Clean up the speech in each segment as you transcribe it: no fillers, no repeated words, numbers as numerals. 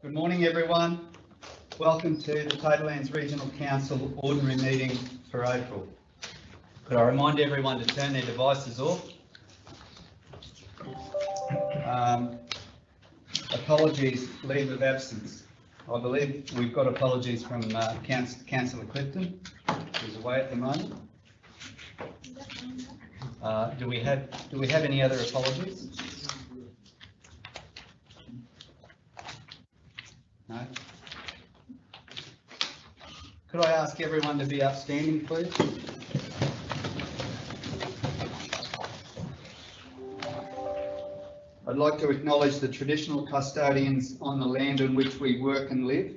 Good morning, everyone. Welcome to the Tablelands Regional Council Ordinary Meeting for April. Could I remind everyone to turn their devices off? Apologies, leave of absence. I believe we've got apologies from Councillor Clifton, who's away at the moment. Do we have any other apologies? No? Could I ask everyone to be upstanding, please? I'd like to acknowledge the traditional custodians on the land on which we work and live,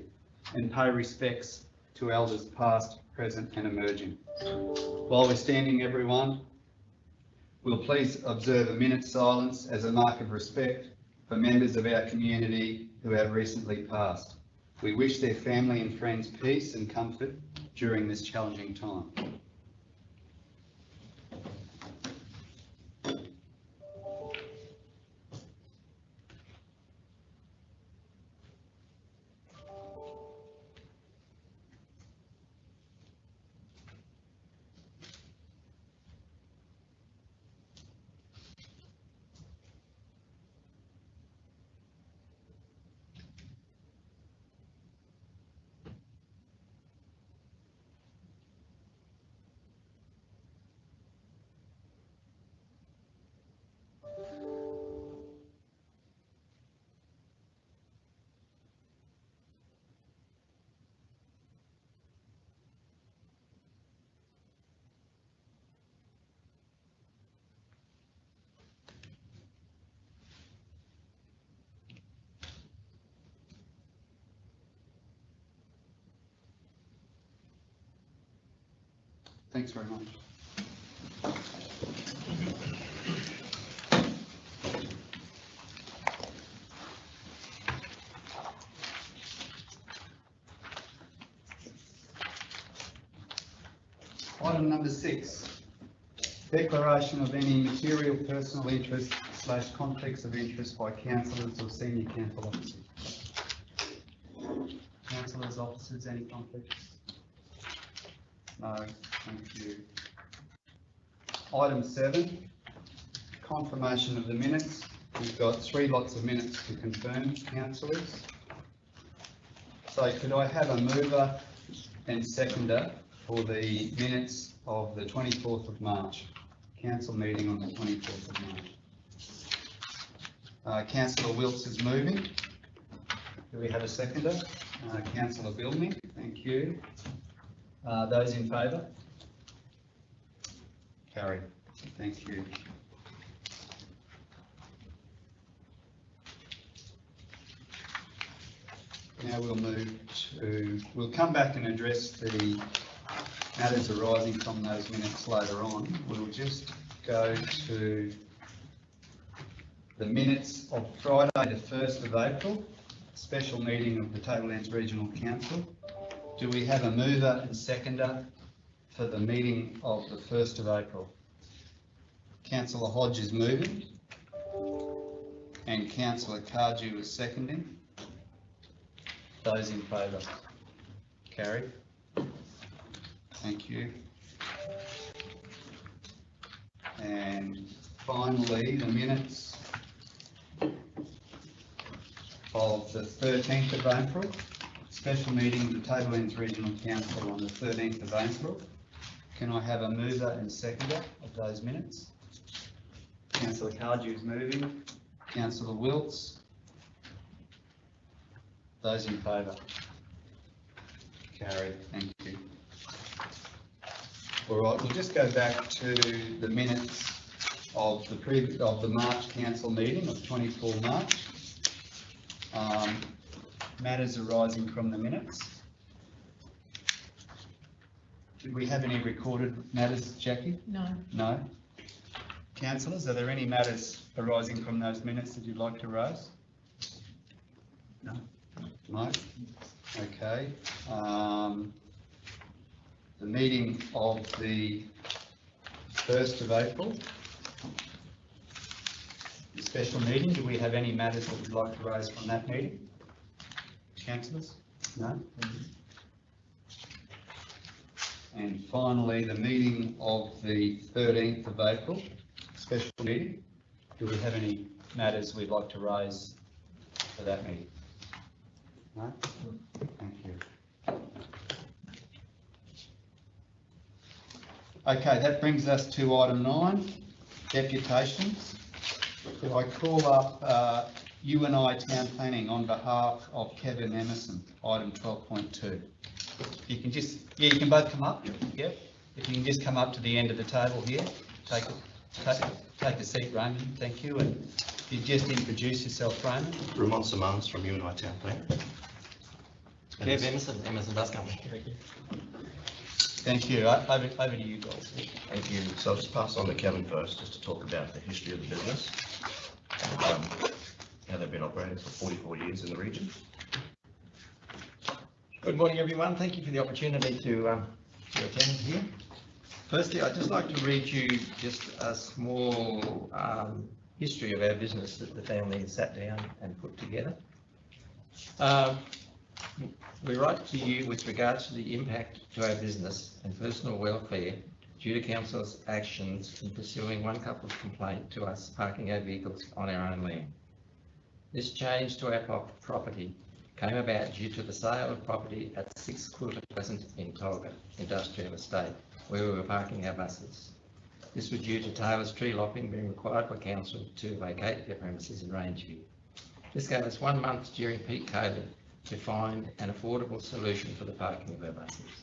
and pay respects to elders past, present and emerging. While we're standing, everyone, we'll please observe a minute's silence as a mark of respect for members of our community who have recently passed. We wish their family and friends peace and comfort during this challenging time. Thanks very much. Item number 6, declaration of any material personal interest / conflicts of interest by councillors or senior council officers. Councillors, officers, any conflicts? No, thank you. Item 7, confirmation of the minutes. We've got 3 lots of minutes to confirm, councillors. So could I have a mover and seconder for the minutes of the 24th of March, council meeting on the 24th of March? Councillor Wilkes is moving. Do we have a seconder? Councillor Billney, thank you. Those in favour? Carried. Thank you. Now we'll come back and address the matters arising from those minutes later on. We'll just go to the minutes of Friday the 1st of April, special meeting of the Tablelands Regional Council. Do we have a mover and seconder for the meeting of the 1st of April? Councillor Hodge is moving and Councillor Cardew is seconding. Those in favour? Carried. Thank you. And finally, the minutes of the 13th of April, special meeting of the Tablelands Regional Council on the 13th of April. Can I have a mover and seconder of those minutes? Councillor Cardew is moving. Councillor Wilkes. Those in favour? Carried. Thank you. All right, we'll just go back to the minutes of the March Council meeting of 24 March. Matters arising from the minutes. Did we have any recorded matters, Jackie? No. No. Councillors, are there any matters arising from those minutes that you'd like to raise? No. No? Okay. The meeting of the 1st of April, the special meeting, do we have any matters that we'd like to raise from that meeting? Councillors? No? And finally, the meeting of the 13th of April, special meeting. Do we have any matters we'd like to raise for that meeting? No? Thank you. Okay, that brings us to item 9, deputations. So I call up UNI Town Planning on behalf of Kevin Emerson, item 12.2. You can just, you can both come up, yeah? If you can just come up to the end of the table here, take a seat, Raymond, thank you, and you just introduce yourself, Raymond. Ramon Simons from UNI Town Planning. Kev Emerson, Emerson Bus Company. Thank you. Thank you. Over to you guys. Thank you. So I'll just pass on to Kevin first, just to talk about the history of the business and how they've been operating for 44 years in the region. Good morning, everyone. Thank you for the opportunity to attend here. Firstly, I'd just like to read you just a small history of our business that the family has sat down and put together. We write to you with regards to the impact to our business and personal welfare due to Council's actions in pursuing one couple's complaint to us parking our vehicles on our own land. This change to our property came about due to the sale of property at 6 Quilter Crescent in Tolga Industrial Estate, where we were parking our buses. This was due to Taylor's tree lopping being required by Council to vacate their premises in Rangeview. This gave us 1 month during peak COVID to find an affordable solution for the parking of our buses.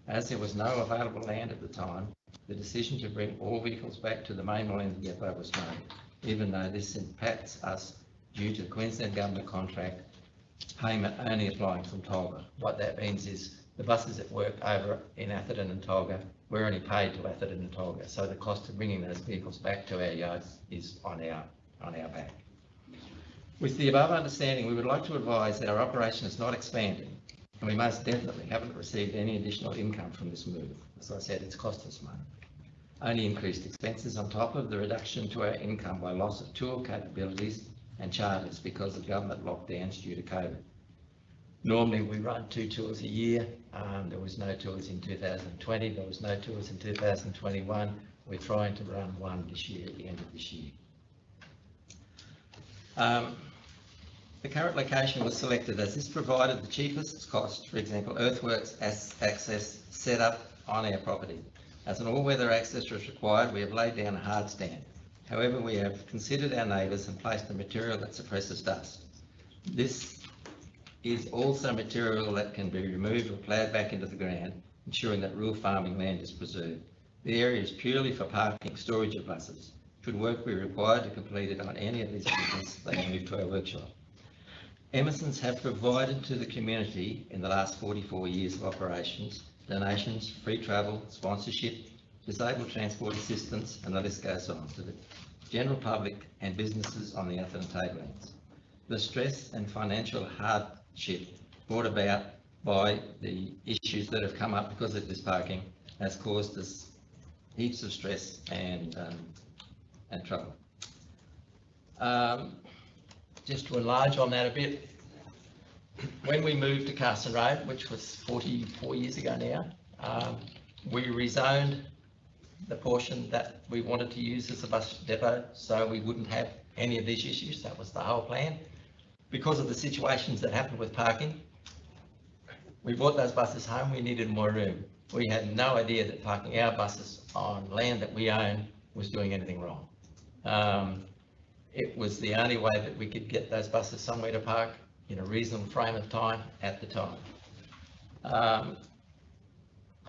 As there was no available land at the time, the decision to bring all vehicles back to the mainland depot was made, even though this impacts us due to the Queensland Government contract payment only applying from Tolga. What that means is the buses that work over in Atherton and Tolga, we're only paid to Atherton and Tolga, so the cost of bringing those vehicles back to our yards is on our back. With the above understanding, we would like to advise that our operation is not expanding, and we most definitely haven't received any additional income from this move. As I said, it's cost us money. Only increased expenses on top of the reduction to our income by loss of tour capabilities and charters because of government lockdowns due to COVID. Normally we run 2 tours a year. There was no tours in 2020, there was no tours in 2021. We're trying to run one this year at the end of this year. The current location was selected as this provided the cheapest cost, for example, earthworks access set up on our property. As an all-weather access was required, we have laid down a hard stand. However, we have considered our neighbours and placed a material that suppresses dust. This is also material that can be removed or ploughed back into the ground, ensuring that rural farming land is preserved. The area is purely for parking, storage of buses. Should work be required to complete it on any of these vehicles, they can move to our workshop. Emersons have provided to the community in the last 44 years of operations, donations, free travel, sponsorship, disabled transport assistance, and the list goes on to the general public and businesses on the Atherton Tablelands. The stress and financial hardship brought about by the issues that have come up because of this parking has caused us heaps of stress and trouble. Just to enlarge on that a bit, when we moved to Carson Road, which was 44 years ago now, we rezoned the portion that we wanted to use as a bus depot so we wouldn't have any of these issues. That was the whole plan. Because of the situations that happened with parking, we brought those buses home, we needed more room. We had no idea that parking our buses on land that we own was doing anything wrong. It was the only way that we could get those buses somewhere to park in a reasonable frame of time at the time.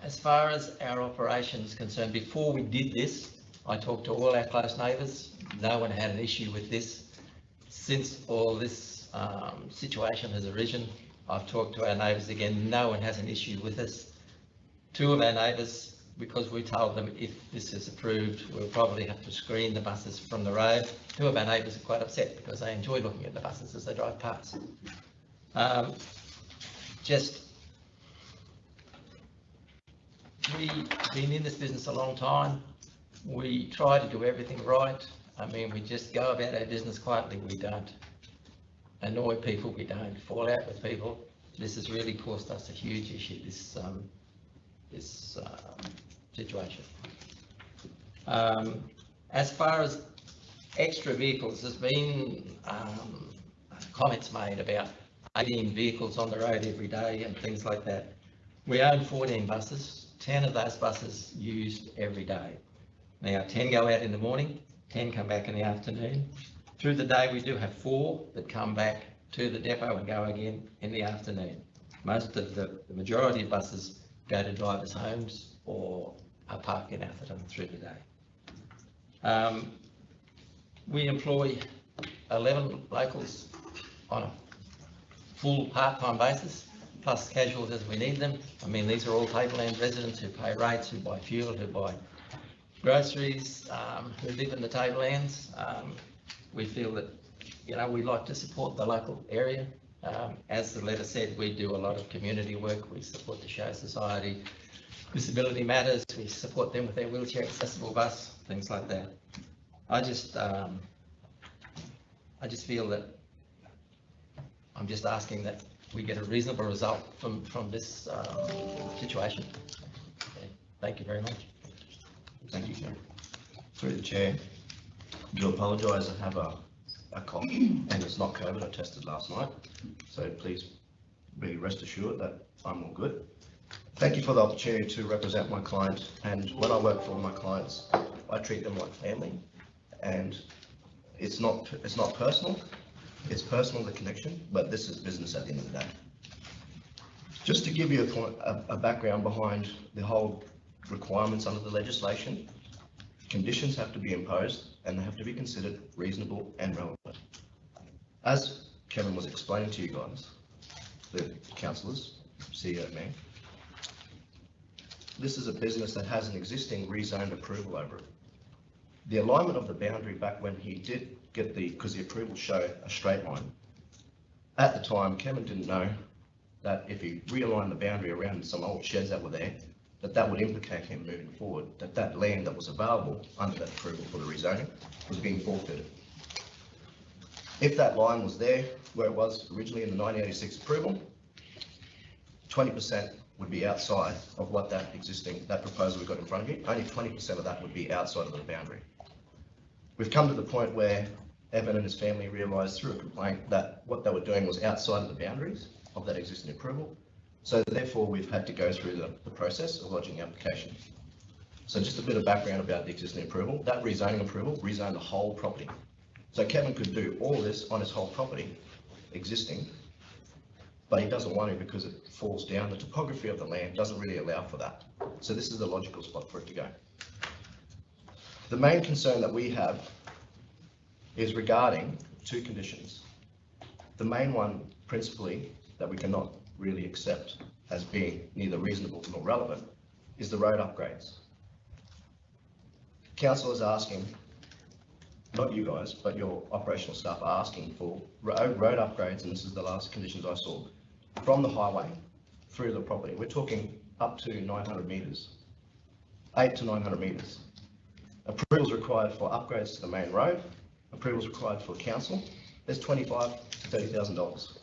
As far as our operation is concerned, before we did this, I talked to all our close neighbours. No one had an issue with this. Since all this situation has arisen, I've talked to our neighbours again. No one has an issue with us. 2 of our neighbours, because we told them if this is approved, we'll probably have to screen the buses from the road. 2 of our neighbours are quite upset because they enjoy looking at the buses as they drive past. We've been in this business a long time. We try to do everything right. I mean, we just go about our business quietly. We don't annoy people. We don't fall out with people. this has really caused us a huge issue, this situation. As far as extra vehicles, there's been comments made about 18 vehicles on the road every day and things like that. We own 14 buses, 10 of those buses used every day. Now 10 go out in the morning, 10 come back in the afternoon. Through the day we do have 4 that come back to the depot and go again in the afternoon. Most of the majority of buses go to drivers' homes or are parked in Atherton through the day. We employ 11 locals on a full part-time basis, plus casuals as we need them. I mean, these are all Tableland residents who pay rates, who buy fuel, who buy groceries, who live in the Tablelands. We feel that, you know, we like to support the local area. As the letter said, we do a lot of community work. We support the Show Society, Disability Matters. We support them with their wheelchair accessible bus, things like that. I just feel that I'm just asking that we get a reasonable result from this situation. Okay. Thank you very much. Thank you, Chair. Through the Chair, I do apologise. I have a cough and it's not COVID. I tested last night. So please be rest assured that I'm all good. Thank you for the opportunity to represent my client. And when I work for my clients, I treat them like family. And it's not personal. It's personal, the connection, but this is business at the end of the day. Just to give you a background behind the whole requirements under the legislation, conditions have to be imposed and they have to be considered reasonable and relevant. As Kevin was explaining to you guys, the councillors, CEO man, this is a business that has an existing rezoned approval over it. The alignment of the boundary back when he did get because the approvals show a straight line. At the time, Kevin didn't know that if he realigned the boundary around some old sheds that were there, that would implicate him moving forward, that land that was available under that approval for the rezoning was being forfeited. If that line was there where it was originally in the 1986 approval, 20% would be outside of what that proposal we got in front of you. Only 20% of that would be outside of the boundary. We've come to the point where Evan and his family realised through a complaint that what they were doing was outside of the boundaries of that existing approval. So therefore we've had to go through the process of lodging the application. So just a bit of background about the existing approval. That rezoning approval rezoned the whole property. So Kevin could do all this on his whole property, existing, but he doesn't want to because it falls down. The topography of the land doesn't really allow for that. So this is the logical spot for it to go. The main concern that we have is regarding 2 conditions. The main one, principally, that we cannot really accept as being neither reasonable nor relevant, is the road upgrades. Council is asking, not you guys, but your operational staff are asking for road upgrades, and this is the last conditions I saw, from the highway through the property. We're talking up to 900 metres, 8 to 900 metres. Approvals required for upgrades to the main road, approvals required for council, there's $25,000 to $30,000,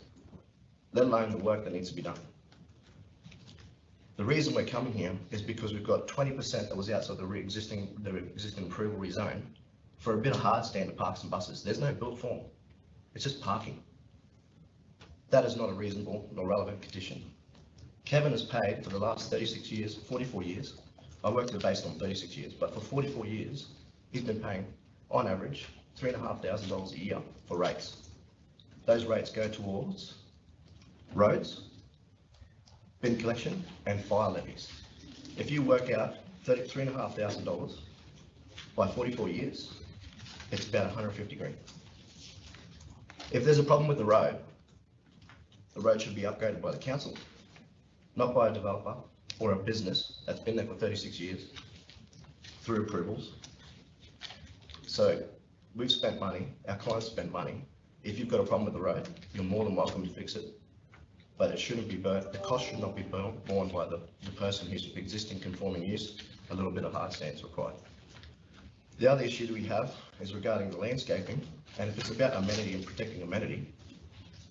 let alone the work that needs to be done. The reason we're coming here is because we've got 20% that was outside the existing approval rezone for a bit of hard standard parks and buses. There's no built form, it's just parking. That is not a reasonable nor relevant condition. Kevin has paid for the last 36 years, 44 years. I worked it based on 36 years, but for 44 years, he's been paying, on average, $3,500 a year for rates. Those rates go towards roads, bin collection, and fire levies. If you work out $3,500 by 44 years, it's about 150 grand. If there's a problem with the road should be upgraded by the council, not by a developer or a business that's been there for 36 years through approvals. So we've spent money, our clients spent money. If you've got a problem with the road, you're more than welcome to fix it, but it shouldn't be the cost should not be borne by the person who's existing conforming use. A little bit of hard stance required. The other issue that we have is regarding the landscaping, and if it's about amenity and protecting amenity,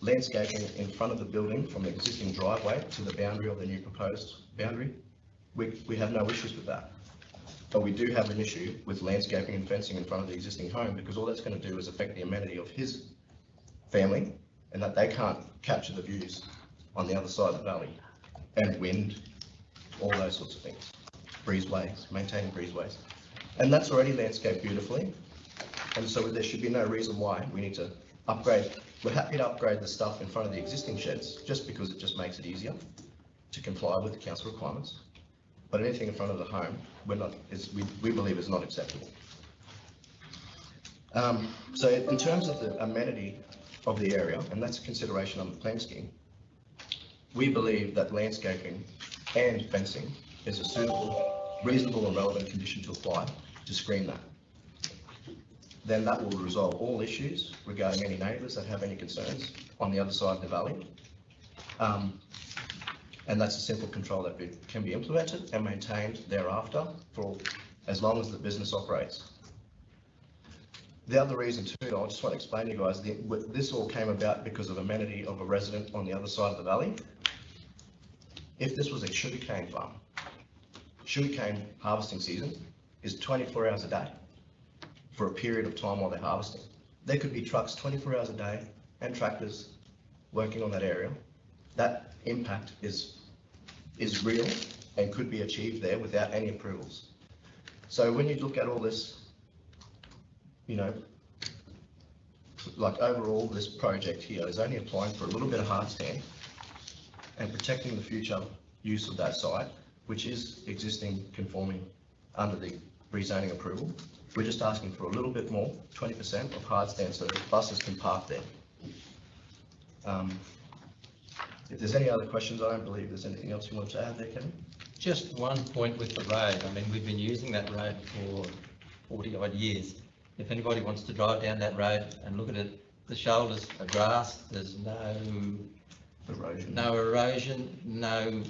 landscaping in front of the building from the existing driveway to the boundary of the new proposed boundary. We have no issues with that. But we do have an issue with landscaping and fencing in front of the existing home, because all that's going to do is affect the amenity of his family, and that they can't capture the views on the other side of the valley, and wind, all those sorts of things. Breezeways, maintaining breezeways. And that's already landscaped beautifully. And so there should be no reason why we need to upgrade. We're happy to upgrade the stuff in front of the existing sheds, just because it just makes it easier to comply with the council requirements. But anything in front of the home, we believe is not acceptable. So in terms of the amenity of the area, and that's a consideration on the plan scheme, we believe that landscaping and fencing is a suitable, reasonable and relevant condition to apply to screen that. Then that will resolve all issues regarding any neighbours that have any concerns on the other side of the valley. And that's a simple control that can be implemented and maintained thereafter for as long as the business operates. The other reason too, I just want to explain to you guys, this all came about because of amenity of a resident on the other side of the valley. If this was a sugarcane farm, sugarcane harvesting season is 24 hours a day for a period of time while they're harvesting. There could be trucks 24 hours a day and tractors working on that area. That impact is real and could be achieved there without any approvals. So when you look at all this, you know, like overall this project here is only applying for a little bit of hardstand and protecting the future use of that site, which is existing conforming under the rezoning approval. We're just asking for a little bit more, 20% of hardstand, so that buses can park there. If there's any other questions, I don't believe there's anything else you want to add there, Kevin? Just one point with the road. I mean, we've been using that road for 40 odd years. If anybody wants to drive down that road and look at it, the shoulders are grass, there's no erosion, no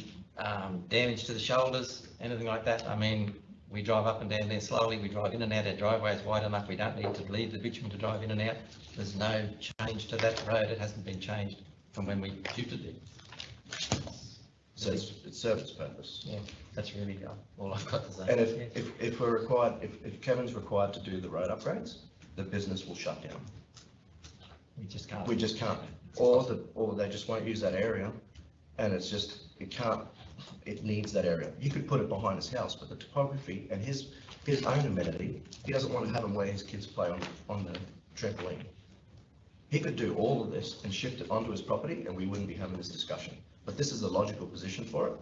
damage to the shoulders, anything like that. I mean, we drive up and down there slowly, we drive in and out, our driveway is wide enough, we don't need to leave the bitumen to drive in and out. There's no change to that road, it hasn't been changed from when we shooted it. So it serves its purpose. Yeah, that's really all I've got to say. And if we're required, if Kevin's required to do the road upgrades, the business will shut down. We just can't. We just can't. Or they just won't use that area, and it's just, it needs that area. You could put it behind his house, but the topography and his own amenity, he doesn't want to have him where his kids play on the trampoline. He could do all of this and shift it onto his property, and we wouldn't be having this discussion. But this is a logical position for it,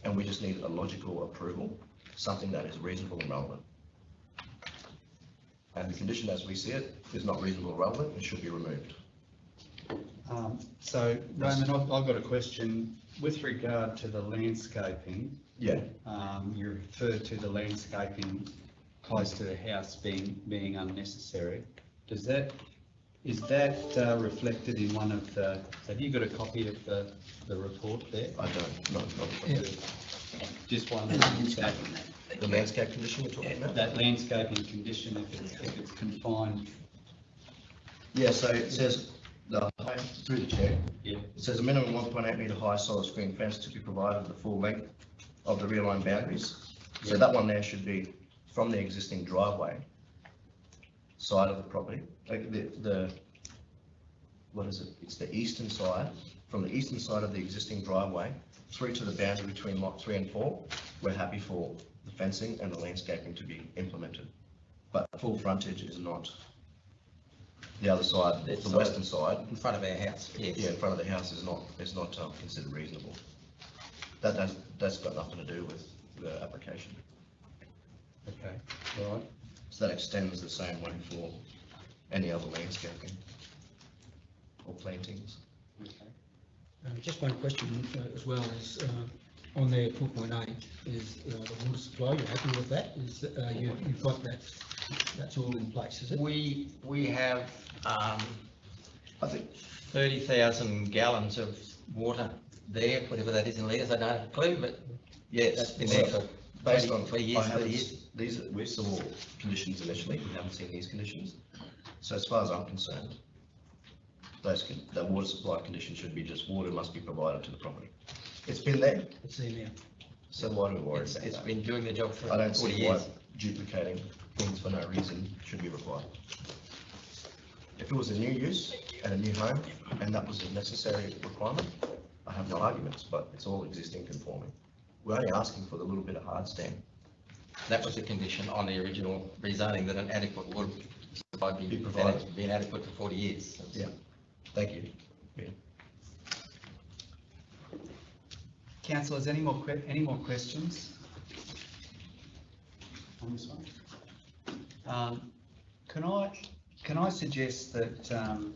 and we just need a logical approval, something that is reasonable and relevant. And the condition as we see it is not reasonable or relevant and should be removed. So Raymond, I've got a question with regard to the landscaping. Yeah. You referred to the landscaping close to the house being unnecessary. Is that reflected in one of the, have you got a copy of the report there? I don't, not Just one. the landscape condition you're talking about? That landscaping condition, if it's confined. Yeah, so it says, through the chair, Yeah. it says a minimum 1.8 metre high solid screen fence to be provided the full length of the rear line boundaries. So that one there should be from the existing driveway side of the property, like what is it? It's the eastern side, from the eastern side of the existing driveway through to the boundary between lot 3 and 4. We're happy for the fencing and the landscaping to be implemented, but full frontage is not. The other side, the western side, In front of our house, yes. yeah, in front of the house is not considered reasonable. That's got nothing to do with the application. Okay, all right. So that extends the same way for any other landscaping or plantings. Just one question as well is on there 4.8 is the water supply. You're happy with that? Is you've got that? That's all in place, is it? We have I think 30,000 gallons of water there, whatever that is in litres, I don't have a clue, but yeah, that's been there for based on 20 years, 30 years. we saw conditions initially. We haven't seen these conditions. So as far as I'm concerned, the water supply condition should be just water must be provided to the property. It's been there, It's there now. so why do we worry It's about that? been doing the job for I don't 40 see why years. duplicating things for no reason should be required. If it was a new use and a new home, and that was a necessary requirement, I have no arguments, but it's all existing conforming. We're only asking for the little bit of hard stand. That was the condition on the original rezoning, that an adequate water supply Be be provided. been adequate for 40 years. Yeah. Thank you. Councillors, any more questions on this one? Can I suggest that,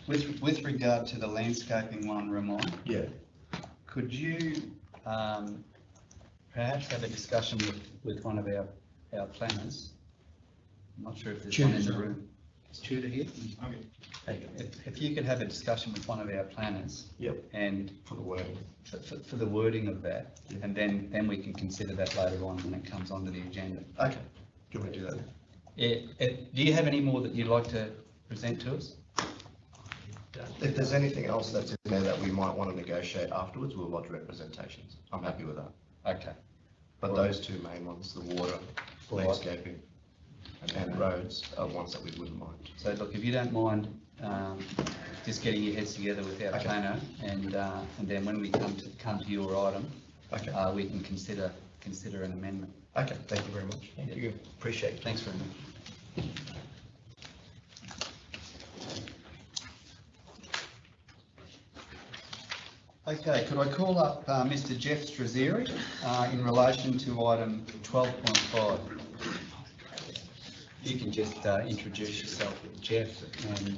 with regard to the landscaping one, Ramon, Yeah. could you perhaps have a discussion with one of our planners? I'm not sure if there's one in the room. Is Tudor here? If you could have a discussion with one of our planners Yep. and For the wording. for the wording of that, and then we can consider that later on when it comes onto the agenda. Okay. Do you want to do that? Do you have any more that you'd like to present to us? If there's anything else that's in there that we might want to negotiate afterwards, we'll lodge representations. I'm happy with that. Okay. But those two main ones, the water, All right. landscaping, and roads, are ones that we wouldn't mind. So look, if you don't mind, just getting your heads together with our Okay. planner, and then when we come to your item, Okay. we can consider an amendment. Okay, thank you very much. Thank you. Appreciate it. Thanks very much. Okay, could I call up Mr. Jeff Strazzeri in relation to item 12.5? You can just introduce yourself, Jeff, and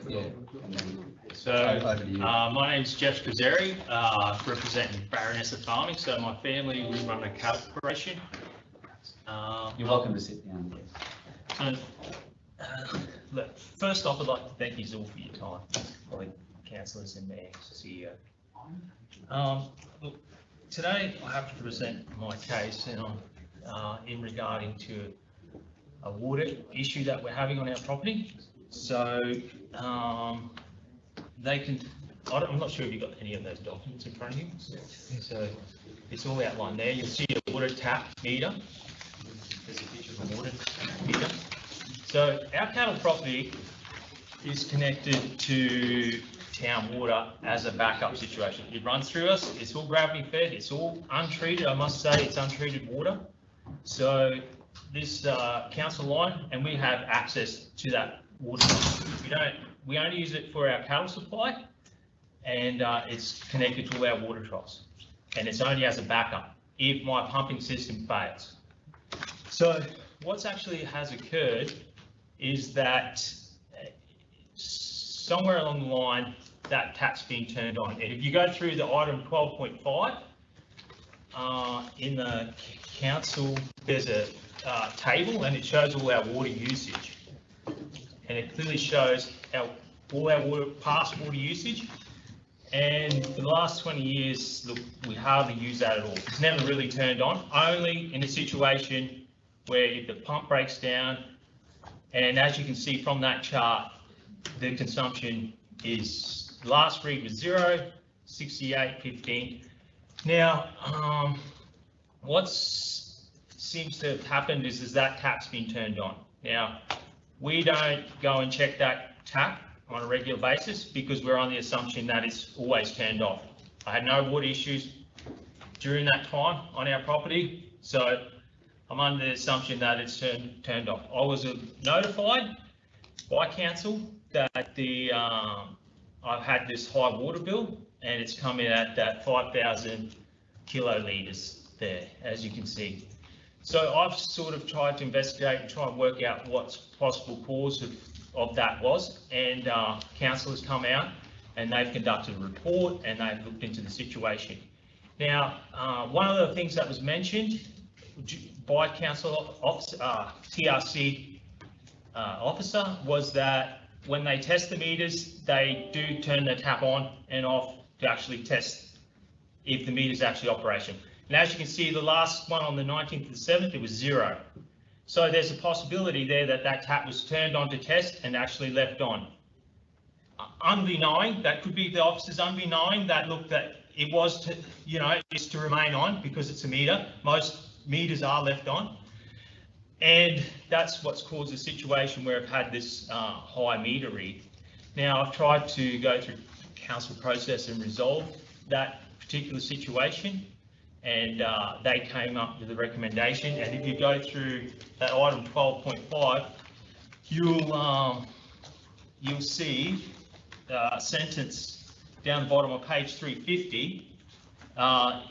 yeah, and then So, over to you. my name's Jeff Strazzeri, representing Baronessa Farming. So my family, we run a cattle operation. You're welcome to sit down. So, look, first off, I'd like to thank you all for your time, all the councillors and the CEO. Look, today I have to present my case in regarding to a water issue that we're having on our property. So, they can, I'm not sure if you've got any of those documents in front of you. So it's all outlined there. You'll see a water tap meter. There's a picture of a water meter. So our cattle property is connected to town water as a backup situation. It runs through us. It's all gravity fed. It's all untreated. I must say it's untreated water. So this council line, and we have access to that water. We only use it for our cattle supply, and it's connected to all our water troughs. And it's only as a backup if my pumping system fails. So what's actually has occurred is that somewhere along the line, that tap's been turned on. And if you go through the item 12.5, in the council, there's a table and it shows all our water usage. And it clearly shows all our past water usage. And for the last 20 years, look, we hardly use that at all. It's never really turned on, only in a situation where if the pump breaks down, and as you can see from that chart, the consumption is, last read was 0, 68, 15. Now, what seems to have happened is that tap's been turned on. Now, we don't go and check that tap on a regular basis because we're on the assumption that it's always turned off. I had no water issues during that time on our property, so I'm under the assumption that it's turned off. I was notified by council that I've had this high water bill and it's come in at that 5,000 kilolitres there, as you can see. So I've sort of tried to investigate and try and work out what's possible cause of that was, and council has come out and they've conducted a report and they've looked into the situation. Now, one of the things that was mentioned by council officer, TRC officer, was that when they test the meters, they do turn the tap on and off to actually test if the meter is actually operational. And as you can see, the last one on the 19th of the 7th, it was 0. So there's a possibility there that that tap was turned on to test and actually left on. Unbeknowing, that could be the officers unbeknowing that, look, that it was to, you know, it's to remain on because it's a meter. Most meters are left on. And that's what's caused a situation where I've had this high meter read. Now, I've tried to go through council process and resolve that particular situation, and they came up with a recommendation. And if you go through that item 12.5, you'll see a sentence down the bottom of page 350.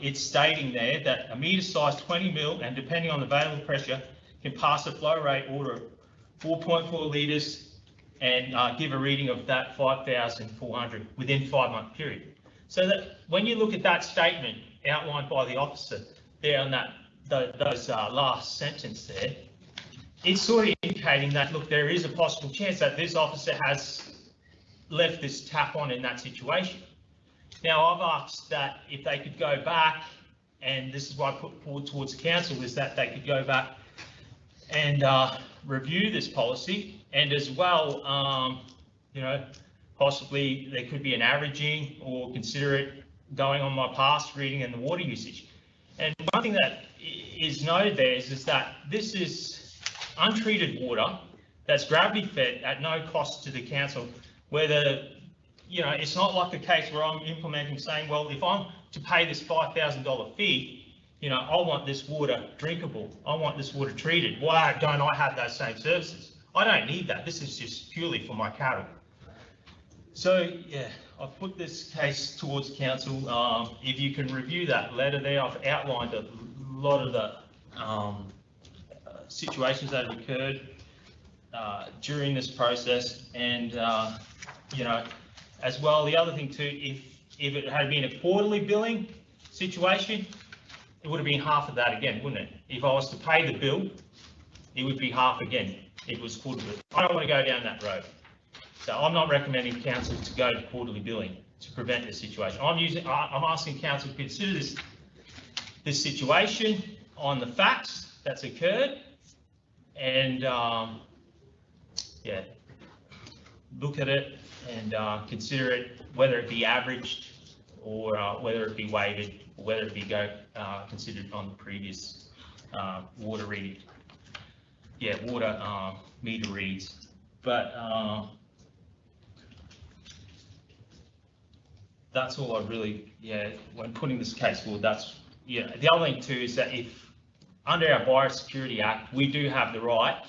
It's stating there that a meter size 20 mil and depending on the available pressure can pass a flow rate order of 4.4 litres and give a reading of that 5,400 within 5-month period. So that when you look at that statement outlined by the officer there on that those last sentence there, it's sort of indicating that, look, there is a possible chance that this officer has left this tap on in that situation. Now, I've asked that if they could go back, and this is why I put forward towards the council, is that they could go back and review this policy, and as well, you know, possibly there could be an averaging or consider it going on my past reading and the water usage. And one thing that is noted there is that this is untreated water that's gravity fed at no cost to the council, whether, you know, it's not like the case where I'm implementing saying, well, if I'm to pay this $5,000 fee, you know, I want this water drinkable, I want this water treated. Why don't I have those same services? I don't need that. This is just purely for my cattle. So, yeah, I've put this case towards council. If you can review that letter there, I've outlined a lot of the situations that have occurred during this process, and you know, as well, the other thing too, if it had been a quarterly billing situation, it would have been half of that again, wouldn't it? If I was to pay the bill, it would be half again. It was quarterly. I don't want to go down that road. So I'm not recommending council to go to quarterly billing to prevent this situation. I'm asking council to consider this situation on the facts that's occurred, and yeah, look at it and consider it, whether it be averaged or whether it be weighted, or whether it be considered on the previous water reading. Yeah, water meter reads. But that's all I really, yeah, when putting this case forward, that's, yeah. The other thing too is that if under our Biosecurity Act, we do have the right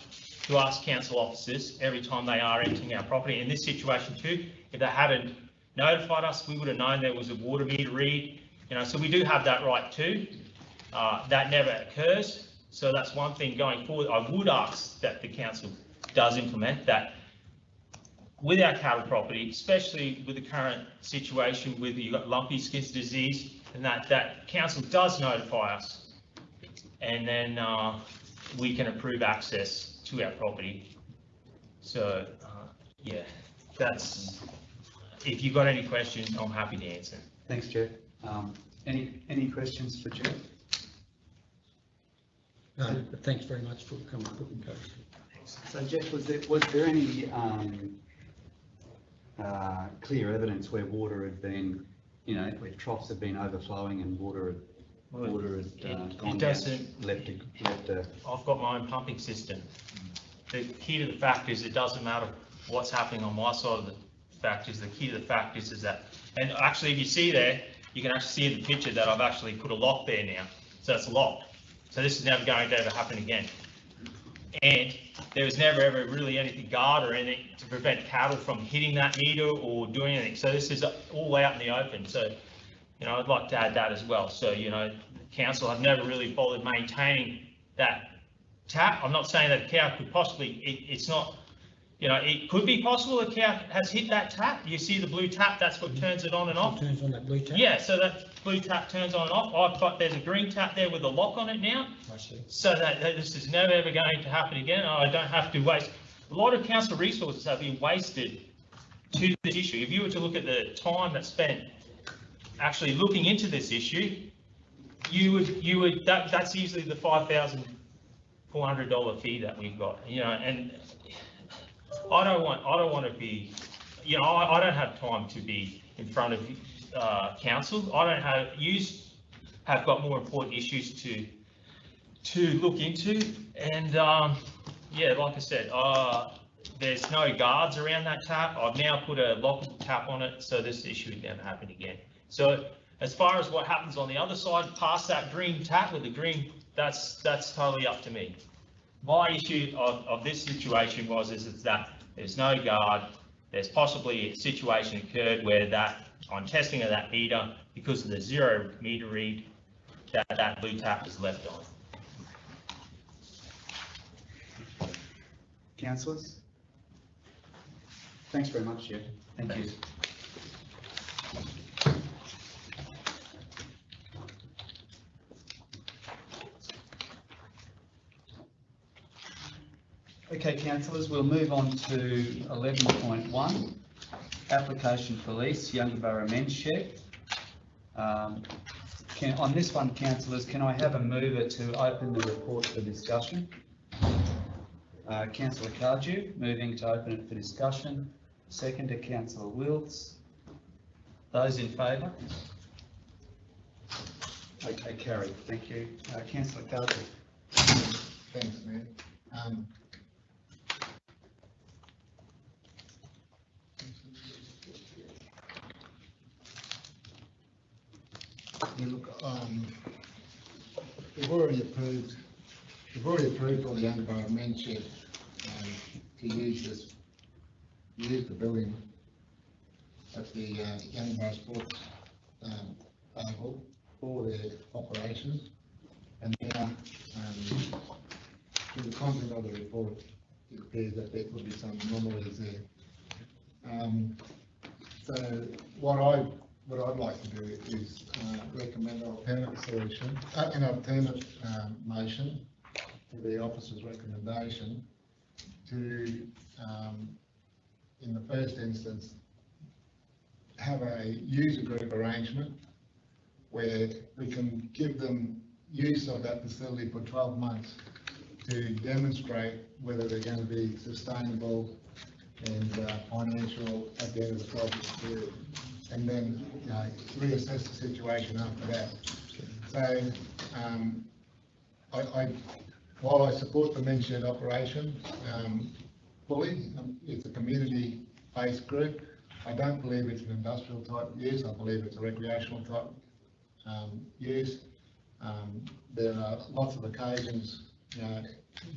to ask council officers every time they are entering our property. In this situation too, if they hadn't notified us, we would have known there was a water meter read, you know, so we do have that right too. That never occurs. So that's one thing going forward. I would ask that the council does implement that with our cattle property, especially with the current situation with you've got lumpy skin disease, and that council does notify us, and then we can approve access to our property. So yeah, that's, if you've got any questions, I'm happy to answer. Thanks, Jeff. Any questions for Jeff? No, but thanks very much for coming up with the case. So Jeff, was there any clear evidence where water had been, you know, where troughs had been overflowing and water had gone down, left a... I've got my own pumping system. The key to the fact is it doesn't matter what's happening on my side of the fact is, the key to the fact is that, and actually if you see there, you can actually see in the picture that I've actually put a lock there now. So it's locked. So this is never going to ever happen again. And there was never ever really anything guard or anything to prevent cattle from hitting that meter or doing anything. So this is all out in the open. So, you know, I'd like to add that as well. So, you know, the council have never really bothered maintaining that tap. I'm not saying that a cow could possibly, it's not, you know, it could be possible a cow has hit that tap. You see the blue tap, that's what turns it on and off. It turns on that blue tap? Yeah, so that blue tap turns on and off. I've got, there's a green tap there with a lock on it now. I see. So that this is never ever going to happen again. I don't have to waste. A lot of council resources have been wasted to this issue. If you were to look at the time that's spent actually looking into this issue, you would that's easily the $5,000 $400 fee that we've got, and I don't want to be, I don't have time to be in front of council. I don't have, yous have got more important issues to look into, and yeah, like I said, there's no guards around that tap. I've now put a lockable tap on it, so this issue would never happen again. So as far as what happens on the other side, past that green tap with the green, that's totally up to me. My issue of this situation is that there's no guard. There's possibly a situation occurred where that, on testing of that meter, because of the 0 meter read, that blue tap is left on. Councillors? Thanks very much, Jeff. Thank you. Okay, councillors, we'll move on to 11.1, application for lease, Youngborough Men's Shed. On this one, councillors, can I have a mover to open the report for discussion? Councillor Cardew, moving to open it for discussion. Second to Councillor Wills. Those in favour? Okay, carried. Thank you. Councillor Cardew. Thanks, Mayor. Look, we've already approved all the Youngborough Men's Shed to use the building at the Youngborough Sports Oval for their operations. And now, through the content of the report, it appears that there could be some anomalies there. So what I'd like to do is recommend an alternate solution, an alternate motion to the officer's recommendation to, in the first instance, have a user group arrangement where we can give them use of that facility for 12 months to demonstrate whether they're going to be sustainable and financial at the end of the 12-month period, and then reassess the situation after that. So while I support the men's shed operation fully, it's a community-based group. I don't believe it's an industrial type use. I believe it's a recreational type use. There are lots of occasions.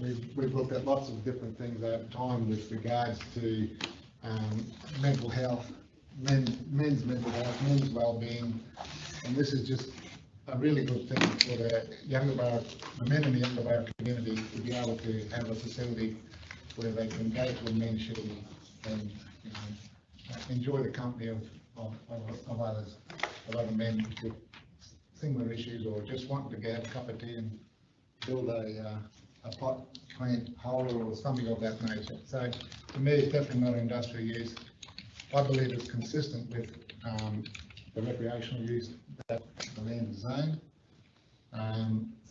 We've looked at lots of different things over time with regards to mental health, men's mental health, men's well-being, and this is just a really good thing for the men in the Youngborough community to be able to have a facility where they can go to a men's shed and enjoy the company of others, of other men with similar issues, or just wanting to get a cup of tea and build a pot plant holder or something of that nature. So to me, it's definitely not industrial use. I believe it's consistent with the recreational use that the land is zoned.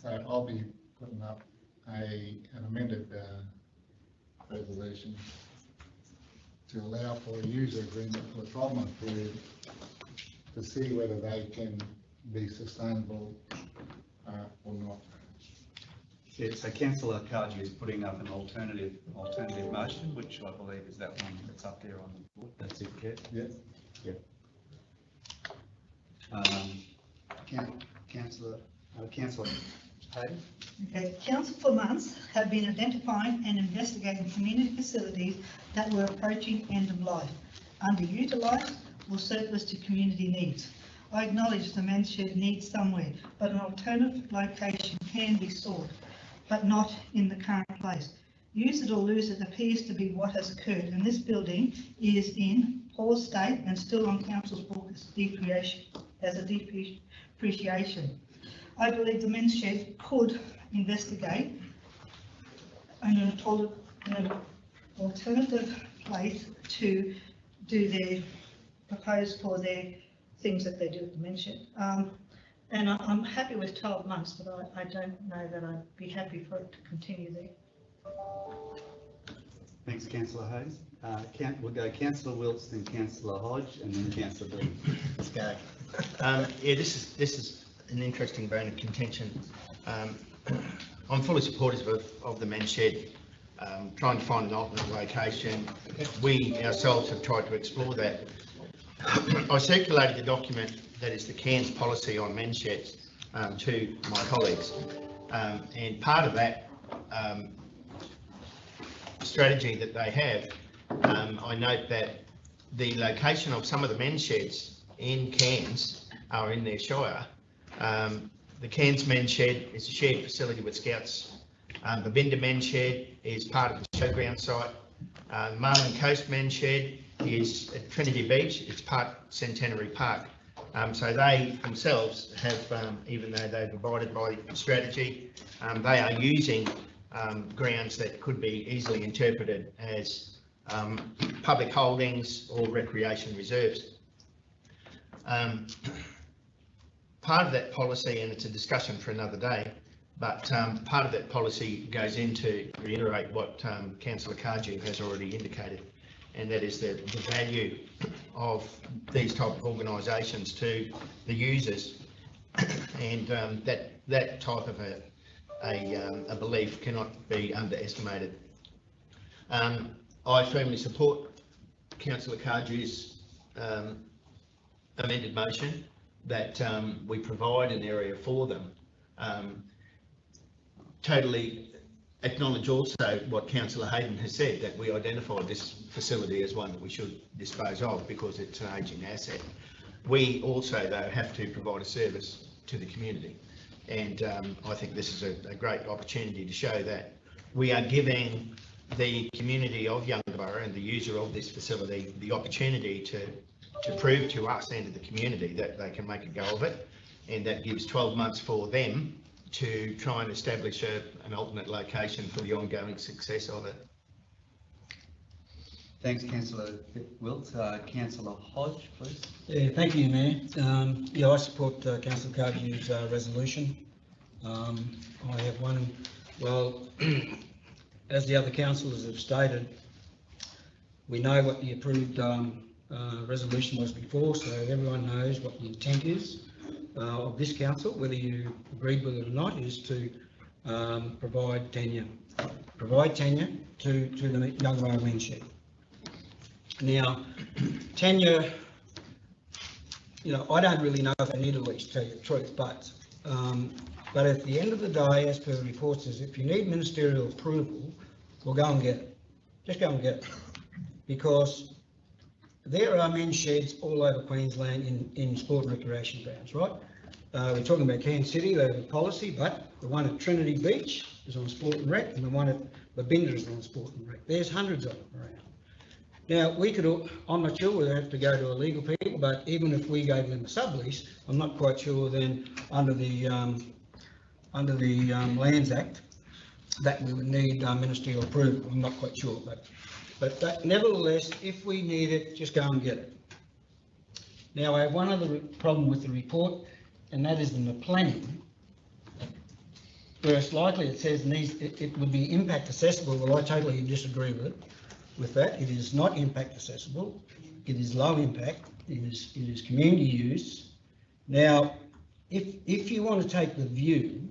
So I'll be putting up an amended resolution to allow for a user agreement for a 12-month period to see whether they can be sustainable or not. Yeah, so Councillor Cardew is putting up an alternative motion, which I believe is that one that's up there on the board. That's it, Kev? Yes. Councillor Hayden? Okay, council for months have been identifying and investigating community facilities that were approaching end of life, underutilised or surplus to community needs. I acknowledge the men's shed needs somewhere, but an alternative location can be sought, but not in the current place. Use it or lose it appears to be what has occurred, and this building is in poor state and still on council's book as a depreciation. I believe the men's shed could investigate an alternative place to do their proposed for their things that they do at the men's shed. And I'm happy with 12 months, but I don't know that I'd be happy for it to continue there. Thanks, councillor Hayes. We'll go councillor Wilkes, then councillor Hodge, and then councillor Billy. Let's go. Yeah, this is an interesting bone of contention. I'm fully supportive of the men's shed, trying to find an alternate location. We ourselves have tried to explore that. I circulated the document that is the Cairns policy on men's sheds to my colleagues, and part of that strategy that they have, I note that the location of some of the men's sheds in Cairns are in their shire. The Cairns men's shed is a shared facility with Scouts. The Binda men's shed is part of the showground site. Marlin Coast men's shed is at Trinity Beach. It's part Centenary Park. So they themselves have, even though they've abided by the strategy, they are using grounds that could be easily interpreted as public holdings or recreation reserves. Part of that policy, and it's a discussion for another day, but part of that policy goes into reiterate what Councillor Cardew has already indicated, and that is the value of these type of organisations to the users, and that type of a belief cannot be underestimated. I firmly support Councillor Cardew's amended motion that we provide an area for them. Totally acknowledge also what Councillor Hayden has said, that we identified this facility as one that we should dispose of because it's an ageing asset. We also, though, have to provide a service to the community, and I think this is a great opportunity to show that we are giving the community of Yungaburra and the user of this facility the opportunity to prove to us and to the community that they can make a go of it, and that gives 12 months for them to try and establish an alternate location for the ongoing success of it. Thanks, councillor Wilkes. Councillor Hodge, please. Yeah, thank you, Mayor. Yeah, I support Councillor Cardew's resolution. I have one, well, as the other councillors have stated, we know what the approved resolution was before, so everyone knows what the intent is of this council, whether you agreed with it or not, is to provide tenure to the Yungaburra men's shed. Now, tenure, you know, I don't really know if I need a lease, to tell you the truth, but at the end of the day, as per the report says, if you need ministerial approval, we'll go and get it. Just go and get it, because there are men's sheds all over Queensland in sport and recreation grounds, right? We're talking about Cairns City, they have a policy, but the one at Trinity Beach is on sport and rec, and the one at Babinda is on sport and rec. There's hundreds of them around. Now, we could, I'm not sure whether we have to go to illegal people, but even if we gave them a sublease, I'm not quite sure then under the Lands Act that we would need ministerial approval. I'm not quite sure, but that, nevertheless, if we need it, just go and get it. Now, I have one other problem with the report, and that is in the planning, where it's likely it says it would be impact accessible. Well, I totally disagree with that. It is not impact accessible. It is low impact. It is community use. Now, if you want to take the view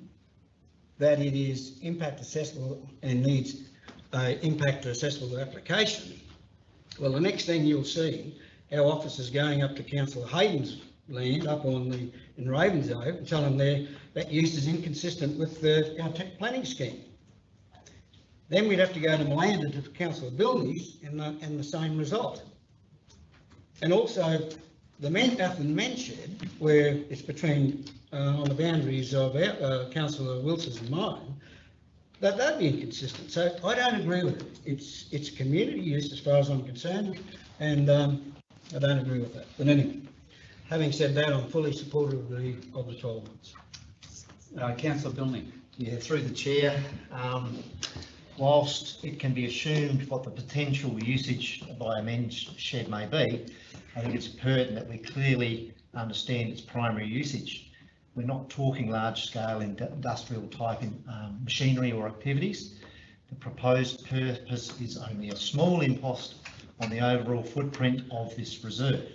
that it is impact accessible and needs impact accessible application, well, the next thing you'll see, our officers going up to Councillor Hayden's land up in Ravenshoe and telling them that use is inconsistent with our planning scheme. Then we'd have to go to Malanda to Councillor Bilney's and the same result. And also the Athen men's shed, where it's between on the boundaries of our Councillor Wilson's and mine, that'd be inconsistent. So I don't agree with it. It's community use as far as I'm concerned, and I don't agree with that. But anyway, having said that, I'm fully supportive of the 12 months. Councillor Bilney. Yeah, through the chair. Whilst it can be assumed what the potential usage by a men's shed may be, I think it's pertinent that we clearly understand its primary usage. we're not talking large-scale industrial type machinery or activities. The proposed purpose is only a small impost on the overall footprint of this reserve.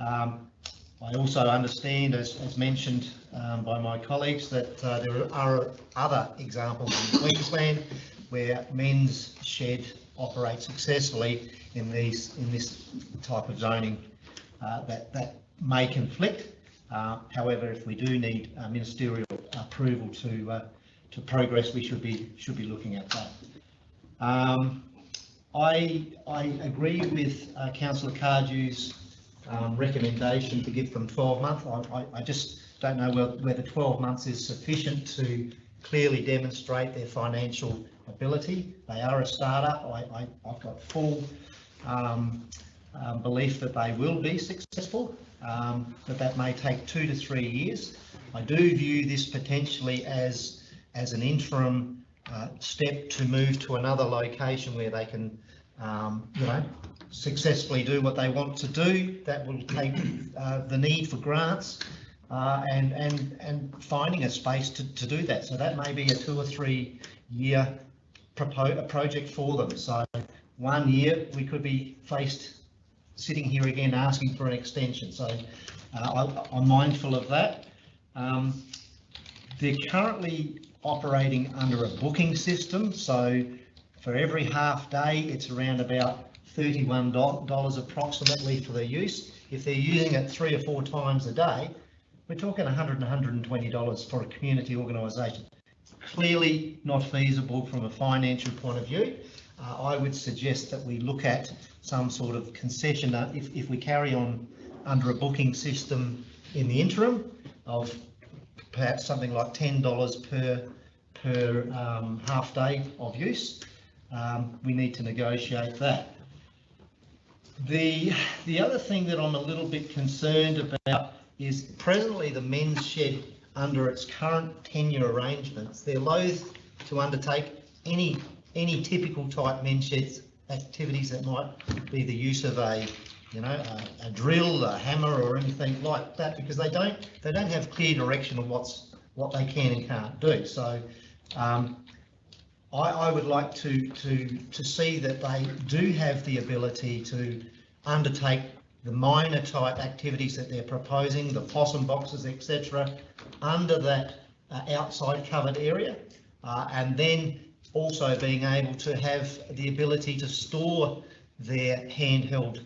I also understand, as mentioned by my colleagues, that there are other examples in Queensland where men's shed operates successfully in this type of zoning that may conflict. However, if we do need ministerial approval to progress, we should be looking at that. I agree with Councillor Cardew's recommendation to give them 12 months. I just don't know whether 12 months is sufficient to clearly demonstrate their financial ability. They are a startup. I've got full belief that they will be successful, but that may take 2 to 3 years. I do view this potentially as an interim step to move to another location where they can, successfully do what they want to do. That will take the need for grants and finding a space to do that. So that may be a 2 or 3 year project for them. So 1 year we could be sitting here again asking for an extension. So I'm mindful of that. They're currently operating under a booking system, so for every half day it's around about $31 approximately for their use. If they're using it 3 or 4 times a day, we're talking $100 and $120 for a community organisation. Clearly not feasible from a financial point of view. I would suggest that we look at some sort of concession if we carry on under a booking system in the interim of perhaps something like $10 per half day of use. We need to negotiate that. The other thing that I'm a little bit concerned about is presently the men's shed, under its current tenure arrangements, they're loath to undertake any typical type men's sheds activities that might be the use of a drill, a hammer, or anything like that, because they don't have clear direction of what they can and can't do. So I would like to see that they do have the ability to undertake the minor type activities that they're proposing, the possum boxes, etc., under that outside covered area, and then also being able to have the ability to store their handheld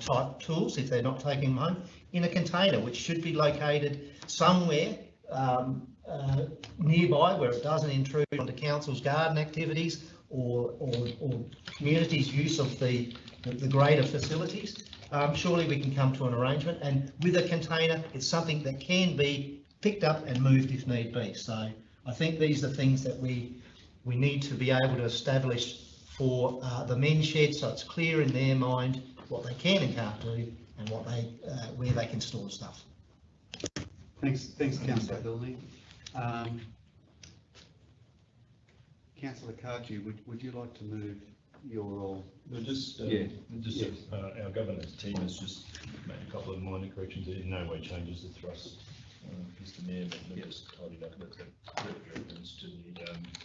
type tools, if they're not taking them home, in a container, which should be located somewhere nearby where it doesn't intrude onto council's garden activities or community's use of the greater facilities. Surely we can come to an arrangement, and with a container it's something that can be picked up and moved if need be. So I think these are things that we need to be able to establish for the men's shed, so it's clear in their mind what they can and can't do and what where they can store stuff. Thanks, Councillor Hillney. Councillor Cardew, would you like to move your role? Our governance team has just made a couple of minor corrections. It in no way changes the thrust. Mr. Mayor, just tidied up with the reference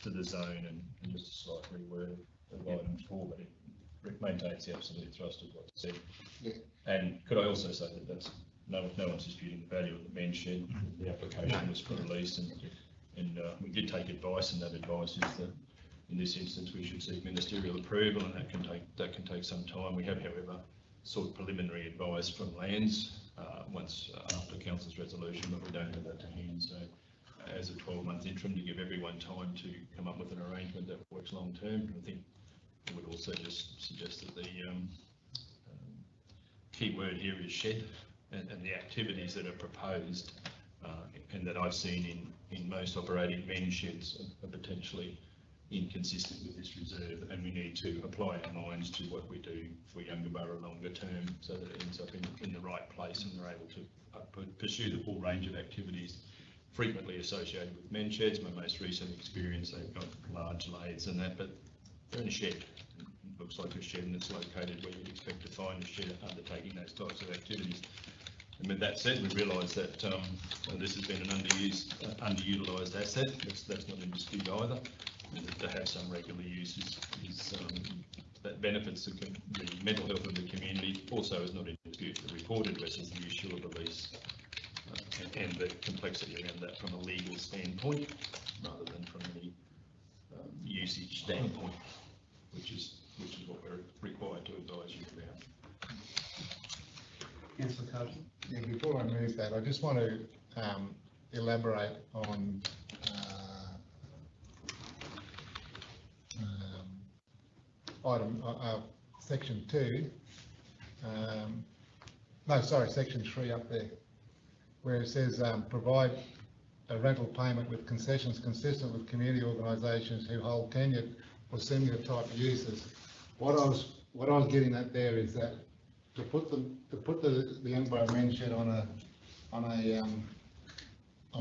to the zone and just a slight reword of item 4, but it maintains the absolute thrust of what's said. Yeah. And could I also say that that's no one's disputing the value of the men's shed. The application was for release, and we did take advice, and that advice is that in this instance we should seek ministerial approval, and that can take some time. We have, however, sought preliminary advice from Lands once after council's resolution, but we don't have that to hand. So as a 12-month interim, to give everyone time to come up with an arrangement that works long term. I think I would also just suggest that the key word here is shed, and the activities that are proposed and that I've seen in most operating men's sheds are potentially inconsistent with this reserve, and we need to apply our minds to what we do for Yungaburra longer term, so that it ends up in the right place and we're able to pursue the full range of activities frequently associated with men's sheds. My most recent experience, they've got large lathes and that, but they're in a shed. It looks like a shed, and it's located where you'd expect to find a shed undertaking those types of activities. And with that said, we realise that this has been an underutilised asset. That's not in dispute either. And that to have some regular use is that benefits the mental health of the community. Also, is not in dispute the reported versus the issue of the lease, and the complexity around that from a legal standpoint, rather than from the usage standpoint, which is what we're required to advise you about. Councillor Carter? Yeah, before I move that, I just want to elaborate on item section 2. No, sorry, section 3 up there, where it says provide a rental payment with concessions consistent with community organisations who hold tenure or similar type uses. What I was getting at there is that to put the Youngburgh Men's Shed on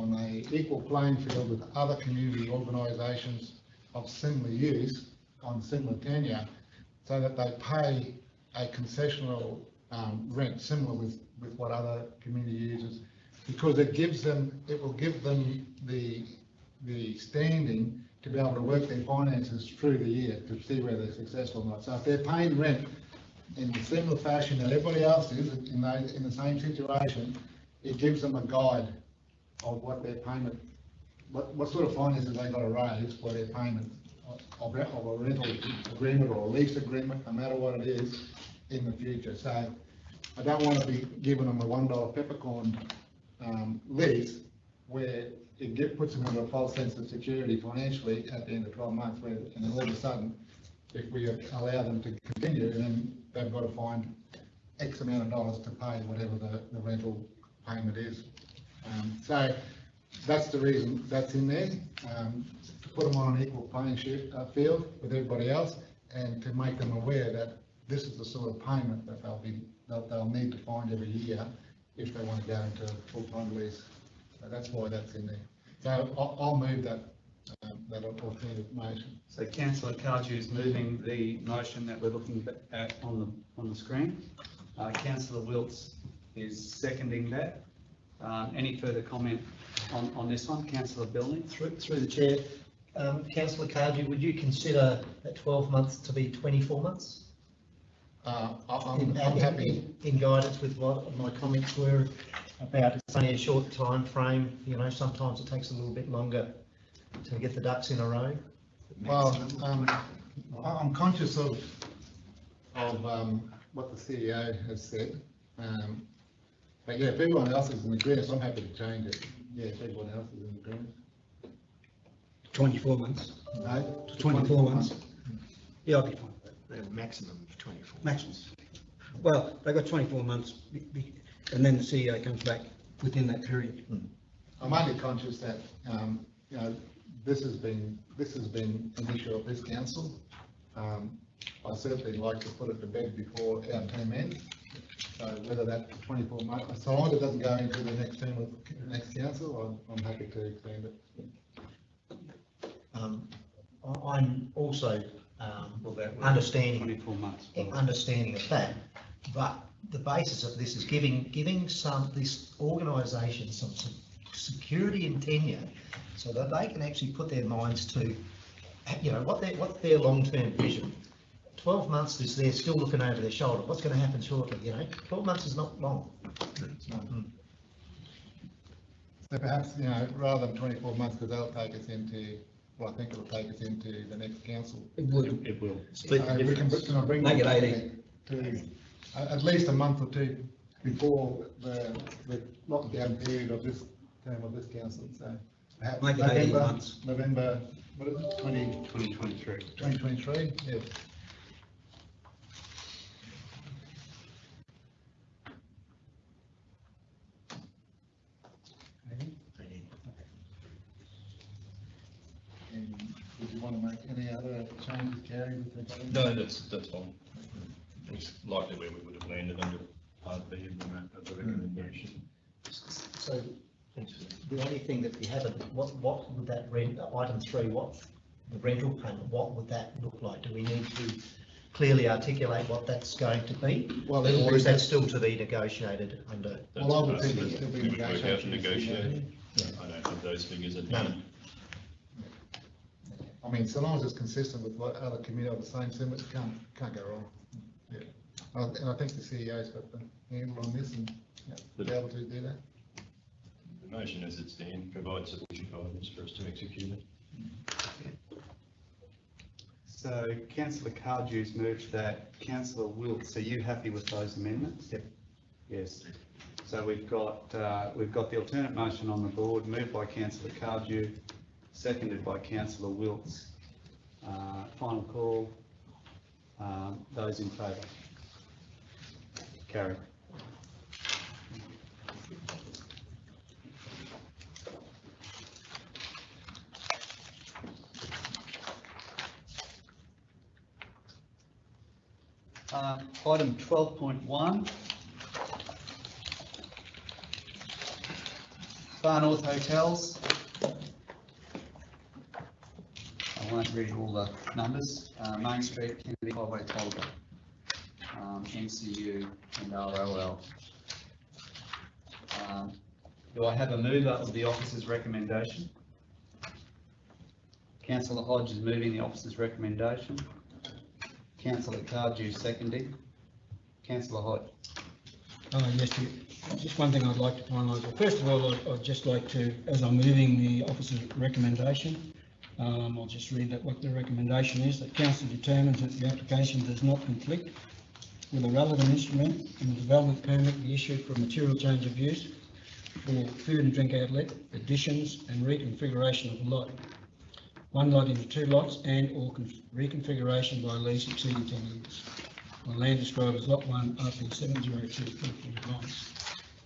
a equal playing field with other community organisations of similar use on similar tenure, so that they pay a concessional rent similar with what other community uses, because it will give them the standing to be able to work their finances through the year to see whether they're successful or not. So if they're paying rent in a similar fashion that everybody else is in the same situation, it gives them a guide of what their payment, what sort of finances they got to raise for their payment of a rental agreement or a lease agreement, no matter what it is, in the future. So I don't want to be giving them a $1 peppercorn lease where it puts them into a false sense of security financially at the end of 12 months, and then all of a sudden, if we allow them to continue, then they've got to find X amount of dollars to pay whatever the rental payment is. So that's the reason that's in there, to put them on an equal playing field with everybody else, and to make them aware that this is the sort of payment that they'll need to find every year if they want to go into a full-time lease. So that's why that's in there. So I'll move that alternative motion. So Councillor Cardew is moving the motion that we're looking at on the screen. Councillor Wilts is seconding that. Any further comment on this one? Councillor Billney? Through the chair, Councillor Cardew, would you consider that 12 months to be 24 months? I'm happy. In guidance with what my comments were about, it's only a short time frame, you know, sometimes it takes a little bit longer to get the ducks in a row. Well, I'm conscious of what the CEO has said, but yeah, if everyone else is in agreement, I'm happy to change it. Yeah, if everyone else is in agreement. 24 months. No, 24 months. Yeah, I'll be fine. The maximum of 24. Maximum. Well, they've got 24 months, and then the CEO comes back within that period. I'm only conscious that you know, this has been an issue of this council. I certainly like to put it to bed before our term ends. So whether that's 24 months, so long as it doesn't go into the next term of the next council, I'm happy to extend it. I'm also understanding 24 months. Understanding of that, but the basis of this is giving this organisation some security and tenure, so that they can actually put their minds to, you know, what's their long-term vision. 12 months is they're still looking over their shoulder. What's going to happen shortly? You know, 12 months is not long. So perhaps, you know, rather than 24 months, because that'll take us into, well, I think it'll take us into the next council. It would. It will. Split the We can difference. bring Make it them 18. to at least a month or two before the lockdown period of this term of this council. So perhaps Make it 18 months. November, what is it, 2023. 2023? Yes. And would you want to make any other changes, Gary? No, that's fine. It's likely where we would have landed under part B of the recommendation. So the only thing that we haven't, what would that rent, item 3, what the rental payment, what would that look like? Do we need to clearly articulate what that's going to be? Well, it'll Or be is that that- still to be negotiated under? Well, I would think it'll still be We would work out and negotiation. negotiate. I don't have those figures at No. hand. I mean, so long as it's consistent with what other communities of the same similar, can't go wrong. Yeah. And I think the CEO's got the handle on this and be able to do that. The motion as it stands provides sufficient guidance for us to execute it. So councillor Cardew's moved that. Councillor Wilkes, are you happy with those amendments? Yep. Yes. So we've got the alternate motion on the board, moved by councillor Cardew, seconded by councillor Wilkes. Final call. Those in favour? Carried. Item 12.1. Far North Hotels. I won't read all the numbers. Main Street, Kennedy Highway, Tolga, MCU and ROL. Do I have a mover of the officer's recommendation? Councillor Hodge is moving the officer's recommendation. Councillor Cardew seconding. Councillor Hodge. Yes, just one thing I'd like to finalise. Well, first of all, I'd just like to, as I'm moving the officer's recommendation, I'll just read that what the recommendation is, that council determines that the application does not conflict with a relevant instrument and the development permit be issued for a material change of use for food and drink outlet, additions and reconfiguration of the lot. One lot into two lots and or reconfiguration by lease exceeding 10 years. On land described as Lot 1, Article 702,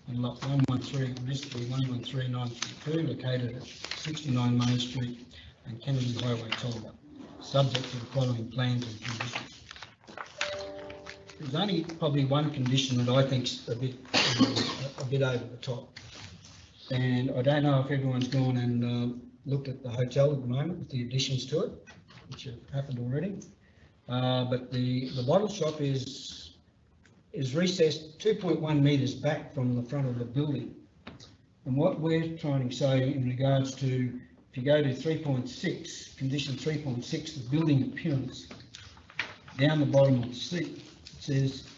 and Lot 113, municipally 113932, located at 69 Main Street and Kennedy Highway, Tolga, subject to the following plans and conditions. There's only probably one condition that I think's a bit over the top, and I don't know if everyone's gone and looked at the hotel at the moment with the additions to it, which have happened already. But the bottle shop is recessed 2.1 metres back from the front of the building. And what we're trying to say in regards to, if you go to 3.6, condition 3.6, the building appearance, down the bottom of the sheet, it says,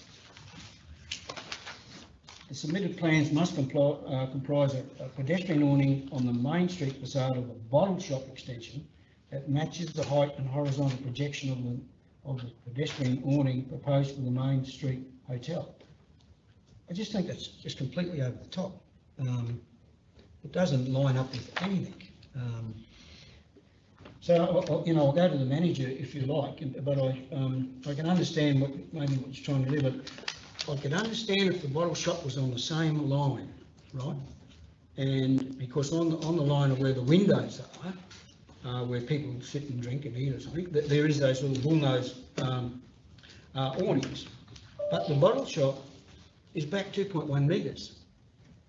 the submitted plans must comprise a pedestrian awning on the Main Street facade of the bottle shop extension that matches the height and horizontal projection of the pedestrian awning proposed for the Main Street Hotel. I just think that's just completely over the top. It doesn't line up with anything. So I'll go to the manager if you like, but I can understand what you're trying to do, but I could understand if the bottle shop was on the same line, right? And because on the line of where the windows are, where people sit and drink and eat or something, there is those little bullnose awnings. But the bottle shop is back 2.1 metres.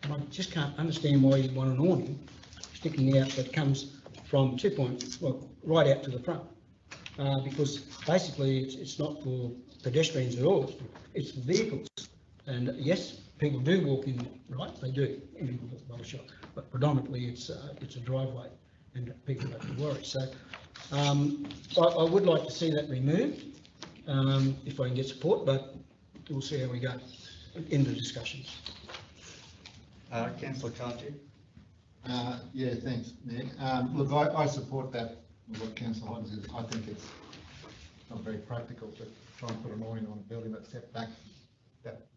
I just can't understand why you want an awning sticking out that comes from right out to the front. Because basically it's not for pedestrians at all, it's for vehicles. And yes, people do walk in, right? They do in the bottle shop, but predominantly it's a driveway and people have to worry. So I would like to see that removed if I can get support, but we'll see how we go in the discussions. Councillor Cardew. Yeah, thanks, Nick. Look, I support that, what Councillor Hodges is. I think it's not very practical to try and put an awning on a building that's set back that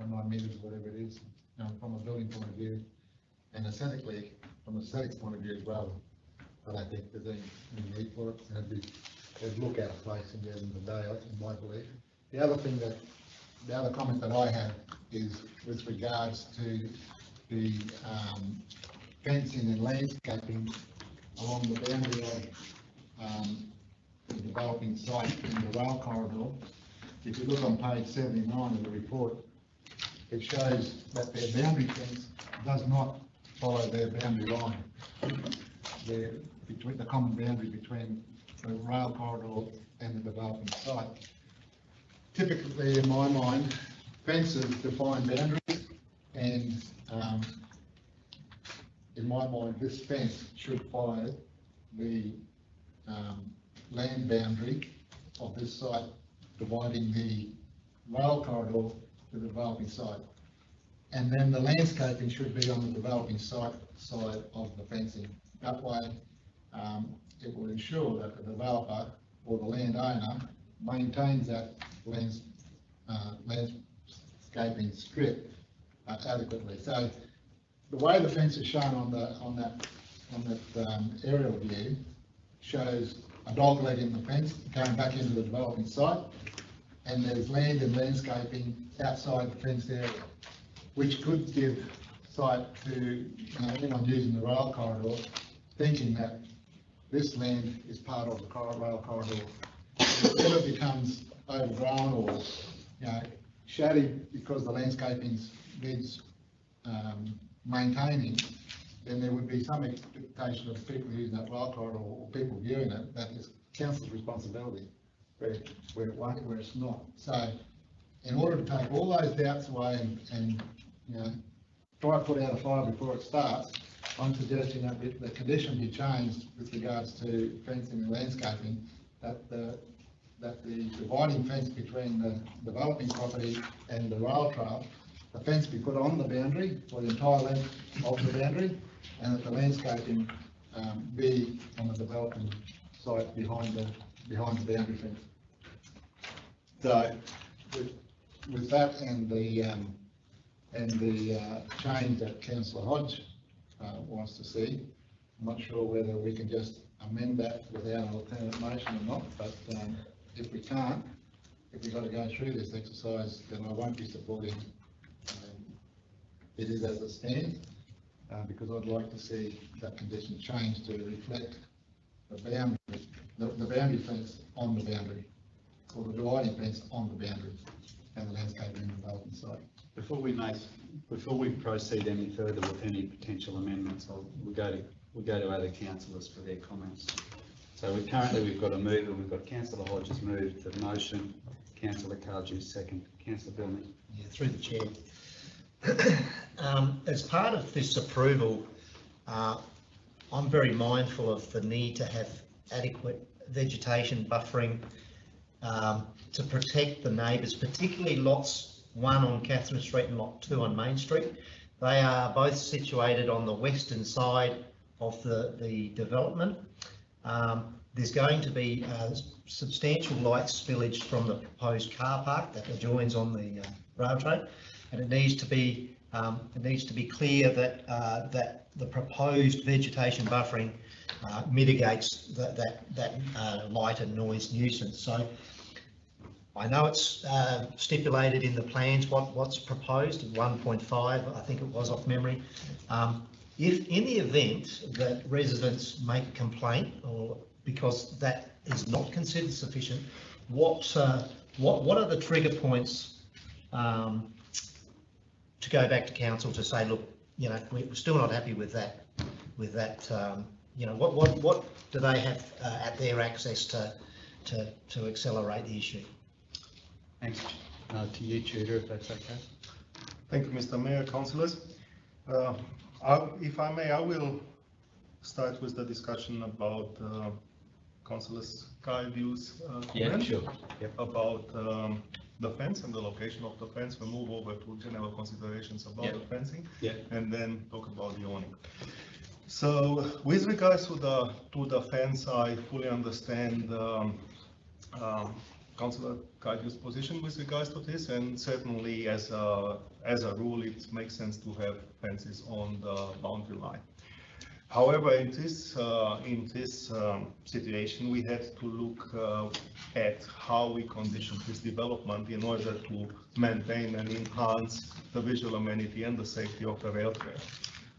2.9 metres, whatever it is, from a building point of view, and aesthetically, from an aesthetics point of view as well. I don't think there's any need for it, and it'd look out of place in the end of the day, in my belief. The other comment that I have is with regards to the fencing and landscaping along the boundary of the developing site in the rail corridor. If you look on page 79 of the report, it shows that their boundary fence does not follow their boundary line. Between the common boundary between the rail corridor and the developing site. typically, in my mind, fences define boundaries, and in my mind, this fence should follow the land boundary of this site, dividing the rail corridor to the developing site. And then the landscaping should be on the developing site side of the fencing. That way, it will ensure that the developer or the landowner maintains that landscaping strip adequately. So the way the fence is shown on that aerial view shows a dog leg in the fence going back into the developing site, and there's land and landscaping outside the fenced area, which could give sight to anyone using the rail corridor thinking that this land is part of the rail corridor. If it ever becomes overgrown or shady because the landscaping needs maintaining, then there would be some expectation of people using that rail corridor or people viewing it that is council's responsibility, where it won't, where it's not. So, in order to take all those doubts away and try to put out a fire before it starts, I'm suggesting that the condition be changed with regards to fencing and landscaping, that the dividing fence between the developing property and the rail trail, the fence be put on the boundary for the entire length of the boundary, and that the landscaping be on the developing site behind the boundary fence. So with that and the change that Councillor Hodge wants to see, I'm not sure whether we can just amend that without an alternate motion or not, but if we can't, if we've got to go through this exercise, then I won't be supporting it is as it stands, because I'd like to see that condition changed to reflect the boundary fence on the boundary, or the dividing fence on the boundary, and the landscaping and development site. Before we proceed any further with any potential amendments, we'll go to other councillors for their comments. So we've got a mover. We've got Councillor Hodges moved the motion, Councillor Cardew second, Councillor Billman. Yeah, through the chair. As part of this approval, I'm very mindful of the need to have adequate vegetation buffering to protect the neighbours, particularly lots 1 on Catherine Street and lot 2 on Main Street. They are both situated on the western side of the development. There's going to be substantial light spillage from the proposed car park that adjoins on the rail trail, and it needs to be clear that that the proposed vegetation buffering mitigates that light and noise nuisance. So I know it's stipulated in the plans what's proposed, 1.5, I think it was off memory. If in the event that residents make a complaint, or because that is not considered sufficient, what are the trigger points to go back to council to say, look, we're still not happy with that. What do they have at their access to accelerate the issue? Thanks. To you, Tudor, if that's okay. Thank you, Mr. Mayor, councillors. If I may, I will start with the discussion about Councillor Cardew's comment about the fence and the location of the fence. We'll move over to general considerations about the fencing, and then talk about the awning. So, with regards to the fence, I fully understand Councillor Cardew's position with regards to this, and certainly as a rule, it makes sense to have fences on the boundary line. However, in this situation, we had to look at how we condition this development in order to maintain and enhance the visual amenity and the safety of the rail trail.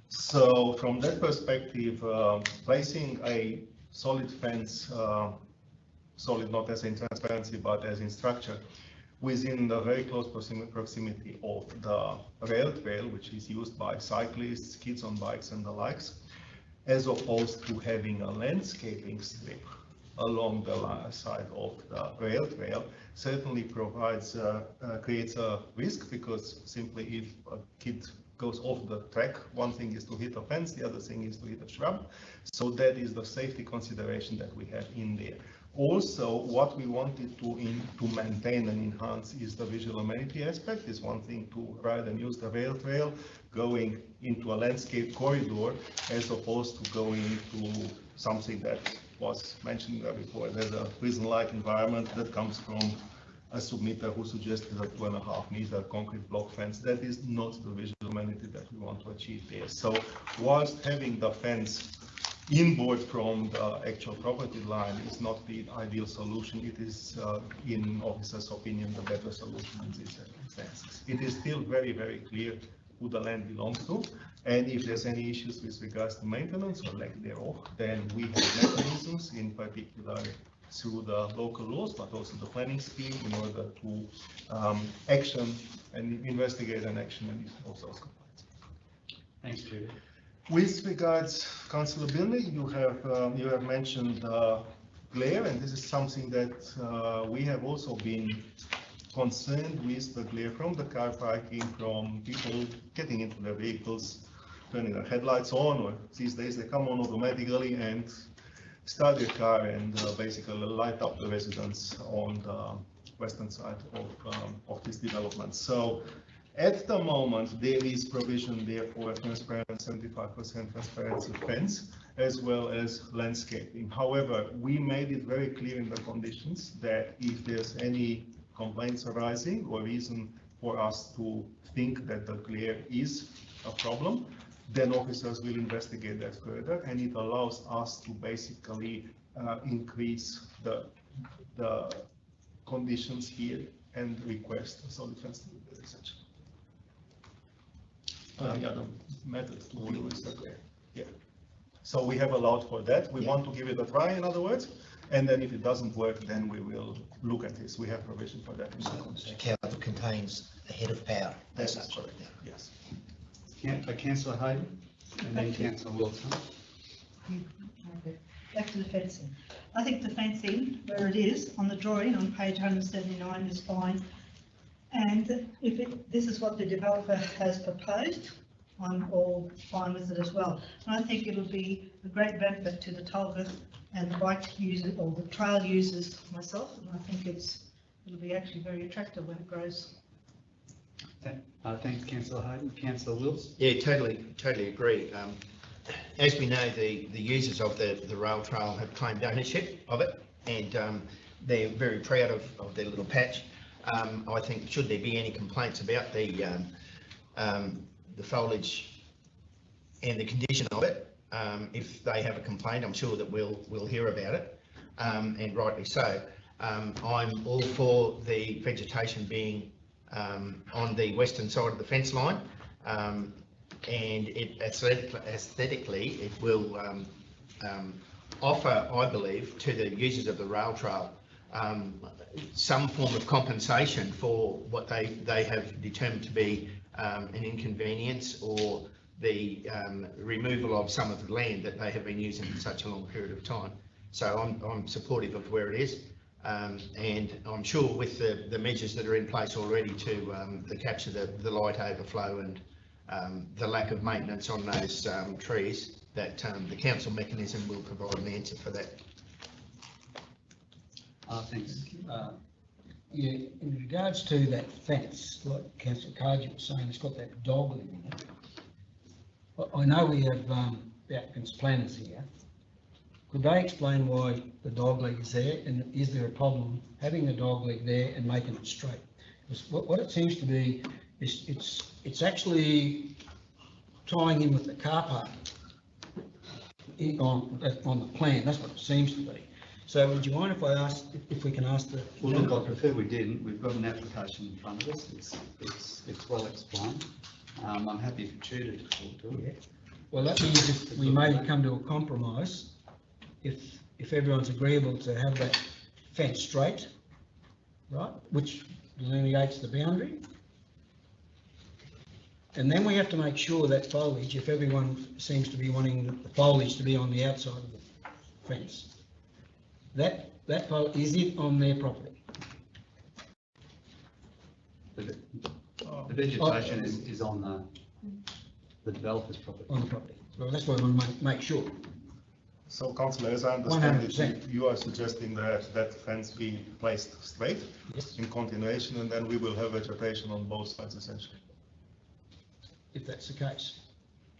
So, from that perspective, placing a solid fence, solid not as in transparency but as in structure, within the very close proximity of the rail trail, which is used by cyclists, kids on bikes and the likes, as opposed to having a landscaping strip along the side of the rail trail certainly provides, creates a risk, because simply if a kid goes off the track, one thing is to hit a fence, the other thing is to hit a shrub. So that is the safety consideration that we have in there. Also, what we wanted to maintain and enhance is the visual amenity aspect. It's one thing to ride and use the rail trail going into a landscape corridor, as opposed to going into something that was mentioned there before. There's a prison-like environment that comes from a submitter who suggested a 2.5 meter concrete block fence. That is not the visual amenity that we want to achieve there. So whilst having the fence inboard from the actual property line is not the ideal solution, it is, in officer's opinion, the better solution in these circumstances. It is still very, very clear who the land belongs to, and if there's any issues with regards to maintenance or lack thereof, then we have mechanisms, in particular through the local laws, but also the planning scheme, in order to action and investigate and action and of those complaints. Thanks, Judy. With regards, Councillor Billy, you have mentioned glare, and this is something that we have also been concerned with, the glare from the car parking, from people getting into their vehicles, turning their headlights on, or these days they come on automatically and start their car and basically light up the residents on the western side of this development. So at the moment, there is provision there for a transparent 75% transparency fence, as well as landscaping. However, we made it very clear in the conditions that if there's any complaints arising or reason for us to think that the glare is a problem, then officers will investigate that further, and it allows us to basically increase the conditions here and request a solid fence to be built, essentially. The other method to deal with the glare. Yeah. So we have allowed for that. We want to give it a try, in other words, and then if it doesn't work, then we will look at this. We have provision for that in the condition. Council contains a head of power. That's correct. Yes. Councillor Hayden, and then Councillor Wilson. Okay. Back to the fencing. I think the fencing, where it is on the drawing on page 179, is fine. And if this is what the developer has proposed, I'm all fine with it as well. And I think it'll be a great benefit to the Tolga and the bike users, or the trail users myself, and I think it'll be actually very attractive when it grows. Thanks, Councillor Hayden. Councillor Wills? Yeah, totally agree. As we know, the users of the rail trail have claimed ownership of it, and they're very proud of their little patch. I think, should there be any complaints about the foliage and the condition of it, if they have a complaint, I'm sure that we'll hear about it, and rightly so. I'm all for the vegetation being on the western side of the fence line, and it aesthetically it will offer, I believe, to the users of the rail trail some form of compensation for what they have determined to be an inconvenience, or the removal of some of the land that they have been using for such a long period of time. So I'm supportive of where it is, and I'm sure with the measures that are in place already to capture the light overflow and the lack of maintenance on those trees, that the council mechanism will provide an answer for that. Thanks. Yeah, in regards to that fence, like Councillor Kaji was saying, it's got that dog leg in it. I know we have the applicant's planners here. Could they explain why the dog leg is there, and is there a problem having the dog leg there and making it straight? Because what it seems to be is it's actually tying in with the car park on the plan. That's what it seems to be. So would you mind if I ask, if we can ask the... Well, look, I prefer we didn't. We've got an application in front of us. It's well explained. I'm happy for Tudor to talk to it. Yeah. Well, that means if we may come to a compromise, if everyone's agreeable to have that fence straight, right, which delineates the boundary. And then we have to make sure that foliage, if everyone seems to be wanting the foliage to be on the outside of the fence, that pole, is it on their property? The vegetation is on the developer's property. On the property. Well, that's what I want to make sure. So councillor, as I understand it, 100%. you are suggesting that that fence be placed straight Yes. in continuation, and then we will have vegetation on both sides essentially, If that's the case.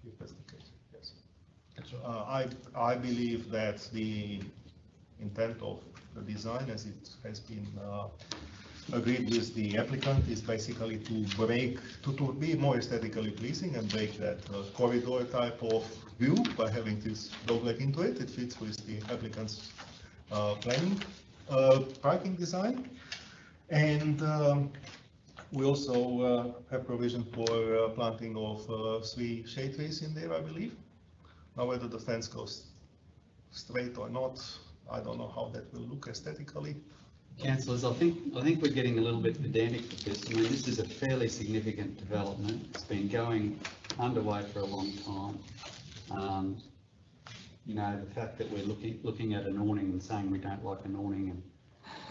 if that's the case, yes. That's right. I believe that the intent of the design, as it has been agreed with the applicant, is basically to be more aesthetically pleasing and break that corridor type of view by having this dogleg into it. It fits with the applicant's planning parking design. And we also have provision for planting of 3 shade trees in there, I believe. Now, whether the fence goes straight or not, I don't know how that will look aesthetically. Councillors, I think we're getting a little bit pedantic with this. I mean, this is a fairly significant development. It's been going underway for a long time. You know, the fact that we're looking at an awning and saying we don't like an awning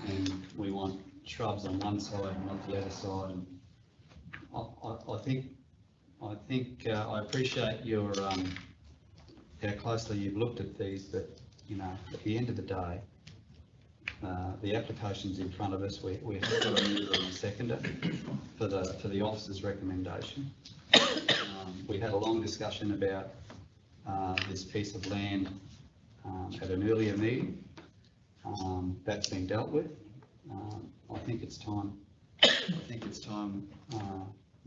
and we want shrubs on one side and not the other side. And I think I appreciate your how closely you've looked at these, but you know, at the end of the day, the application's in front of us. We have got a mover and a seconder for the officer's recommendation. We had a long discussion about this piece of land at an earlier meeting. That's been dealt with. I think it's time.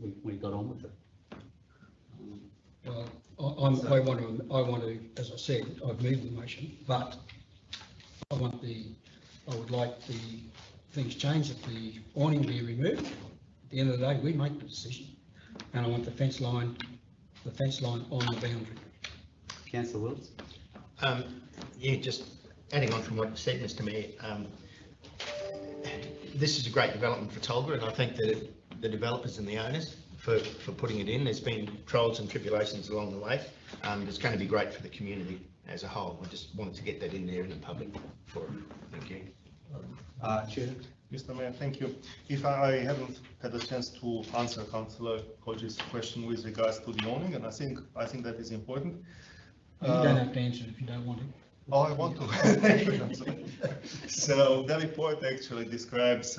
We got on with it. Well, I want to, as I said, I've moved the motion, but I would like the things changed, that the awning be removed. At the end of the day, we make the decision, and I want the fence line on the boundary. Councillor Wills? Yeah, just adding on from what you said, Mr Mayor, this is a great development for Tolga, and I think that the developers and the owners for putting it in. There's been trials and tribulations along the way. It's going to be great for the community as a whole. I just wanted to get that in there in the public forum. Thank you. Chair? Mr. Mayor, thank you. If I haven't had a chance to answer Councillor Hodges' question with regards to the awning, and I think that is important. You don't have to answer it if you don't want to. Oh, I want to. So the report actually describes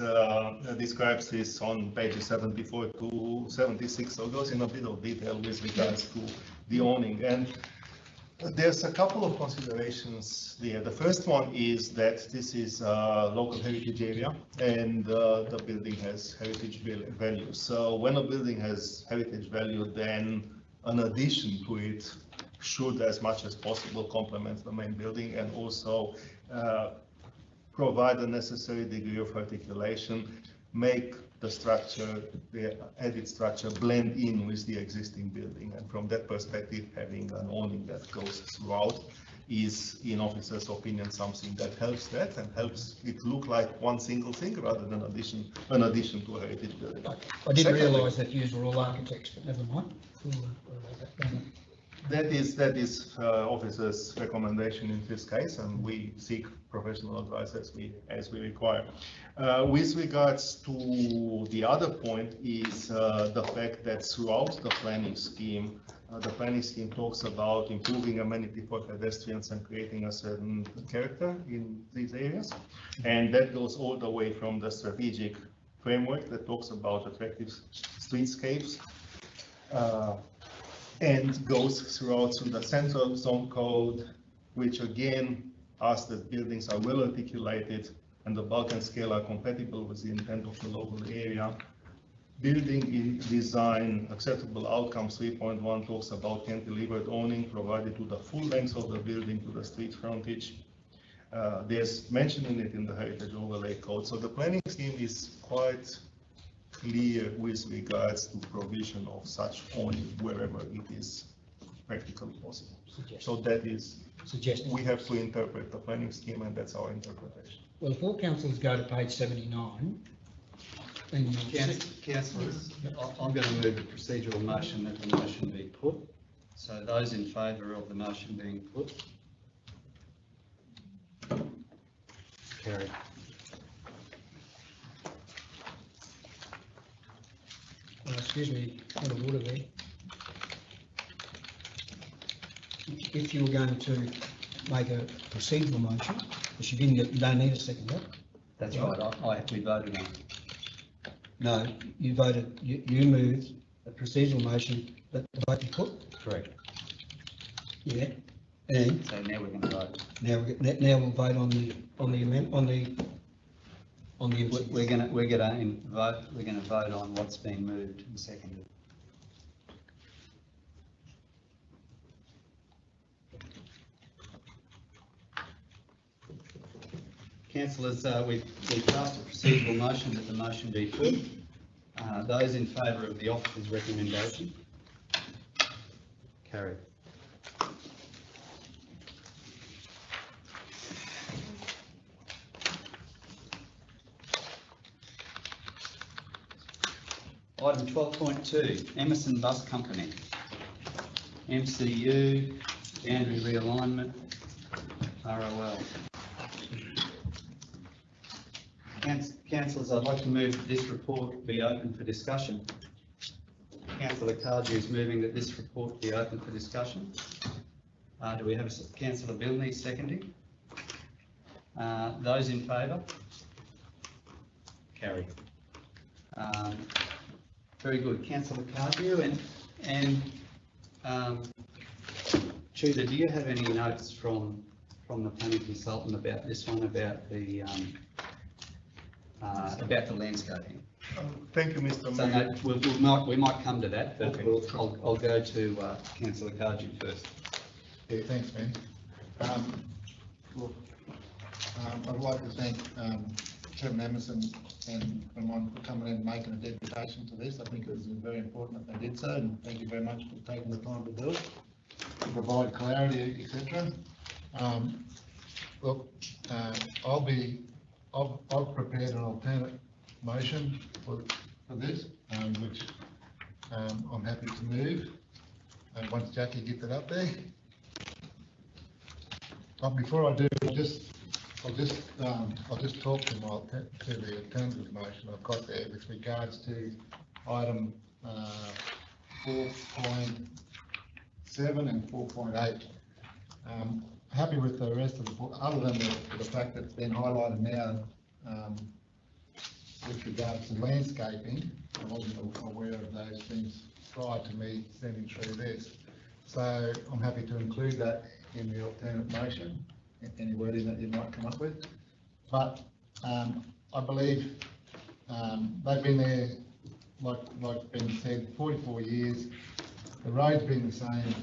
this on pages 74 to 76, so it goes in a bit of detail with regards to the awning. And there's a couple of considerations there. The first one is that this is a local heritage area, and the building has heritage value. So when a building has heritage value, then an addition to it should, as much as possible, complement the main building and also provide the necessary degree of articulation, make the structure, the added structure, blend in with the existing building. And from that perspective, having an awning that goes throughout is, in officers' opinion, something that helps that and helps it look like one single thing rather than an addition to a heritage building. I didn't realise that you were all architects, but never mind. That is officer's recommendation in this case, and we seek professional advice as we require. With regards to the other point is the fact that throughout the planning scheme talks about improving amenity for pedestrians and creating a certain character in these areas, and that goes all the way from the strategic framework that talks about attractive streetscapes. And goes throughout to the central zone code, which again asks that buildings are well articulated and the bulk and scale are compatible with the intent of the local area. Building in design acceptable outcome 3.1 talks about cantilevered awning provided to the full length of the building to the street frontage. There's mention in it in the heritage overlay code. So the planning scheme is quite clear with regards to provision of such awning wherever it is practically possible. So that is, we have to interpret the planning scheme, and that's our interpretation. Well, if all councillors go to page 79, then you'll see. Councillors, I'm going to move a procedural motion that the motion be put. So those in favour of the motion being put? Carried. Excuse me, point of order there. If you were going to make a procedural motion, which you don't need a second, right? That's right, we voted on it. No, you voted, you moved a procedural motion that the vote be put, Correct. yeah, and So now we're going to vote. now we'll vote on the amendment, on the MCS. We're going to vote on what's been moved and seconded. Councillors, we've passed a procedural motion that the motion be put. Those in favour of the officer's recommendation? Carried. Item 12.2, Emerson Bus Company. MCU, boundary realignment, ROL. Councillors, I'd like to move that this report be open for discussion. Councillor Cardew is moving that this report be open for discussion. Do we have Councillor Bilney seconding? Those in favour? Carried. Very good. Councillor Cardew and Tudor, do you have any notes from the planning consultant about this one, about the landscaping? Thank you, Mr. So Mayor. no, we might come to that, but Okay. I'll go to Councillor Cardew first. Yeah, thanks, Ben. Look, I'd like to thank Chairman Emerson and Ramon for coming in and making a dedication to this. I think it was very important that they did so, and thank you very much for taking the time to do it, to provide clarity, etc. Look, I've prepared an alternate motion for this, which I'm happy to move. And once Jackie gets it up there. But before I do, I'll just talk to the alternative motion I've got there with regards to item 4.7 and 4.8. Happy with the rest of the book, other than the fact that it's been highlighted now with regards to landscaping. I wasn't aware of those things prior to me sending through this. So I'm happy to include that in the alternate motion, any wording that you might come up with. But I believe they've been there, like Ben said, 44 years. The road's been the same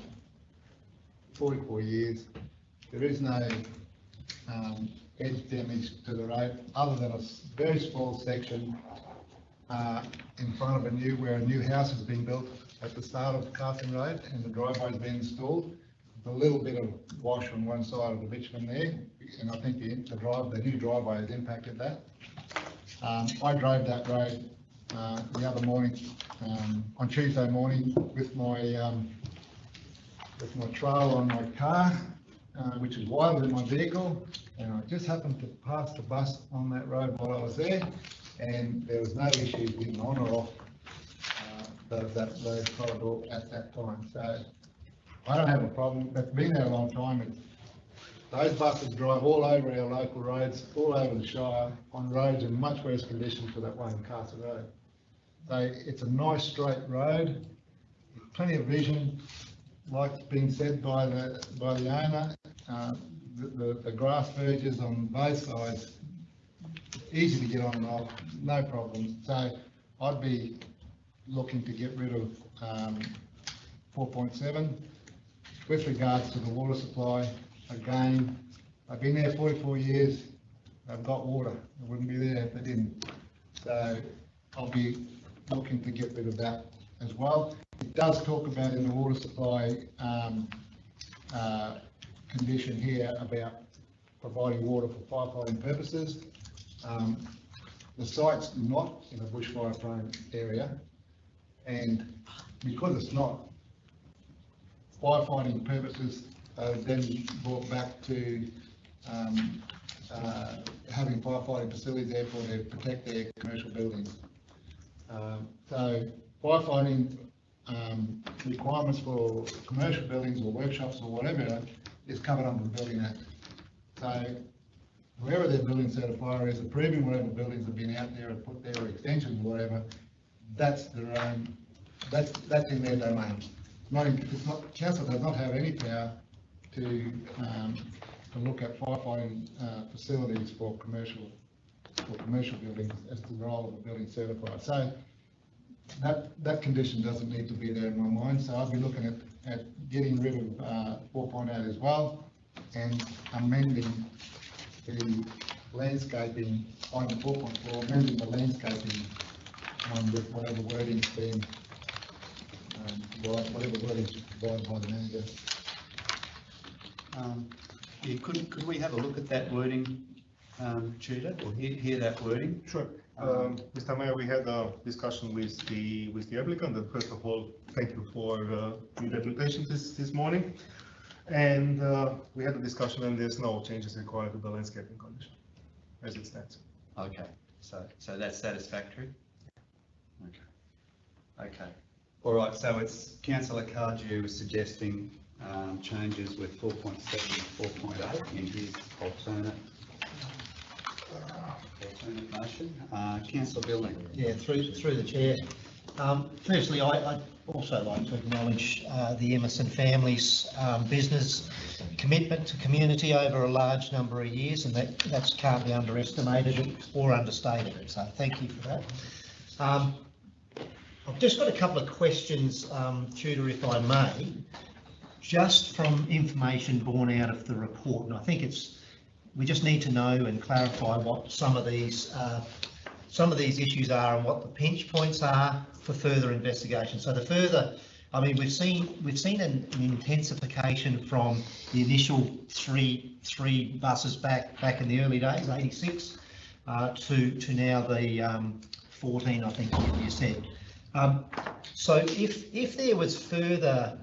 44 years. There is no edge damage to the road, other than a very small section in front of where a new house has been built at the start of Carson Road, and the driveway's been installed. A little bit of wash on one side of the bitumen there, and I think the new driveway has impacted that. I drove that road the other morning, on Tuesday morning, with my trail on my car, which is wider than my vehicle, and I just happened to pass the bus on that road while I was there, and there was no issues getting on or off that road corridor at that time. So I don't have a problem. That's been there a long time. Those buses drive all over our local roads, all over the Shire, on roads in much worse condition to that one in Carson Road. So it's a nice straight road, plenty of vision, like being said by the owner. The grass verges on both sides, easy to get on and off, no problem. So I'd be looking to get rid of 4.7. With regards to the water supply, again, I've been there 44 years, I've got water. I wouldn't be there if I didn't. So I'll be looking to get rid of that as well. It does talk about in the water supply condition here about providing water for firefighting purposes. The site's not in a bushfire prone area, and because it's not, firefighting purposes are then brought back to having firefighting facilities there to protect their commercial buildings. So firefighting requirements for commercial buildings or workshops or whatever is covered under the Building Act. So whoever their building certifier is approving whatever buildings have been out there and put there or extensions or whatever, that's their own, that's in their domain. It's not, council does not have any power to look at firefighting facilities for commercial buildings as the role of a building certifier. So that condition doesn't need to be there in my mind. So I'll be looking at getting rid of 4.8 as well and amending the landscaping on the 4.4, amending the landscaping one with whatever wording's been whatever wording's provided by the manager. Yeah, could we have a look at that wording, Tudor, or hear that wording? Sure. Mr. Mayor, we had a discussion with the applicant, and first of all, thank you for your representation this morning. And we had a discussion, and there's no changes required to the landscaping condition as it stands. Okay, so that's satisfactory? Okay. All right, so it's Councillor Cardew was suggesting changes with 4.7 and 4.8 in his alternate motion. Councillor Billing. Yeah, through the chair. Firstly, I'd also like to acknowledge the Emerson family's business commitment to community over a large number of years, and that's can't be underestimated or understated. So thank you for that. I've just got a couple of questions, Tudor, if I may, just from information borne out of the report, and I think we just need to know and clarify what some of these issues are and what the pinch points are for further investigation. So I mean, we've seen an intensification from the initial three buses back in the early days, 86, to now the 14, I think you said. So if there was further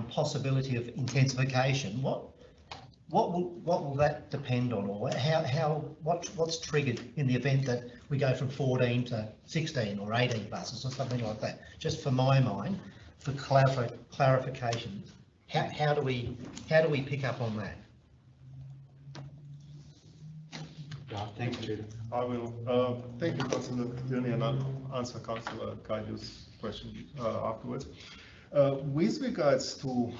possibility of intensification, what will that depend on, or what's triggered in the event that we go from 14 to 16 or 18 buses or something like that? Just for my mind, for clarification, how do we pick up on that? Thank you, Tudor. I will thank you, Councillor Tierney, and I'll answer Councillor Cardu's question afterwards. With regards to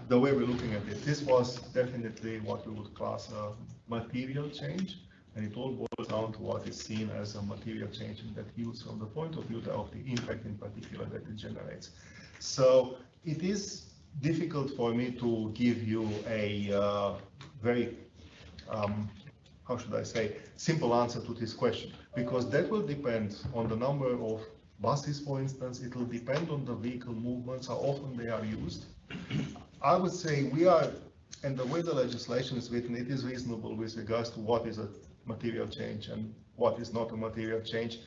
the way we're looking at it, this was definitely what we would class a material change, and it all boils down to what is seen as a material change in that use from the point of view of the impact in particular that it generates. So it is difficult for me to give you a very how should I say, simple answer to this question, because that will depend on the number of buses, for instance. It will depend on the vehicle movements, how often they are used. I would say we are, and the way the legislation is written, it is reasonable with regards to what is a material change and what is not a material change,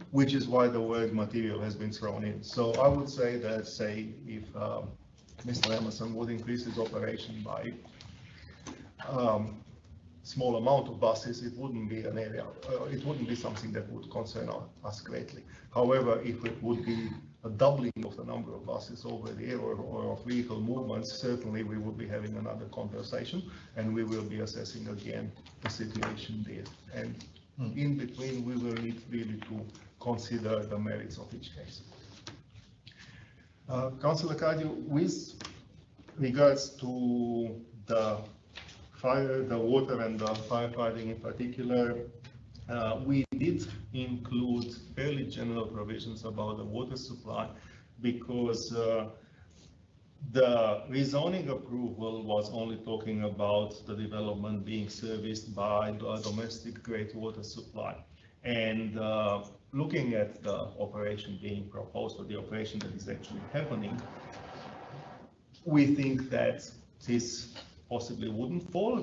which is why the word material has been thrown in. So I would say that, say, if Mr. Emerson would increase his operation by small amount of buses, it wouldn't be an area, it wouldn't be something that would concern us greatly. However, if it would be a doubling of the number of buses over the year or of vehicle movements, certainly we will be having another conversation, and we will be assessing again the situation there. And in between, we will need really to consider the merits of each case. Councillor Cardew, with regards to the fire, the water and the firefighting in particular, we did include fairly general provisions about the water supply, because the rezoning approval was only talking about the development being serviced by a domestic grade water supply. And looking at the operation being proposed, or the operation that is actually happening, we think that this possibly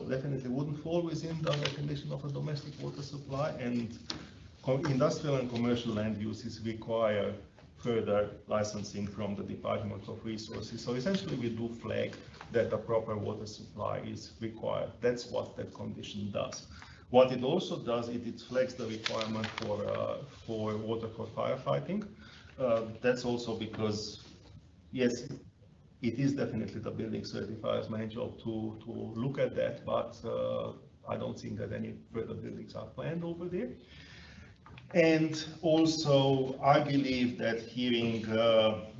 definitely wouldn't fall within the definition of a domestic water supply, and industrial and commercial land uses require further licensing from the Department of Resources. So essentially we do flag that a proper water supply is required. That's what that condition does. What it also does, it flags the requirement for water for firefighting. That's also because, yes, it is definitely the building certifier's main job to look at that, but I don't think that any further buildings are planned over there. And also, I believe that hearing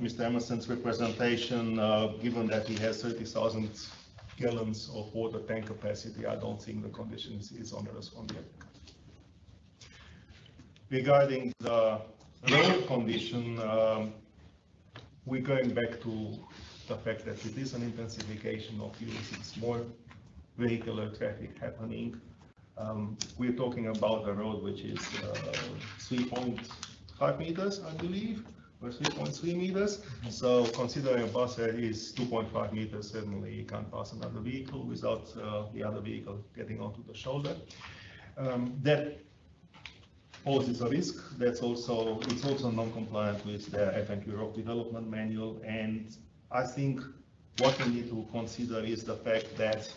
Mr. Emerson's representation, given that he has 30,000 gallons of water tank capacity, I don't think the condition is onerous on the applicant. Regarding the road condition, we're going back to the fact that it is an intensification of use. It's more vehicular traffic happening. We're talking about a road which is 3.5 meters, I believe, or 3.3 meters. So considering a bus that is 2.5 meters, certainly you can't pass another vehicle without the other vehicle getting onto the shoulder. That poses a risk. It's also non-compliant with the FNQ Road Development Manual. And I think what we need to consider is the fact that,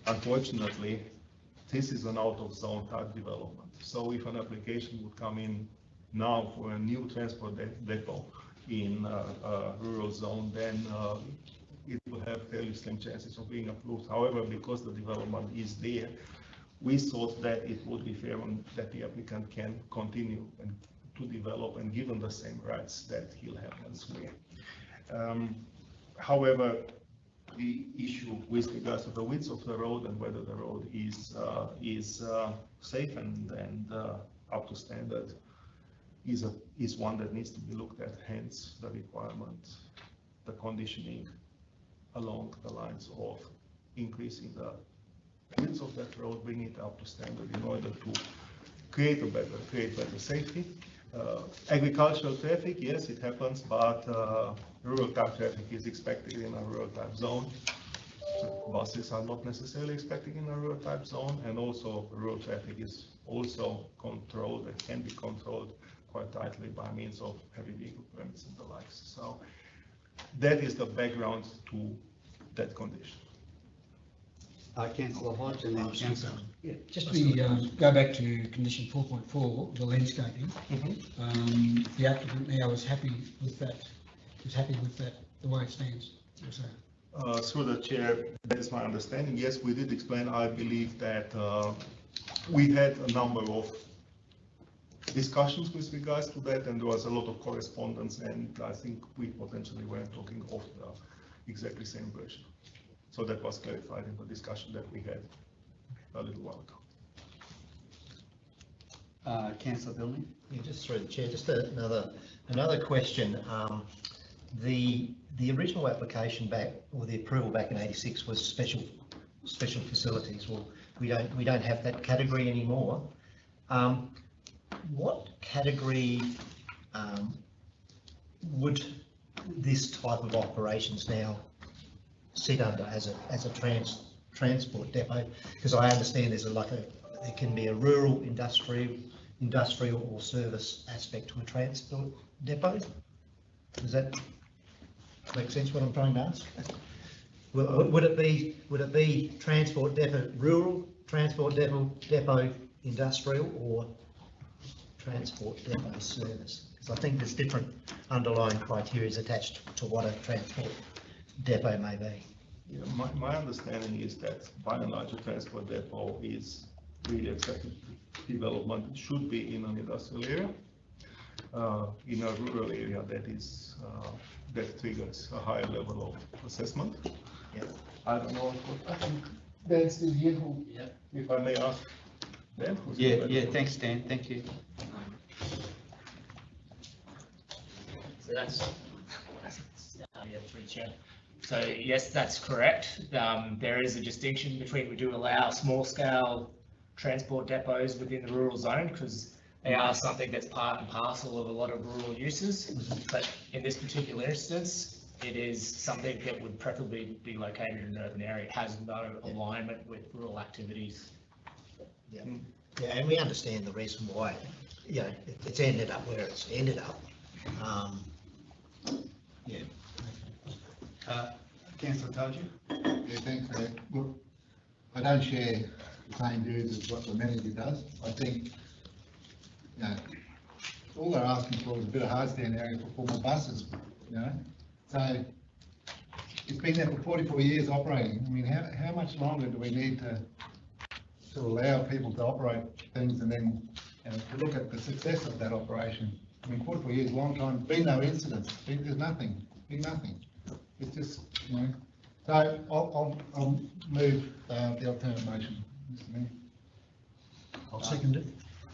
unfortunately, this is an out-of-zone type development. So if an application would come in now for a new transport depot in a rural zone, then it will have fairly slim chances of being approved. However, because the development is there, we thought that it would be fair that the applicant can continue to develop and given the same rights that he'll have elsewhere. However, the issue with regards to the width of the road and whether the road is safe and up to standard is one that needs to be looked at. Hence the requirement, the conditioning along the lines of increasing the width of that road, bringing it up to standard in order to create better safety. Agricultural traffic, yes, it happens, but rural type traffic is expected in a rural type zone. Buses are not necessarily expected in a rural type zone, and also rural traffic is also controlled and can be controlled quite tightly by means of heavy vehicle permits and the likes. So that is the background to that condition. Councillor Hodge and then Councillor. Yeah, just to go back to condition 4.4, the landscaping. The applicant now is happy with that, the way it stands. Through the chair, that is my understanding. Yes, we did explain. I believe that we had a number of discussions with regards to that, and there was a lot of correspondence, and I think we potentially weren't talking of the exactly same version. So that was clarified in the discussion that we had a little while ago. Councillor Billney? Yeah, just through the chair, just another question. The original application back, or the approval back in '86 was special facilities. Well, we don't have that category anymore. What category would this type of operations now sit under as a transport depot? Because I understand there's there can be a rural, industrial or service aspect to a transport depot. Does that make sense what I'm trying to ask? Would it be transport depot rural, transport depot industrial, or transport depot service? Because I think there's different underlying criteria attached to what a transport depot may be. Yeah, my understanding is that by and large a transport depot is really accepted development. It should be in an industrial area. In a rural area, that triggers a higher level of assessment. Yeah. I don't know. I think Dan's still here. If I may ask Dan. Yeah. Thanks, Dan. Thank you. So that's So yes, that's correct. There is a distinction between, we do allow small scale transport depots within the rural zone because they are something that's part and parcel of a lot of rural uses. But in this particular instance, it is something that would preferably be located in an urban area. It has no alignment with rural activities. Yeah, and we understand the reason why, it's ended up where it's ended up. Yeah. Councillor Toju? Yeah, thanks, Mayor. Look, I don't share the same views as what the manager does. I think, you know, all they're asking for is a bit of hard stand area for more buses, you know? So it's been there for 44 years operating. I mean, how much longer do we need to allow people to operate things and then, you know, to look at the success of that operation? I mean, 44 years, long time, been no incidents, there's nothing, been nothing. It's just, you know, so I'll move the alternate motion, Mr. Mayor. I'll second it.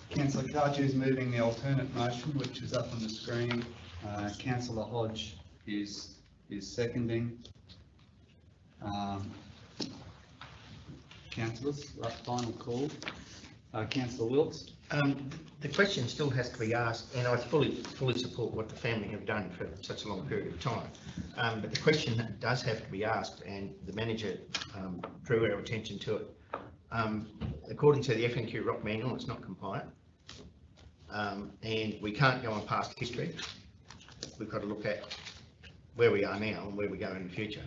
Councillor Cardew is moving the alternate motion, which is up on the screen. Councillor Hodge is seconding. Councillors, final call. Councillor Wilkes. The question still has to be asked, and I fully support what the family have done for such a long period of time. But the question does have to be asked, and the manager drew our attention to it. According to the FNQ ROC manual, it's not compliant. And we can't go on past history. We've got to look at where we are now and where we go in the future.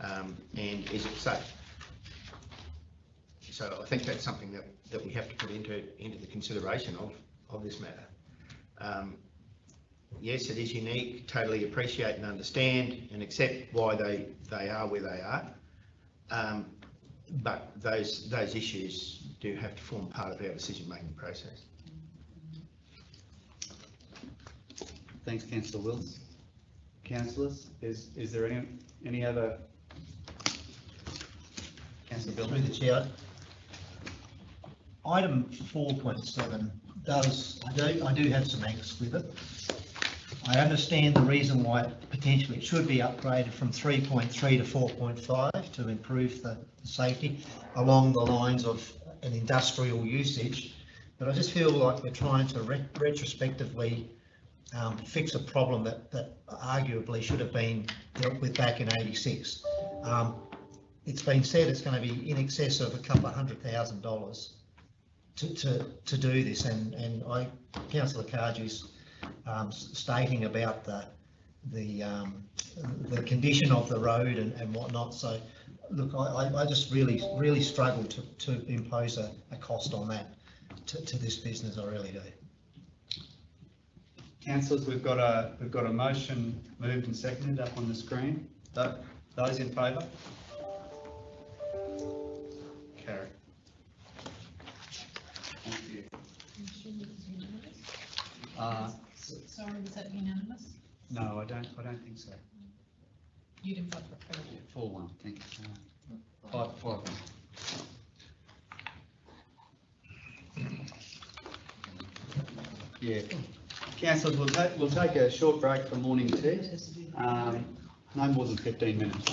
And is it safe? So I think that's something that we have to put into the consideration of this matter. Yes, it is unique, totally appreciate and understand and accept why they are where they are. But those issues do have to form part of our decision-making process. Thanks, Councillor Wilkes. Councillors, is there any other? Councillor Bill. Through the chair. Item 4.7 I do have some angst with it. I understand the reason why potentially it should be upgraded from 3.3 to 4.5 to improve the safety along the lines of an industrial usage, but I just feel like we're trying to retrospectively fix a problem that arguably should have been dealt with back in '86. It's been said it's going to be in excess of a couple of $100,000 to do this, and Councillor Cardew's stating about the condition of the road and whatnot. So look, I just really struggle to impose a cost on that to this business. I really do. Councillors, we've got a motion moved and seconded up on the screen. Those in favour? Carry. Thank you. Sorry, was that unanimous? No, I don't think so. You didn't vote for it. 4-1, thank you. 5-1. Yeah. Councillors, we'll take a short break for morning tea. No more than 15 minutes.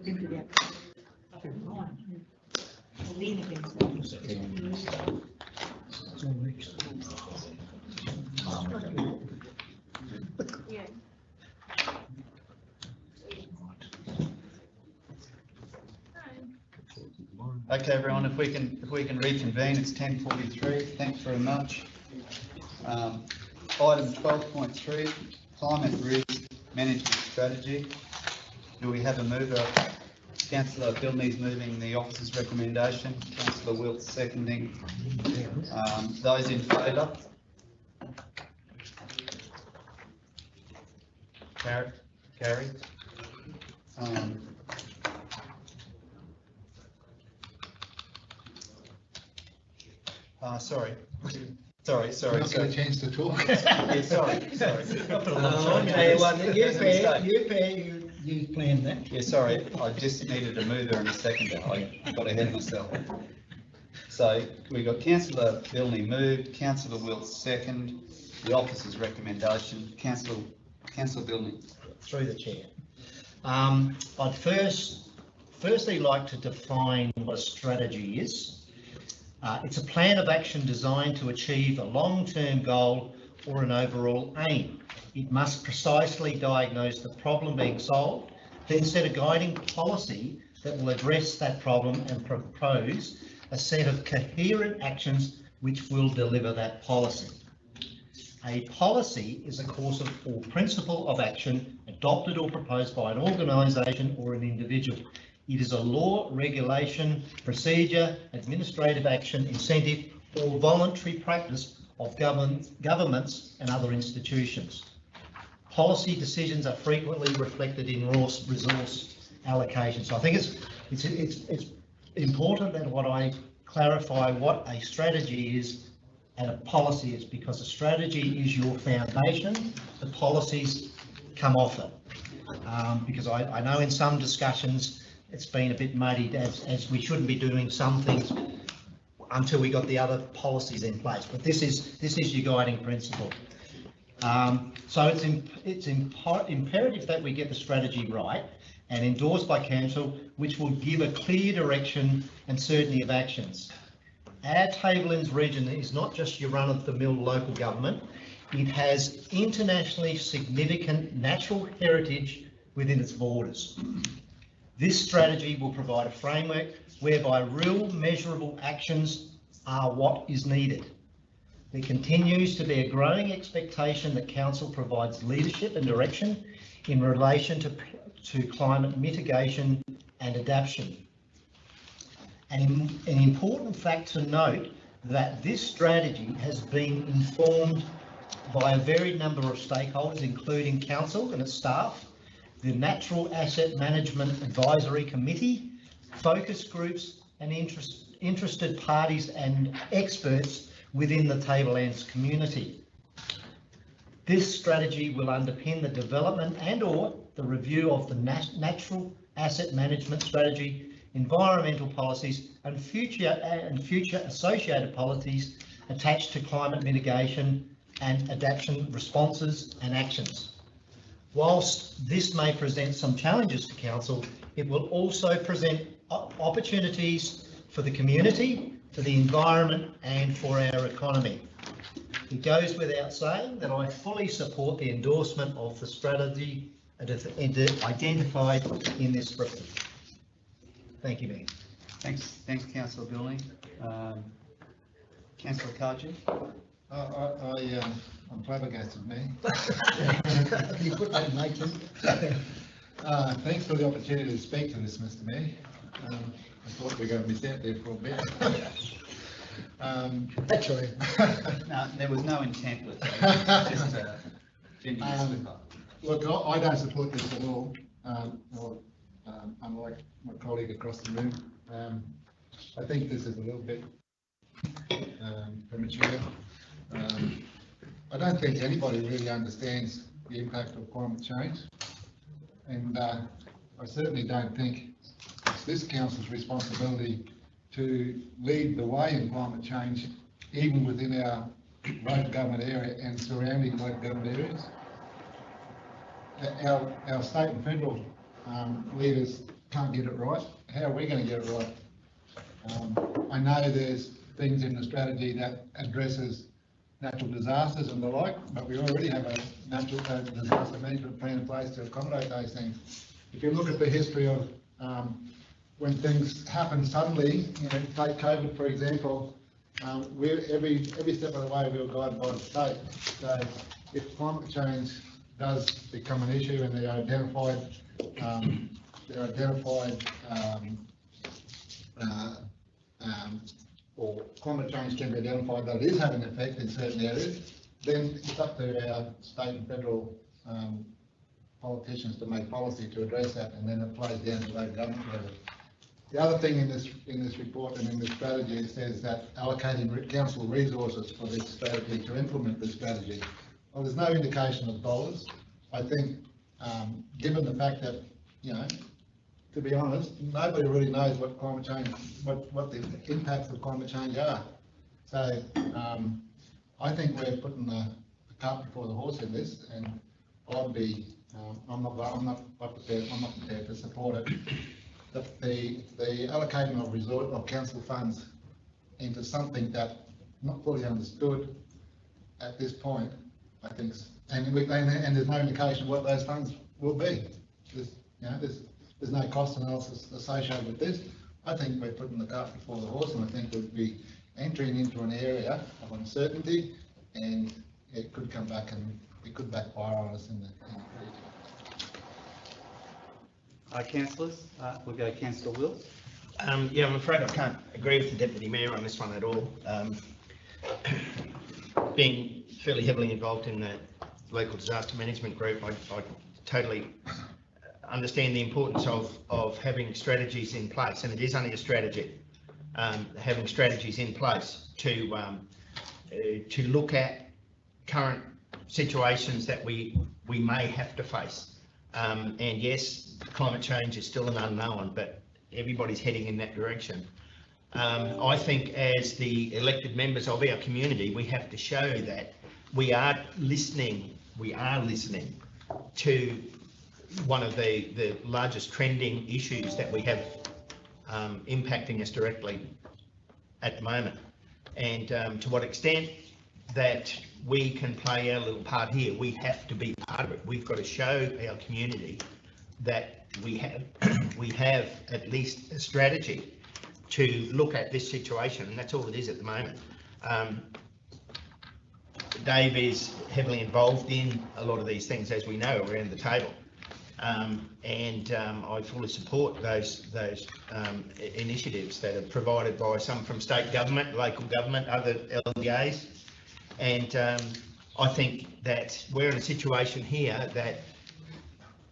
Simply that. I'll lean against that. Okay, everyone, if we can reconvene, it's 10:43. Thanks very much. Item 12.3, climate risk management strategy. Do we have a mover? Councillor Bilney's moving the officer's recommendation. Councillor Wilt seconding. Those in favour? Carried. Sorry. Not get a chance to talk. Yeah, sorry. You planned that. Yeah, sorry, I just needed a mover and a seconder. I got ahead of myself. So we got Councillor Bilney moved, Councillor Wilt second, the officer's recommendation. Councillor Bilney. Through the chair. I'd firstly like to define what a strategy is. It's a plan of action designed to achieve a long-term goal or an overall aim. It must precisely diagnose the problem being solved, then set a guiding policy that will address that problem and propose a set of coherent actions which will deliver that policy. A policy is a course of or principle of action adopted or proposed by an organisation or an individual. It is a law, regulation, procedure, administrative action, incentive, or voluntary practice of governments and other institutions. Policy decisions are frequently reflected in resource allocation. So I think it's important that what I clarify what a strategy is and a policy is, because a strategy is your foundation, the policies come off it. Because I know in some discussions it's been a bit muddied as we shouldn't be doing some things until we got the other policies in place. But this is your guiding principle. So it's imperative that we get the strategy right and endorsed by council, which will give a clear direction and certainty of actions. Our Tablelands region is not just your run-of-the-mill local government. It has internationally significant natural heritage within its borders. This strategy will provide a framework whereby real measurable actions are what is needed. There continues to be a growing expectation that council provides leadership and direction in relation to climate mitigation and adaptation. And an important fact to note that this strategy has been informed by a varied number of stakeholders, including council and its staff, the Natural Asset Management Advisory Committee, focus groups and interested parties and experts within the Tablelands community. This strategy will underpin the development and/or the review of the natural asset management strategy, environmental policies and future associated policies attached to climate mitigation and adaptation responses and actions. Whilst this may present some challenges to council, it will also present opportunities for the community, for the environment and for our economy. It goes without saying that I fully support the endorsement of the strategy identified in this report. Thank you, Mayor. Thanks, Councillor Bilney. Councillor Cardew. I'm flabbergasted, me. You put that in Nathan. Thanks for the opportunity to speak to this, Mr. Mayor. I thought we were going to miss out there for a bit. Actually, No, there was no intent with that. Just a genuine slip up. Look, I don't support this at all. Unlike my colleague across the room, I think this is a little bit premature. I don't think anybody really understands the impact of climate change, and I certainly don't think it's this council's responsibility to lead the way in climate change, even within our local government area and surrounding local government areas. Our state and federal leaders can't get it right, how are we going to get it right? I know there's things in the strategy that addresses natural disasters and the like, but we already have a natural disaster management plan in place to accommodate those things. If you look at the history of when things happen suddenly, you know, take COVID for example, every step of the way we were guided by the state. So if climate change does become an issue and there are identified or climate change can be identified that it is having an effect in certain areas, then it's up to our state and federal politicians to make policy to address that, and then it plays down to local government level. The other thing in this report and in this strategy, it says that allocating council resources for this strategy to implement this strategy. Well, there's no indication of dollars. I think, given the fact that, you know, to be honest, nobody really knows what climate change, what the impacts of climate change are. So I think we're putting the cart before the horse in this, and I'd be, I'm not prepared to support it. The allocating of council funds into something that not fully understood at this point, I think, and there's no indication what those funds will be. There's no cost analysis associated with this. I think we're putting the cart before the horse, and I think we'd be entering into an area of uncertainty, and it could come back and it could backfire on us in the future. Councillors, we'll go Councillor Wills. Yeah, I'm afraid I can't agree with the Deputy Mayor on this one at all. Being fairly heavily involved in the local disaster management group, I totally understand the importance of having strategies in place, and it is only a strategy, having strategies in place to look at current situations that we may have to face. And yes, climate change is still an unknown, but everybody's heading in that direction. I think as the elected members of our community, we have to show that we are listening to one of the largest trending issues that we have impacting us directly at the moment, and to what extent that we can play our little part here. We have to be part of it. We've got to show our community that we have at least a strategy to look at this situation, and that's all it is at the moment. Dave is heavily involved in a lot of these things, as we know, around the table. I fully support those initiatives that are provided by some from state government, local government, other LGAs, and I think that we're in a situation here that